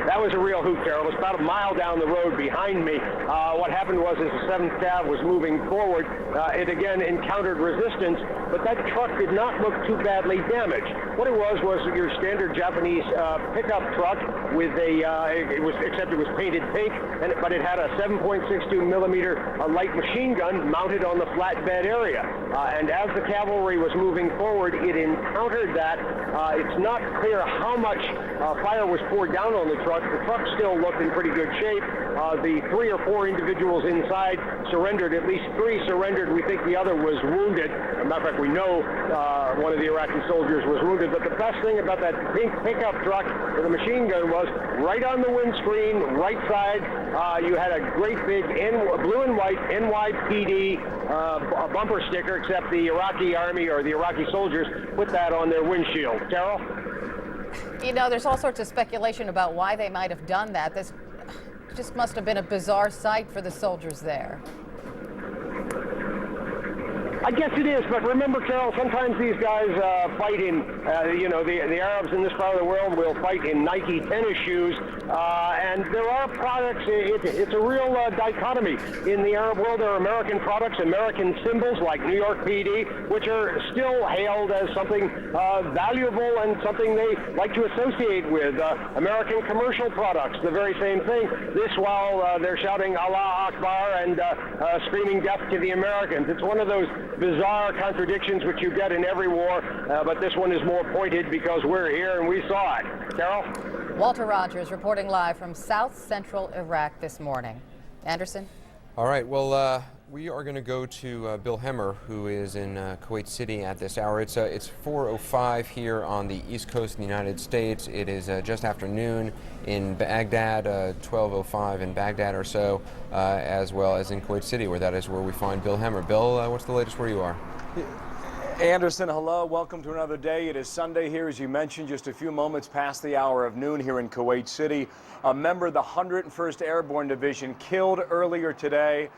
That was a real hoot, Carol. It was about a mile down the road behind me. What happened was as the 7th Cav was moving forward, it again encountered resistance, but that truck did not look too badly damaged. What it was your standard Japanese pickup truck with except it was painted pink, but it had a 7.62 millimeter light machine gun mounted on the flatbed area. And as the cavalry was moving forward, it encountered that. It's not clear how much fire was poured down on the truck. The truck still looked in pretty good shape. The 3 or 4 individuals inside surrendered. At least 3 surrendered. We think the other was wounded. As a matter of fact, we know one of the Iraqi soldiers was wounded. But the best thing about that pink pickup truck with a machine gun was right on the windscreen, right side, you had a great big blue and white NYPD bumper sticker, except the Iraqi army or the Iraqi soldiers put that on their windshield. Carol? You know, there's all sorts of speculation about why they might have done that. This just must have been a bizarre sight for the soldiers there. I guess it is, but remember, Carol, sometimes these guys fight in, the Arabs in this part of the world will fight in Nike tennis shoes, and there are products, it's a real dichotomy. In the Arab world, there are American products, American symbols like New York PD, which are still hailed as something valuable and something they like to associate with. American commercial products, the very same thing. This while they're shouting Allah Akbar and screaming death to the Americans. It's one of those bizarre contradictions which you get in every war, but this one is more pointed because we're here and we saw it. Carol? Walter Rogers reporting live from south central Iraq this morning. Anderson? All right, well, we are going to go to Bill Hemmer, who is in Kuwait City at this hour. It's 4:05 here on the east coast of the United States. It is just after noon in Baghdad, 12:05 in Baghdad or so, as well as in Kuwait City, where we find Bill Hemmer. Bill, what's the latest where you are? Anderson, hello. Welcome to another day. It is Sunday here, as you mentioned, just a few moments past the hour of noon here in Kuwait City. A member of the 101st Airborne Division killed earlier today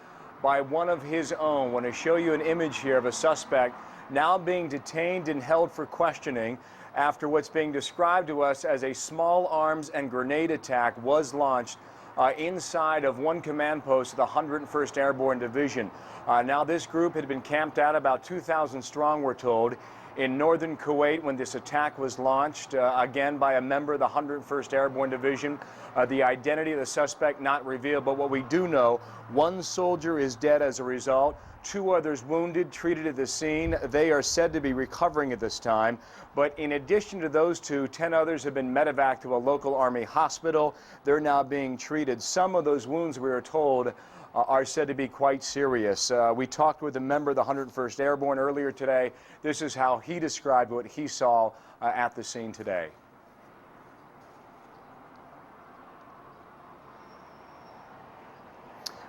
by one of his own. I want to show you an image here of a suspect now being detained and held for questioning after what's being described to us as a small arms and grenade attack was launched inside of one command post of the 101st Airborne Division. Now, this group had been camped out about 2,000 strong, we're told, in northern Kuwait when this attack was launched, again by a member of the 101st Airborne Division. The identity of the suspect not revealed, but what we do know, one soldier is dead as a result. 2 others wounded, treated at the scene. They are said to be recovering at this time. But in addition to those 2, 10 others have been medevaced to a local Army hospital. They're now being treated. Some of those wounds, we are told, are said to be quite serious. We talked with a member of the 101st Airborne earlier today. This is how he described what he saw at the scene today.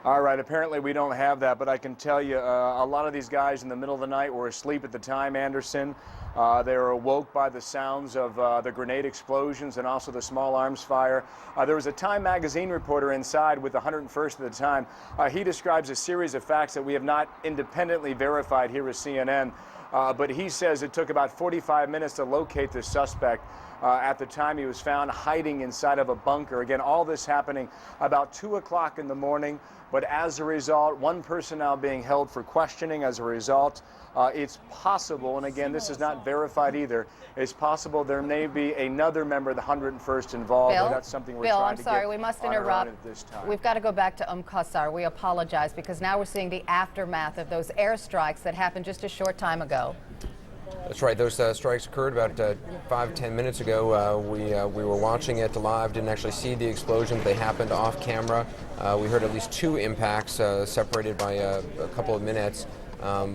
All right, apparently we don't have that, but I can tell you a lot of these guys in the middle of the night were asleep at the time, Anderson. They were awoke by the sounds of the grenade explosions and also the small arms fire. There was a Time magazine reporter inside with the 101st at the time. He describes a series of facts that we have not independently verified here at CNN, but he says it took about 45 minutes to locate this suspect. At the time he was found hiding inside of a bunker. Again, all this happening about 2 o'clock in the morning, but as a result, one person now being held for questioning as a result. It's possible, and again, this is not verified either, it's possible there may be another member of the 101st involved. Bill, That's something we're Bill, trying I'm to sorry, get we must on our own interrupt. at this time. We've got to go back to Qsar. We apologize because now we're seeing the aftermath of those airstrikes that happened just a short time ago. That's right. Those strikes occurred about 5-10 minutes ago. We were watching it live, didn't actually see the explosions. They happened off camera. We heard at least 2 impacts separated by a couple of minutes.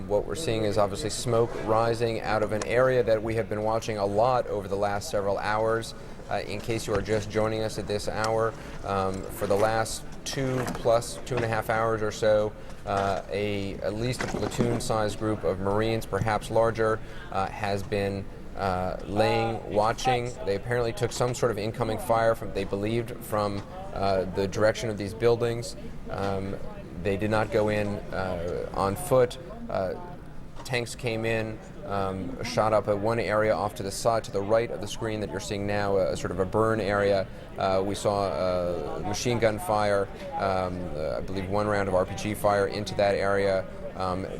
What we're seeing is obviously smoke rising out of an area that we have been watching a lot over the last several hours. In case you are just joining us at this hour, for the last 2.5 hours or so, at least a platoon-sized group of Marines, perhaps larger, has been watching. They apparently took some sort of incoming fire they believed from the direction of these buildings. They did not go in on foot. Tanks came in, shot up at one area off to the side, to the right of the screen that you're seeing now, sort of a burn area. We saw machine gun fire, I believe 1 round of RPG fire into that area.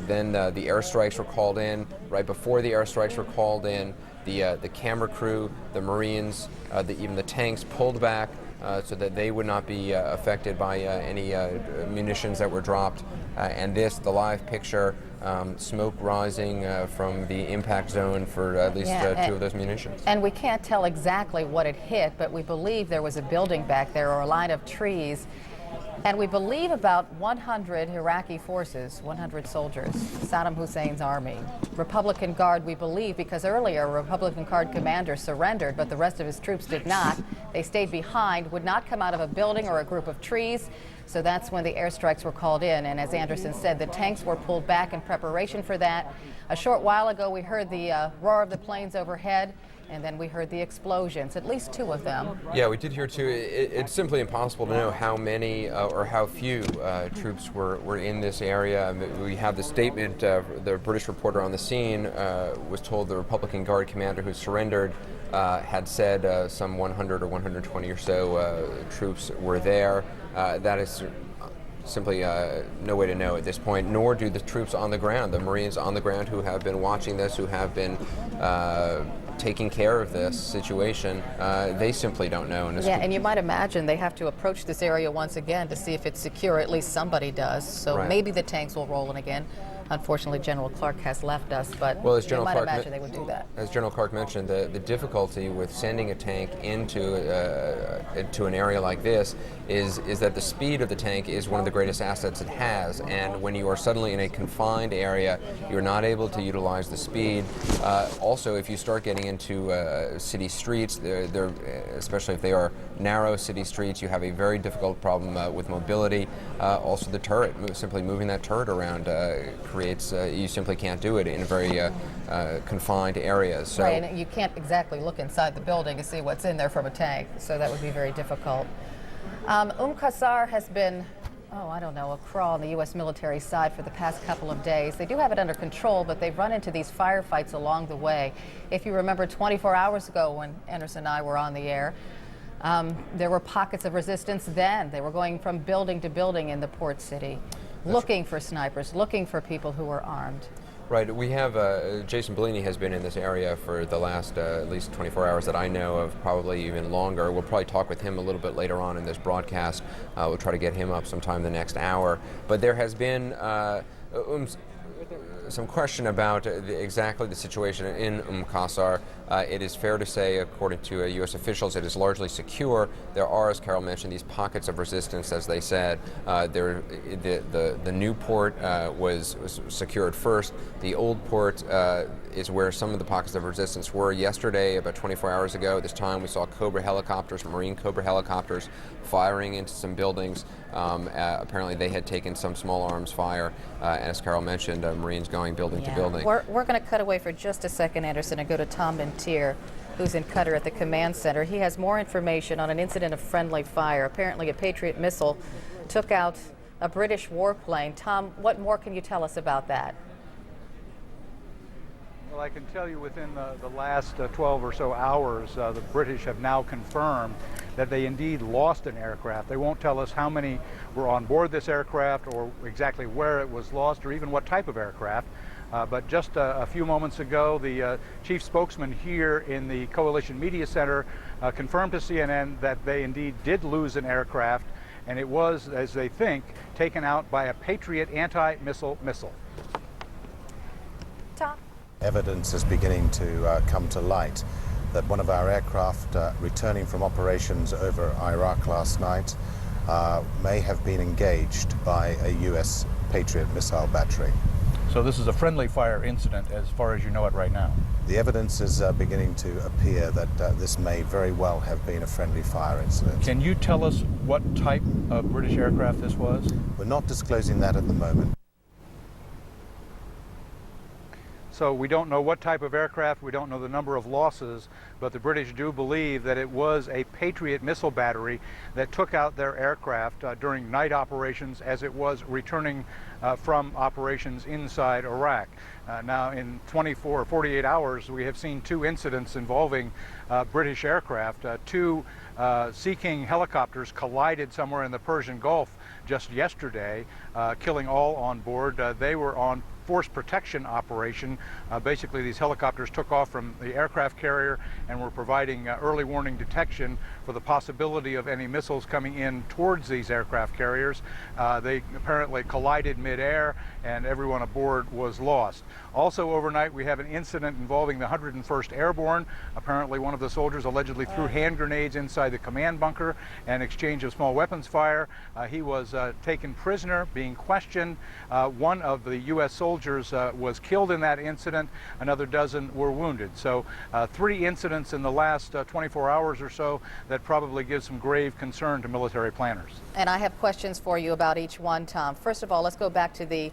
Then the airstrikes were called in. Right before the airstrikes were called in, the camera crew, the Marines, even the tanks pulled back so that they would not be affected by any munitions that were dropped. And the live picture, smoke rising from the impact zone for at least 2 of those munitions. And we can't tell exactly what it hit, but we believe there was a building back there or a line of trees. And we believe about 100 Iraqi forces, 100 soldiers, Saddam Hussein's army. Republican Guard, we believe, because earlier a Republican Guard commander surrendered, but the rest of his troops did not. They stayed behind, would not come out of a building or a group of trees. So that's when the airstrikes were called in. And as Anderson said, the tanks were pulled back in preparation for that. A short while ago, we heard the roar of the planes overhead, and then we heard the explosions, at least 2 of them. Yeah, we did hear 2. It's simply impossible to know how many or how few troops were in this area. I mean, we have the statement, the British reporter on the scene was told the Republican Guard commander who surrendered had said some 100 or 120 or so troops were there. That is simply no way to know at this point, nor do the troops on the ground, the Marines on the ground who have been watching this, who have been taking care of this situation, they simply don't know. And you might imagine they have to approach this area once again to see if it's secure. At least somebody does. So maybe the tanks will roll in again. Unfortunately, General Clark has left us, but you might imagine they would do that. As General Clark mentioned, the difficulty with sending a tank into an area like this is that the speed of the tank is one of the greatest assets it has, and when you are suddenly in a confined area, you're not able to utilize the speed. Also, if you start getting into city streets, especially if they are narrow city streets, you have a very difficult problem with mobility. Also, the turret, simply moving that turret around creates, you simply can't do it in very confined areas. So, right, and you can't exactly look inside the building to see what's in there from a tank, so that would be very difficult. Qsar has been, I don't know, a crawl on the U.S. military side for the past couple of days. They do have it under control, but they've run into these firefights along the way. If you remember 24 hours ago when Anderson and I were on the air, there were pockets of resistance then. They were going from building to building in the port city, looking for snipers, looking for people who were armed. Right, we have, Jason Bellini has been in this area for the last at least 24 hours that I know of, probably even longer. We'll probably talk with him a little bit later on in this broadcast. We'll try to get him up sometime the next hour. But there has been some question about exactly the situation in Qsar. It is fair to say, according to U.S. officials, it is largely secure. There are, as Carol mentioned, these pockets of resistance, as they said. The new port was secured first. The old port is where some of the pockets of resistance were. Yesterday, about 24 hours ago, this time we saw Cobra helicopters, Marine Cobra helicopters, firing into some buildings. Apparently they had taken some small arms fire, and as Carol mentioned, Marines going building to building. We're going to cut away for just a second, Anderson, and go to Tom Bentier, who's in Qatar at the command center. He has more information on an incident of friendly fire. Apparently a Patriot missile took out a British warplane. Tom, what more can you tell us about that? Well, I can tell you within the last 12 or so hours, the British have now confirmed that they indeed lost an aircraft. They won't tell us how many were on board this aircraft or exactly where it was lost or even what type of aircraft. But just a few moments ago, the chief spokesman here in the Coalition Media Center confirmed to CNN that they indeed did lose an aircraft, and it was, as they think, taken out by a Patriot anti-missile missile. Tom? Evidence is beginning to come to light that one of our aircraft returning from operations over Iraq last night may have been engaged by a U.S. Patriot missile battery. So this is a friendly fire incident as far as you know it right now? The evidence is beginning to appear that this may very well have been a friendly fire incident. Can you tell us what type of British aircraft this was? We're not disclosing that at the moment. So we don't know what type of aircraft, we don't know the number of losses, but the British do believe that it was a Patriot missile battery that took out their aircraft during night operations as it was returning from operations inside Iraq. Now in 24 or 48 hours we have seen 2 incidents involving British aircraft. 2 Sea King helicopters collided somewhere in the Persian Gulf just yesterday, killing all on board. They were on force protection operation. Basically these helicopters took off from the aircraft carrier and were providing early warning detection for the possibility of any missiles coming in towards these aircraft carriers. They apparently collided midair, and everyone aboard was lost. Also overnight, we have an incident involving the 101st Airborne. Apparently one of the soldiers allegedly threw hand grenades inside the command bunker and exchange of small weapons fire. He was taken prisoner, being questioned. One of the U.S. soldiers was killed in that incident. Another dozen were wounded. So 3 incidents in the last 24 hours or so that probably gives some grave concern to military planners. And I have questions for you about each one, Tom. First of all, let's go back to the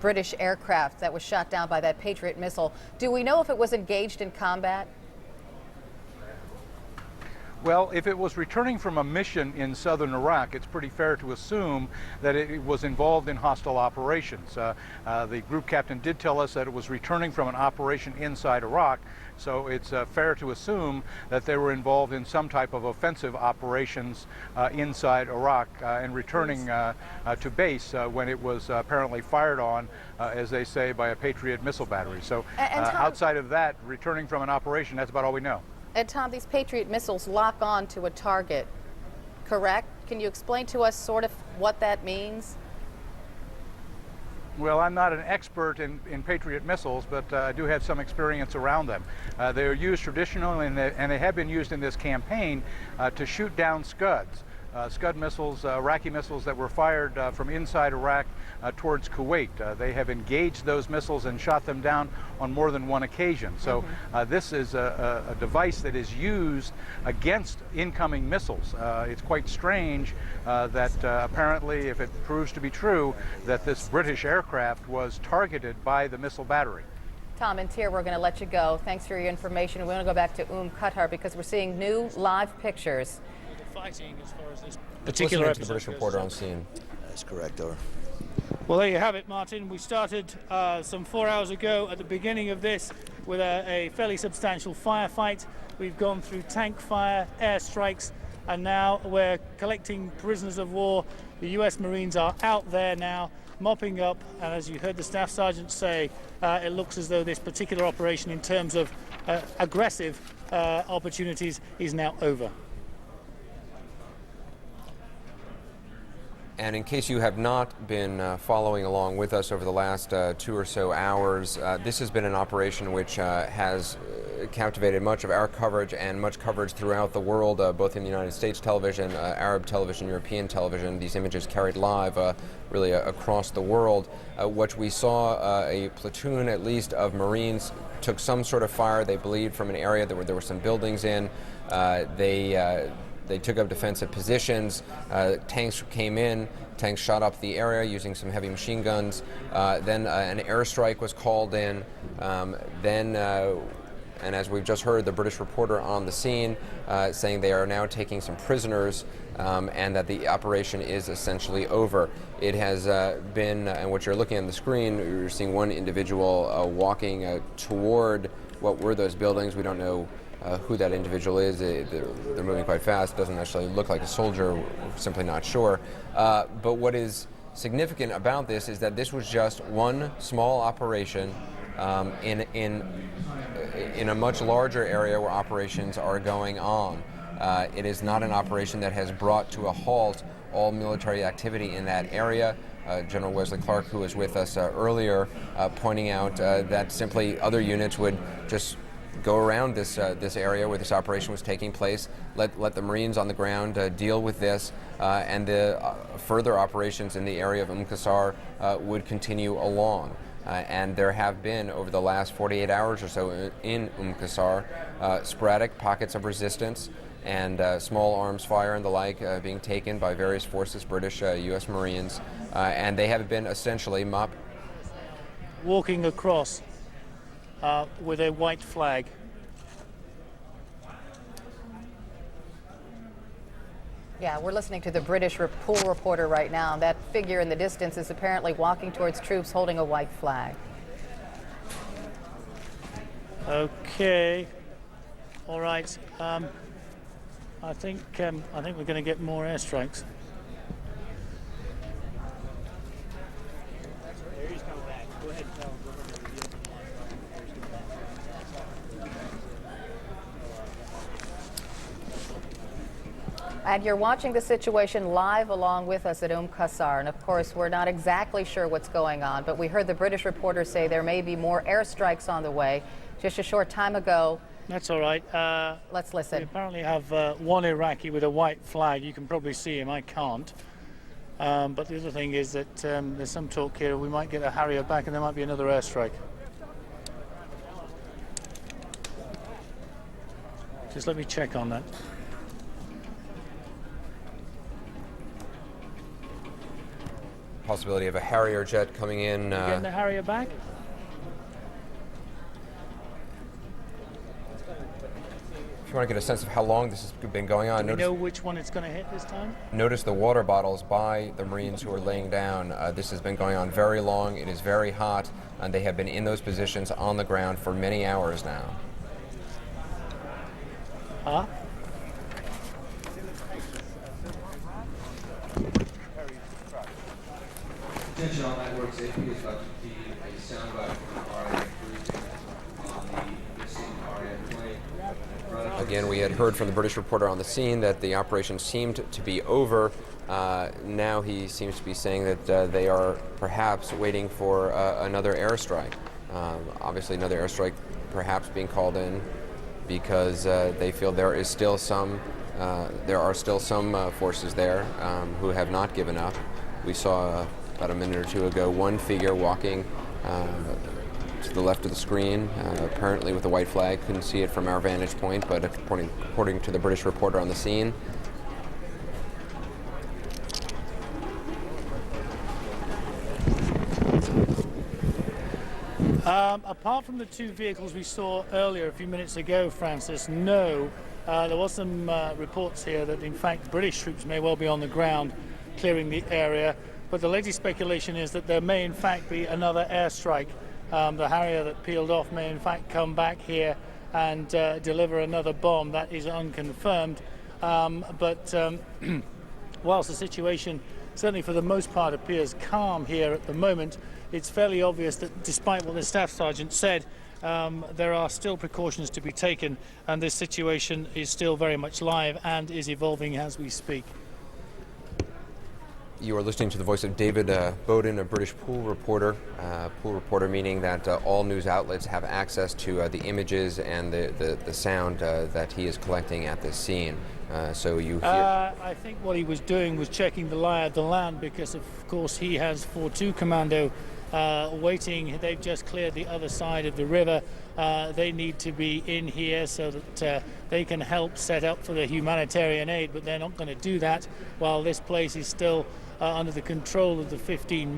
British aircraft that was shot down by that Patriot missile. Do we know if it was engaged in combat? Well, if it was returning from a mission in southern Iraq, it's pretty fair to assume that it was involved in hostile operations. The group captain did tell us that it was returning from an operation inside Iraq, so it's fair to assume that they were involved in some type of offensive operations inside Iraq and returning to base when it was apparently fired on, as they say, by a Patriot missile battery. So outside of that, returning from an operation, that's about all we know. And Tom, these Patriot missiles lock on to a target, correct? Can you explain to us sort of what that means? Well, I'm not an expert in Patriot missiles, but I do have some experience around them. They are used traditionally, and they have been used in this campaign to shoot down Scuds. Scud missiles, Iraqi missiles that were fired from inside Iraq towards Kuwait. They have engaged those missiles and shot them down on more than one occasion. So this is a device that is used against incoming missiles. It's quite strange that apparently, if it proves to be true, that this British aircraft was targeted by the missile battery. Tom and Tyr, we're going to let you go. Thanks for your information. We want to go back to Qsar because we're seeing new live pictures. Fighting as far as this particular episode. The British reporter on scene. That's correct, over. Well, there you have it, Martin. We started some 4 hours ago at the beginning of this with a fairly substantial firefight. We've gone through tank fire, airstrikes, and now we're collecting prisoners of war. The U.S. Marines are out there now, mopping up, and as you heard the staff sergeant say, it looks as though this particular operation, in terms of aggressive opportunities, is now over. And in case you have not been following along with us over the last 2 or so hours, this has been an operation which has captivated much of our coverage and much coverage throughout the world, both in the United States television, Arab television, European television. These images carried live really across the world. What we saw, a platoon at least of Marines took some sort of fire, they believed, from an area that there were some buildings in. They took up defensive positions. Tanks came in. Tanks shot up the area using some heavy machine guns. Then an airstrike was called in. And as we've just heard, the British reporter on the scene saying they are now taking some prisoners and that the operation is essentially over. It has been, and what you're looking at on the screen, you're seeing one individual walking toward what were those buildings. We don't know who that individual is. They're moving quite fast. It doesn't necessarily look like a soldier. We're simply not sure. But what is significant about this is that this was just one small operation in a much larger area where operations are going on. It is not an operation that has brought to a halt all military activity in that area. General Wesley Clark, who was with us earlier, pointing out that simply other units would just go around this area where this operation was taking place, let the Marines on the ground deal with this, and the further operations in the area of Qsar would continue along. And there have been, over the last 48 hours or so in Qsar, sporadic pockets of resistance and small arms fire and the like being taken by various forces, British, U.S. Marines, and they have been essentially walking across with a white flag. Yeah, we're listening to the British pool reporter right now. That figure in the distance is apparently walking towards troops holding a white flag. Okay. All right. I think we're going to get more airstrikes. And you're watching the situation live along with us at Qsar. And of course, we're not exactly sure what's going on, but we heard the British reporter say there may be more airstrikes on the way. Just a short time ago. That's all right. Let's listen. We apparently have one Iraqi with a white flag. You can probably see him. I can't. But the other thing is that there's some talk here. We might get a Harrier back and there might be another airstrike. Just let me check on that. Possibility of a Harrier jet coming in. Getting the Harrier back? If you want to get a sense of how long this has been going on, Do we know which one it's going to hit this time? Notice the water bottles by the Marines who are laying down. This has been going on very long. It is very hot, and they have been in those positions on the ground for many hours now. Huh? Attention all networks, AP is about to feed a soundbite from the RAF briefing on the missing RAF plane. Again, we had heard from the British reporter on the scene that the operation seemed to be over. Now he seems to be saying that they are perhaps waiting for another airstrike. Obviously another airstrike perhaps being called in because they feel there are still some forces there who have not given up. We saw about a minute or two ago one figure walking to the left of the screen, apparently with a white flag. Couldn't see it from our vantage point, but according to the British reporter on the scene. Apart from the two vehicles we saw earlier a few minutes ago, Francis, no. There was some reports here that in fact British troops may well be on the ground clearing the area, but the latest speculation is that there may in fact be another airstrike. The Harrier that peeled off may in fact come back here and deliver another bomb. That is unconfirmed, but whilst the situation certainly for the most part appears calm here at the moment, it's fairly obvious that despite what the staff sergeant said, there are still precautions to be taken, and this situation is still very much live and is evolving as we speak. You are listening to the voice of David Bowden, a British pool reporter. Pool reporter meaning that all news outlets have access to the images and the sound that he is collecting at this scene. So you hear... I think what he was doing was checking the lie of the land, because of course he has 4-2 Commando waiting. They've just cleared the other side of the river. They need to be in here so that they can help set up for the humanitarian aid, but they're not going to do that while this place is still under the control of the 15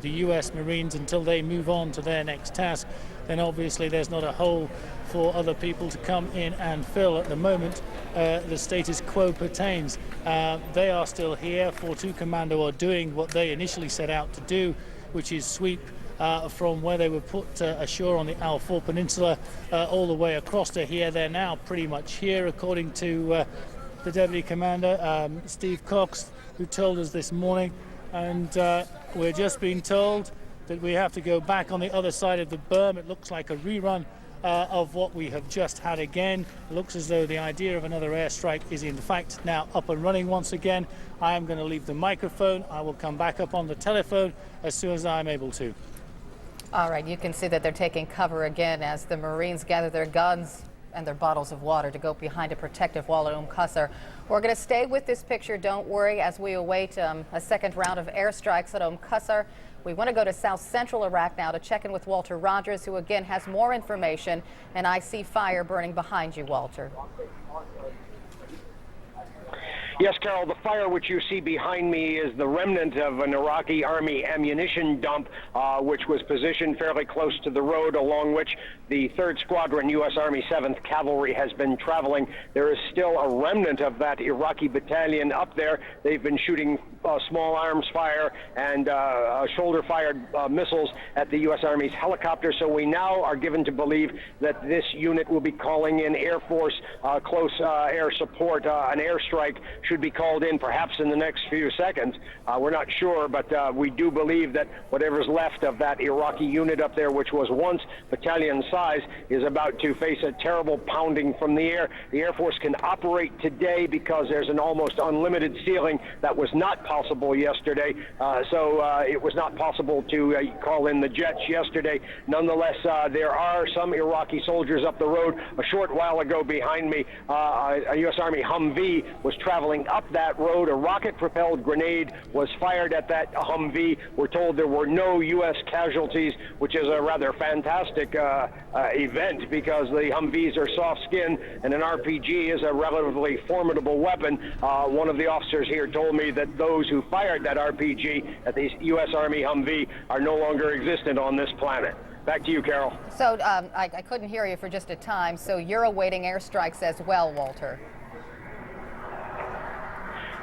the US Marines until they move on to their next task. Then obviously there's not a hole for other people to come in and fill. At the moment, the status quo pertains. They are still here. 4-2 Commando are doing what they initially set out to do, which is sweep from where they were put ashore on the Al-4 Peninsula all the way across to here. They're now pretty much here, according to the Deputy Commander, Steve Cox, who told us this morning. And we're just being told that we have to go back on the other side of the berm. It looks like a rerun of what we have just had again. It looks as though the idea of another airstrike is in fact now up and running once again. I am going to leave the microphone. I will come back up on the telephone as soon as I'm able to. All right, you can see that they're taking cover again as the Marines gather their guns and their bottles of water to go behind a protective wall at Qsar. We're going to stay with this picture, don't worry, as we await a second round of airstrikes at Qsar. We want to go to south central Iraq now to check in with Walter Rogers, who again has more information, and I see fire burning behind you, Walter. Yes, Carol, the fire which you see behind me is the remnant of an Iraqi army ammunition dump, which was positioned fairly close to the road, along which the 3rd Squadron, U.S. Army 7th Cavalry, has been traveling. There is still a remnant of that Iraqi battalion up there. They've been shooting small arms fire and shoulder-fired missiles at the U.S. Army's helicopter, so we now are given to believe that this unit will be calling in Air Force close air support, an airstrike should be called in perhaps in the next few seconds. We're not sure, but we do believe that whatever's left of that Iraqi unit up there, which was once battalion size, is about to face a terrible pounding from the air. The Air Force can operate today because there's an almost unlimited ceiling. That was not possible yesterday, so it was not possible to call in the jets yesterday. Nonetheless, there are some Iraqi soldiers up the road. A short while ago behind me, a U.S. Army Humvee was traveling up that road. A rocket-propelled grenade was fired at that Humvee. We're told there were no U.S. casualties, which is a rather fantastic event because the Humvees are soft-skinned and an RPG is a relatively formidable weapon. One of the officers here told me that those who fired that RPG at the U.S. Army Humvee are no longer existent on this planet. Back to you, Carol. So I couldn't hear you for just a time, so you're awaiting airstrikes as well, Walter.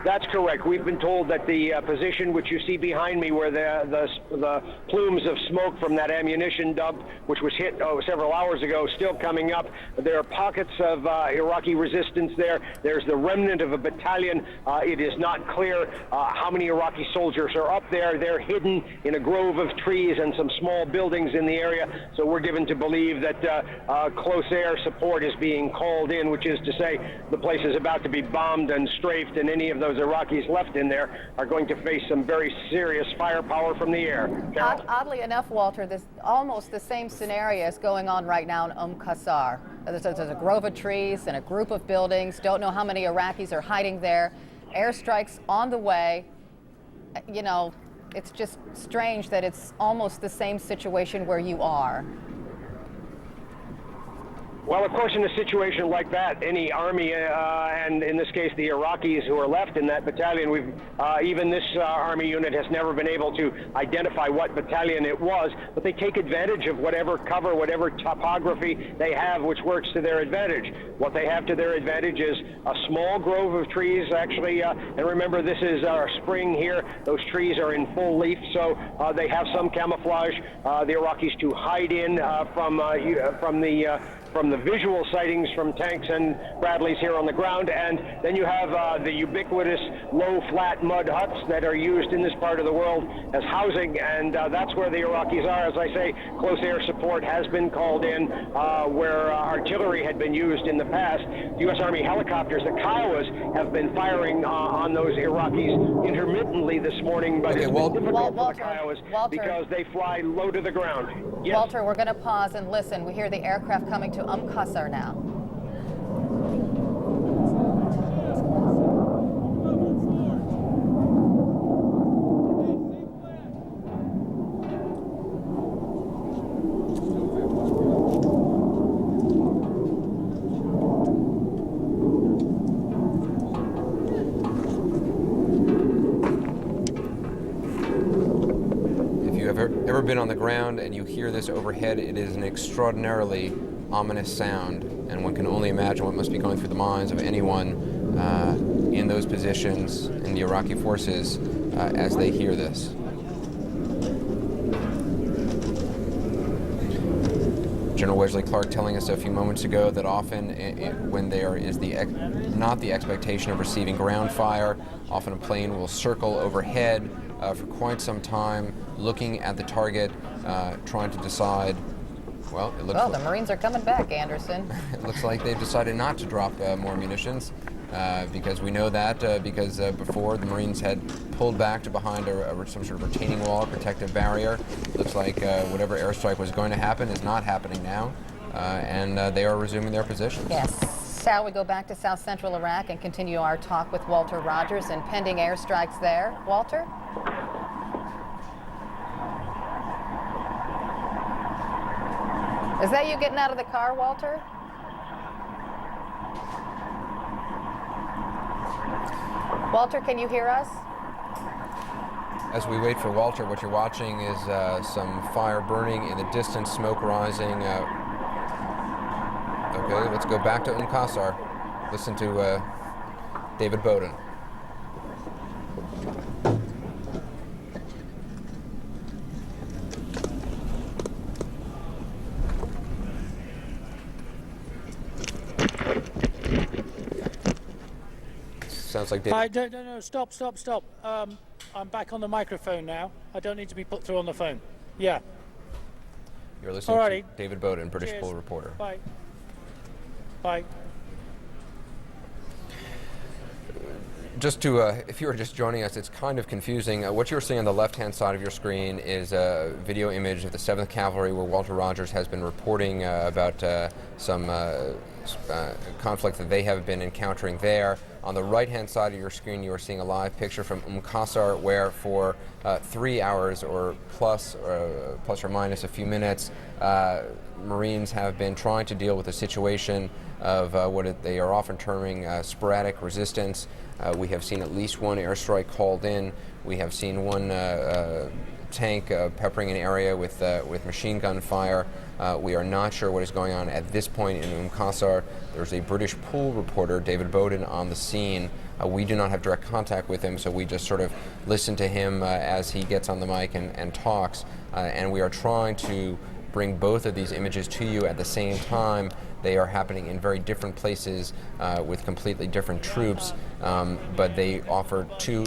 That's correct. We've been told that the position which you see behind me, where the plumes of smoke from that ammunition dump, which was hit several hours ago, still coming up. There are pockets of Iraqi resistance there. There's the remnant of a battalion. It is not clear how many Iraqi soldiers are up there. They're hidden in a grove of trees and some small buildings in the area. So we're given to believe that close air support is being called in, which is to say the place is about to be bombed and strafed, and any of those Iraqis left in there are going to face some very serious firepower from the air. Oddly enough, Walter, this almost the same scenario is going on right now in Qsar. There's a grove of trees and a group of buildings. Don't know how many Iraqis are hiding there. Airstrikes on the way. You know, it's just strange that it's almost the same situation where you are. Well, of course, in a situation like that, any army, and in this case, the Iraqis who are left in that battalion, even this army unit has never been able to identify what battalion it was, but they take advantage of whatever cover, whatever topography they have, which works to their advantage. What they have to their advantage is a small grove of trees, actually, and remember, this is our spring here. Those trees are in full leaf, so they have some camouflage. The Iraqis to hide in from the visual sightings from tanks and Bradleys here on the ground, and then you have the ubiquitous low flat mud huts that are used in this part of the world as housing, and that's where the Iraqis are. As I say, close air support has been called in where artillery had been used in the past. The U.S. Army helicopters, the Kiowas, have been firing on those Iraqis intermittently this morning, but it's been difficult for the Kiowas because they fly low to the ground. Yes. Walter, we're going to pause and listen. We hear the aircraft coming to Qsar now. If you have ever been on the ground and you hear this overhead, it is an extraordinarily ominous sound, and one can only imagine what must be going through the minds of anyone in those positions in the Iraqi forces as they hear this. General Wesley Clark telling us a few moments ago that often when there is not the expectation of receiving ground fire, often a plane will circle overhead for quite some time, looking at the target, trying to decide. Well, it looks the Marines are coming back, Anderson. It looks like they've decided not to drop more munitions because we know that because before the Marines had pulled back to behind some sort of retaining wall or protective barrier. Looks like whatever airstrike was going to happen is not happening now, and they are resuming their positions. Yes. Shall we go back to South Central Iraq and continue our talk with Walter Rogers and pending airstrikes there? Walter? Is that you getting out of the car, Walter? Walter, can you hear us? As we wait for Walter, what you're watching is some fire burning in the distance, smoke rising. Okay, let's go back to Qsar. Listen to David Bowden. Sounds like David. No, stop. I'm back on the microphone now. I don't need to be put through on the phone. Yeah. You're listening Alrighty. to David Bowden, British Cheers. Bull reporter. Bye. Bye. Just to, if you were just joining us, it's kind of confusing. What you're seeing on the left-hand side of your screen is a video image of the 7th Cavalry, where Walter Rogers has been reporting about some conflict that they have been encountering there. On the right-hand side of your screen, you are seeing a live picture from Qsar, where for 3 hours or plus or minus a few minutes, Marines have been trying to deal with the situation of they are often terming sporadic resistance. We have seen at least one airstrike called in. We have seen one tank peppering an area with machine gun fire. We are not sure what is going on at this point in Qsar. There's a British pool reporter, David Bowden, on the scene. We do not have direct contact with him, so we just sort of listen to him as he gets on the mic and talks. And we are trying to bring both of these images to you at the same time. They are happening in very different places with completely different troops, but they offer two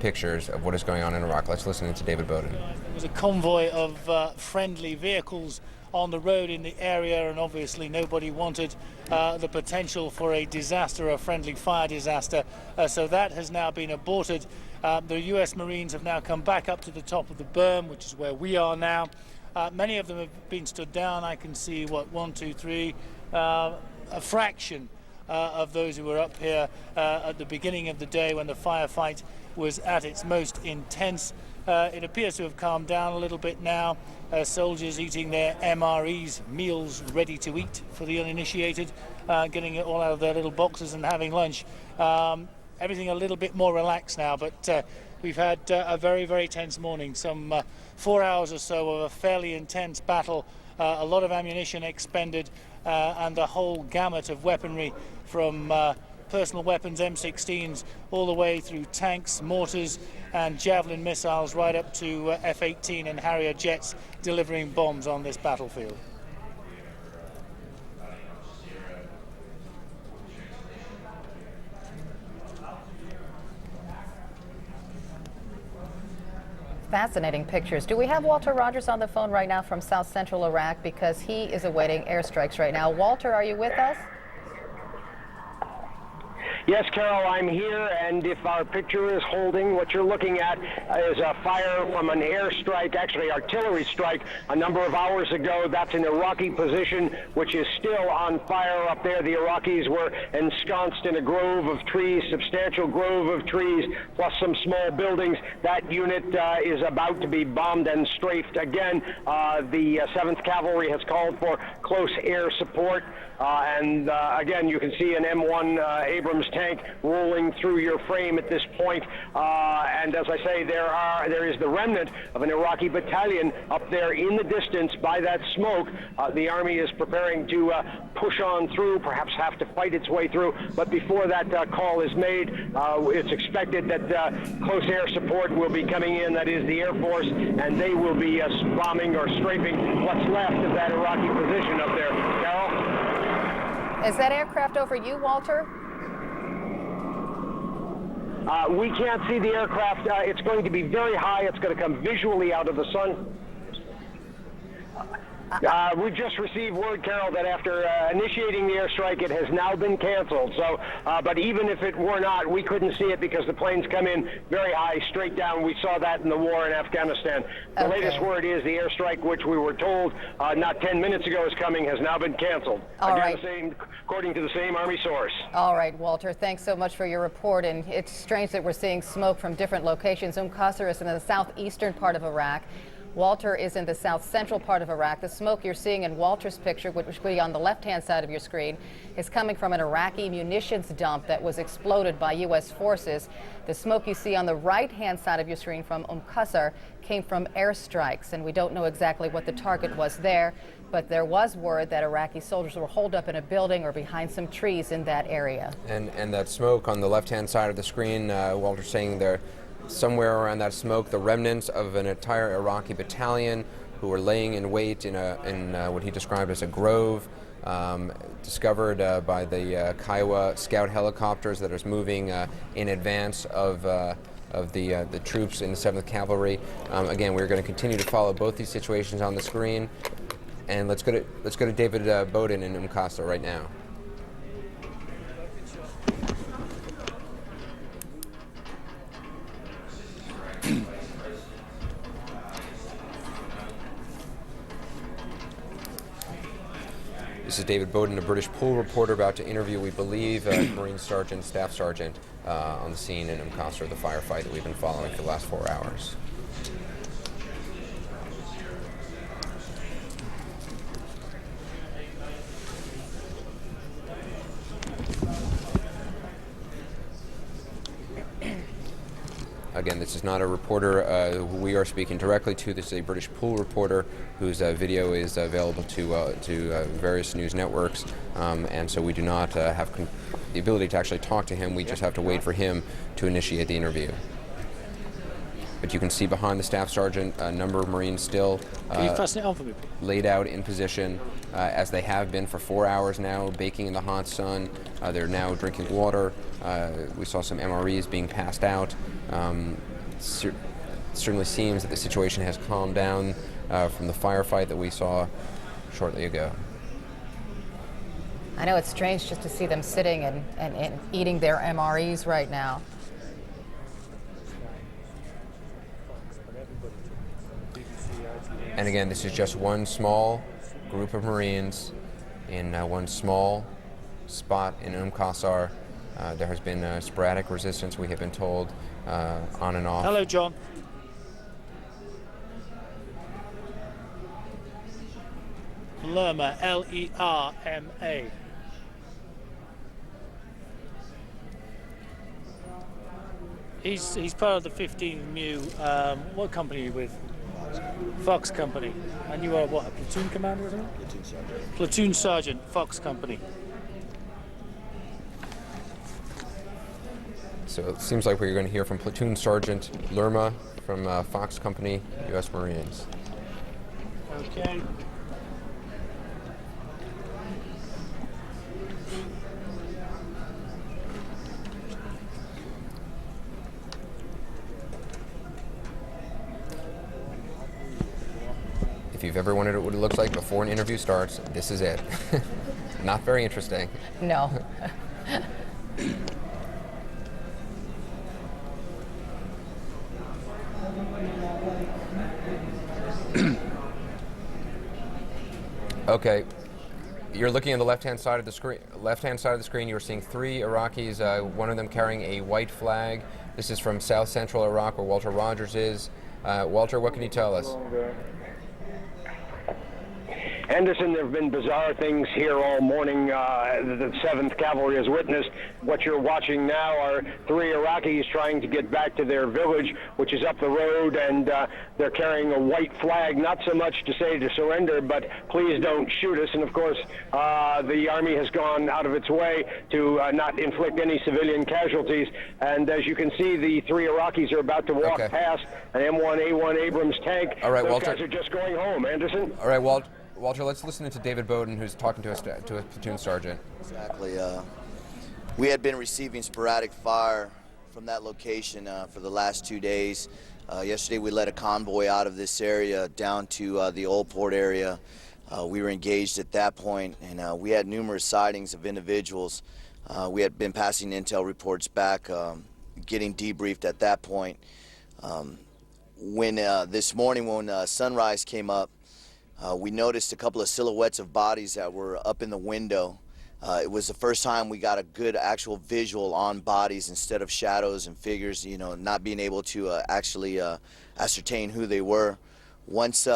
pictures of what is going on in Iraq. Let's listen to David Bowden. There was a convoy of friendly vehicles on the road in the area, and obviously nobody wanted the potential for a disaster, a friendly fire disaster, so that has now been aborted. The US Marines have now come back up to the top of the berm, which is where we are now. Many of them have been stood down. I can see, one, two, three, a fraction of those who were up here at the beginning of the day when the firefight was at its most intense. It appears to have calmed down a little bit now. Soldiers eating their MREs, meals ready to eat for the uninitiated, getting it all out of their little boxes and having lunch. Everything a little bit more relaxed now, but we've had a very, very tense morning, some 4 hours or so of a fairly intense battle, a lot of ammunition expended, and the whole gamut of weaponry from personal weapons, M16s, all the way through tanks, mortars and Javelin missiles, right up to F-18 and Harrier jets delivering bombs on this battlefield. Fascinating pictures. Do we have Walter Rogers on the phone right now from South Central Iraq? Because he is awaiting airstrikes right now. Walter, are you with us? Yes, Carol, I'm here, and if our picture is holding, what you're looking at is a fire from an airstrike, actually artillery strike, a number of hours ago. That's an Iraqi position, which is still on fire up there. The Iraqis were ensconced in a grove of trees, substantial grove of trees, plus some small buildings. That unit is about to be bombed and strafed again. The 7th Cavalry has called for close air support. Again, you can see an M1 Abrams tank rolling through your frame at this point. And as I say, there is the remnant of an Iraqi battalion up there in the distance by that smoke. The Army is preparing to push on through, perhaps have to fight its way through. But before that call is made, it's expected that close air support will be coming in, that is the Air Force, and they will be bombing or strafing what's left of that Iraqi position up there. Carol? Is that aircraft over you, Walter? We can't see the aircraft. It's going to be very high. It's going to come visually out of the sun. We just received word, Carol, that after initiating the airstrike, it has now been canceled. So, but even if it were not, we couldn't see it because the planes come in very high, straight down. We saw that in the war in Afghanistan. The latest word is the airstrike, which we were told not 10 minutes ago is coming, has now been canceled. All right. According to the same Army source. All right, Walter, thanks so much for your report. And it's strange that we're seeing smoke from different locations. Qsar is in the southeastern part of Iraq. Walter is in the south central part of Iraq. The smoke you're seeing in Walter's picture, which would be on the left-hand side of your screen, is coming from an Iraqi munitions dump that was exploded by U.S. forces. The smoke you see on the right-hand side of your screen from Qsar came from airstrikes, and we don't know exactly what the target was there, but there was word that Iraqi soldiers were holed up in a building or behind some trees in that area. And that smoke on the left-hand side of the screen, Walter's saying there, somewhere around that smoke, the remnants of an entire Iraqi battalion, who were laying in wait in what he described as a grove, discovered by the Kiowa scout helicopters that is moving in advance of the troops in the 7th Cavalry. Again, we're going to continue to follow both these situations on the screen, and let's go to David Bowden in Qsar right now. This is David Bowden, a British pool reporter, about to interview, we believe, Marine Sergeant, Staff Sergeant on the scene in Qsar, the firefight that we've been following for the last 4 hours. Again, this is not a reporter who we are speaking directly to. This is a British pool reporter whose video is available to various news networks, and so we do not have the ability to actually talk to him. We just have to wait for him to initiate the interview. But you can see behind the Staff Sergeant a number of Marines still laid out in position, as they have been for 4 hours now, baking in the hot sun. They're now drinking water. We saw some MREs being passed out. Certainly seems that the situation has calmed down from the firefight that we saw shortly ago. I know it's strange just to see them sitting and eating their MREs right now. And again, this is just one small group of Marines in one small spot in Qsar. There has been sporadic resistance, we have been told, on and off. Hello, John. Lerma, L-E-R-M-A. He's part of the 15 Mu. What company are you with? Fox Company. And you are what, a platoon commander or something? Platoon sergeant. Platoon sergeant, Fox Company. So it seems like we're going to hear from Platoon Sergeant Lerma from Fox Company, U.S. Marines. Okay. If you've ever wondered what it looks like before an interview starts, this is it. Not very interesting. No. Okay, you're looking on the left-hand side of the screen. Left-hand side of the screen, you're seeing 3 Iraqis. One of them carrying a white flag. This is from South Central Iraq, where Walter Rogers is. Walter, what can you tell us? Anderson, there have been bizarre things here all morning. The 7th Cavalry has witnessed. What you're watching now are 3 Iraqis trying to get back to their village, which is up the road, and they're carrying a white flag, not so much to say to surrender, but please don't shoot us. And of course, the Army has gone out of its way to not inflict any civilian casualties. And as you can see, the 3 Iraqis are about to walk past an M1A1 Abrams tank. All right, Those Walter. guys are just going home. Anderson? All right, Walter, let's listen to David Bowden, who's talking to a platoon sergeant. Exactly. We had been receiving sporadic fire from that location for the last 2 days. Yesterday we led a convoy out of this area down to the Old Port area. We were engaged at that point, and we had numerous sightings of individuals. We had been passing intel reports back, getting debriefed at that point. When this morning when sunrise came up, we noticed a couple of silhouettes of bodies that were up in the window. It was the first time we got a good actual visual on bodies instead of shadows and figures, you know, not being able to actually ascertain who they were. Once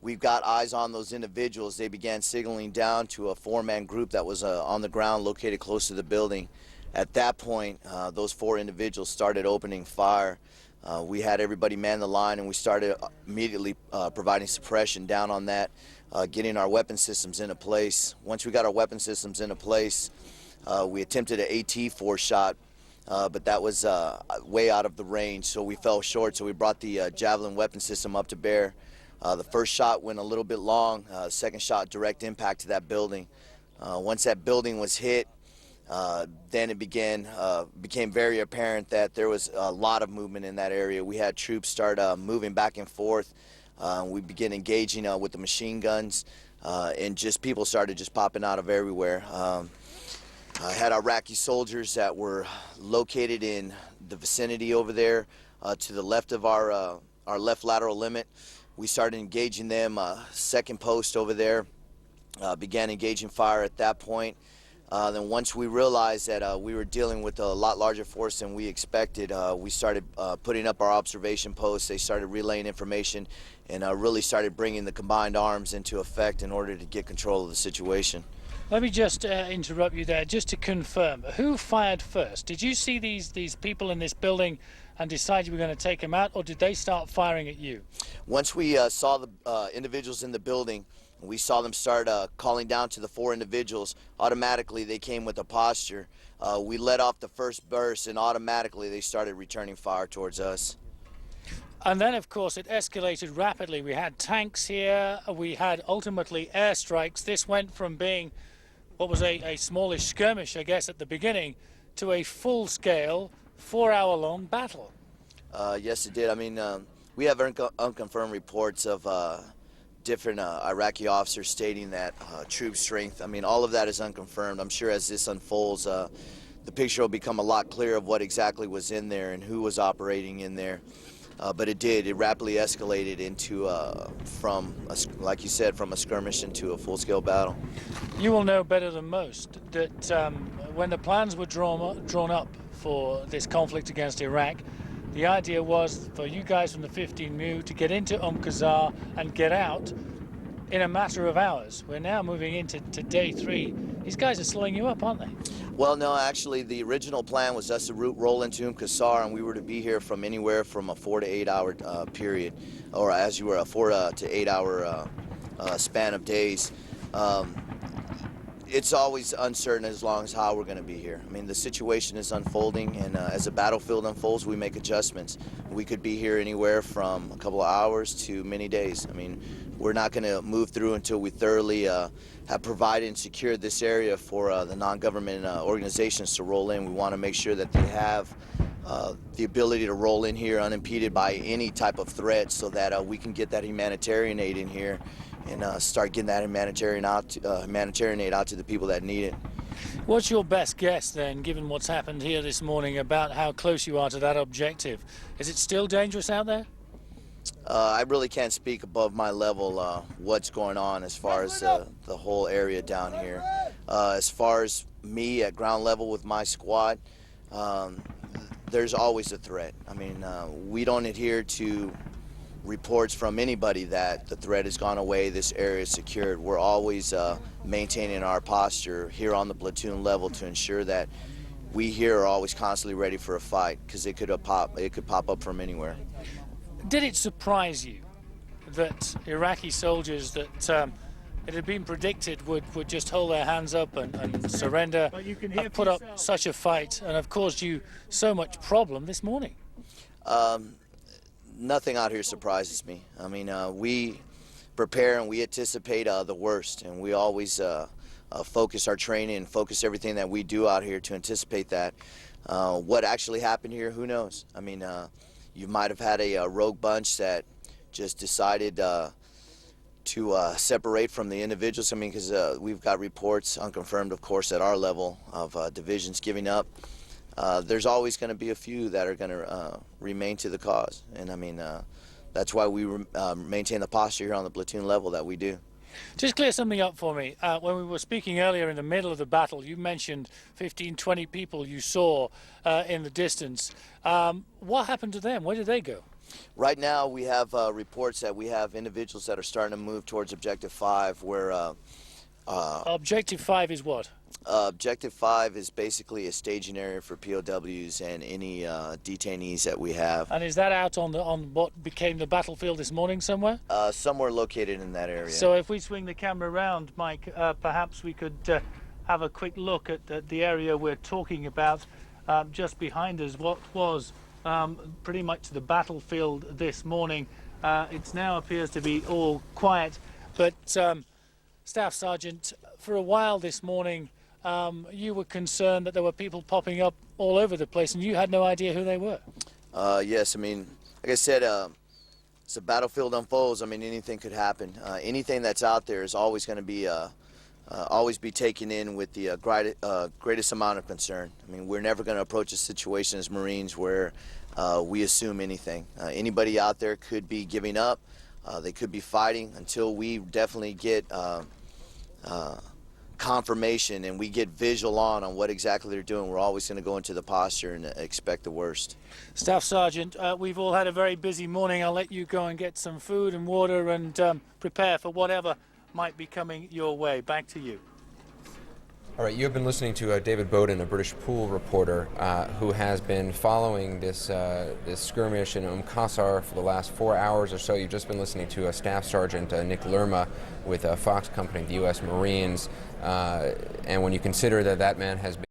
we've got eyes on those individuals, they began signaling down to a 4-man group that was on the ground located close to the building. At that point, those 4 individuals started opening fire. We had everybody man the line, and we started immediately providing suppression down on that, getting our weapon systems into place. Once we got our weapon systems into place, we attempted an AT-4 shot, but that was way out of the range, so we fell short. So we brought the Javelin weapon system up to bear. The first shot went a little bit long. Second shot, direct impact to that building. Once that building was hit, then it became very apparent that there was a lot of movement in that area. We had troops start moving back and forth. We began engaging with the machine guns, and just people started just popping out of everywhere. I had Iraqi soldiers that were located in the vicinity over there to the left of our left lateral limit. We started engaging them. Second post over there began engaging fire at that point. Then once we realized that we were dealing with a lot larger force than we expected, we started putting up our observation posts. They started relaying information and really started bringing the combined arms into effect in order to get control of the situation. Let me just interrupt you there, just to confirm. Who fired first? Did you see these people in this building and decide you were going to take them out, or did they start firing at you? Once we saw the individuals in the building, we saw them start calling down to the 4 individuals. Automatically, they came with a posture. We let off the first burst, and automatically they started returning fire towards us. And then, of course, it escalated rapidly. We had tanks here. We had ultimately airstrikes. This went from being what was a smallish skirmish, I guess, at the beginning, to a full-scale, 4-hour-long battle. Yes, it did. I mean, we have unconfirmed reports of different Iraqi officers stating that troop strength. I mean, all of that is unconfirmed. I'm sure as this unfolds, the picture will become a lot clearer of what exactly was in there and who was operating in there. But it rapidly escalated into, like you said, from a skirmish into a full-scale battle. You will know better than most that when the plans were drawn up for this conflict against Iraq, the idea was for you guys from the 15 MU to get into Qsar and get out in a matter of hours. We're now moving into day 3. These guys are slowing you up, aren't they? Well, no, actually, the original plan was us to roll into Qsar, and we were to be here from anywhere from a 4 to 8 hour period, or as you were, a 4 to 8 hour span of days. It's always uncertain as long as how we're going to be here. I mean, the situation is unfolding, and as the battlefield unfolds, we make adjustments. We could be here anywhere from a couple of hours to many days. I mean, we're not going to move through until we thoroughly have provided and secured this area for the non-government organizations to roll in. We want to make sure that they have the ability to roll in here unimpeded by any type of threat, so that we can get that humanitarian aid in here and start getting that humanitarian aid out to the people that need it. What's your best guess then, given what's happened here this morning, about how close you are to that objective? Is it still dangerous out there? I really can't speak above my level what's going on as far as the whole area down here. As far as me at ground level with my squad, there's always a threat. I mean, we don't adhere to reports from anybody that the threat has gone away, this area is secured. We're always maintaining our posture here on the platoon level to ensure that we here are always constantly ready for a fight, because it could pop up from anywhere. Did it surprise you that Iraqi soldiers that it had been predicted would just hold their hands up and surrender, have put up such a fight and have caused you so much problem this morning? Nothing out here surprises me. I mean, we prepare and we anticipate the worst, and we always focus our training and focus everything that we do out here to anticipate that. What actually happened here, who knows? I mean, you might have had a rogue bunch that just decided to separate from the individuals. I mean, because we've got reports, unconfirmed of course, at our level of divisions giving up. There's always going to be a few that are going to remain to the cause, and I mean, that's why we maintain the posture here on the platoon level that we do. Just clear something up for me. When we were speaking earlier in the middle of the battle, you mentioned 15, 20 people you saw in the distance. What happened to them? Where did they go? Right now, we have reports that we have individuals that are starting to move towards Objective 5, where... Objective 5 is what? Objective 5 is basically a staging area for POWs and any detainees that we have. And is that out on what became the battlefield this morning somewhere? Somewhere located in that area. So if we swing the camera around, Mike, perhaps we could have a quick look at the area we're talking about just behind us, what was pretty much the battlefield this morning. It now appears to be all quiet, but Staff Sergeant, for a while this morning, you were concerned that there were people popping up all over the place, and you had no idea who they were. Yes, I mean, like I said, as the battlefield unfolds, I mean, anything could happen. Anything that's out there is always going to be always be taken in with the greatest amount of concern. I mean, we're never going to approach a situation as Marines where we assume anything. Anybody out there could be giving up. They could be fighting until we definitely get confirmation and we get visual on what exactly they're doing. We're always going to go into the posture and expect the worst. Staff Sergeant, we've all had a very busy morning. I'll let you go and get some food and water and prepare for whatever might be coming your way. Back to you. All right, you have been listening to David Bowden, a British pool reporter who has been following this skirmish in Qsar for the last 4 hours or so. You've just been listening to Staff Sergeant Nick Lerma with Fox Company, the U.S. Marines. And when you consider that that man has been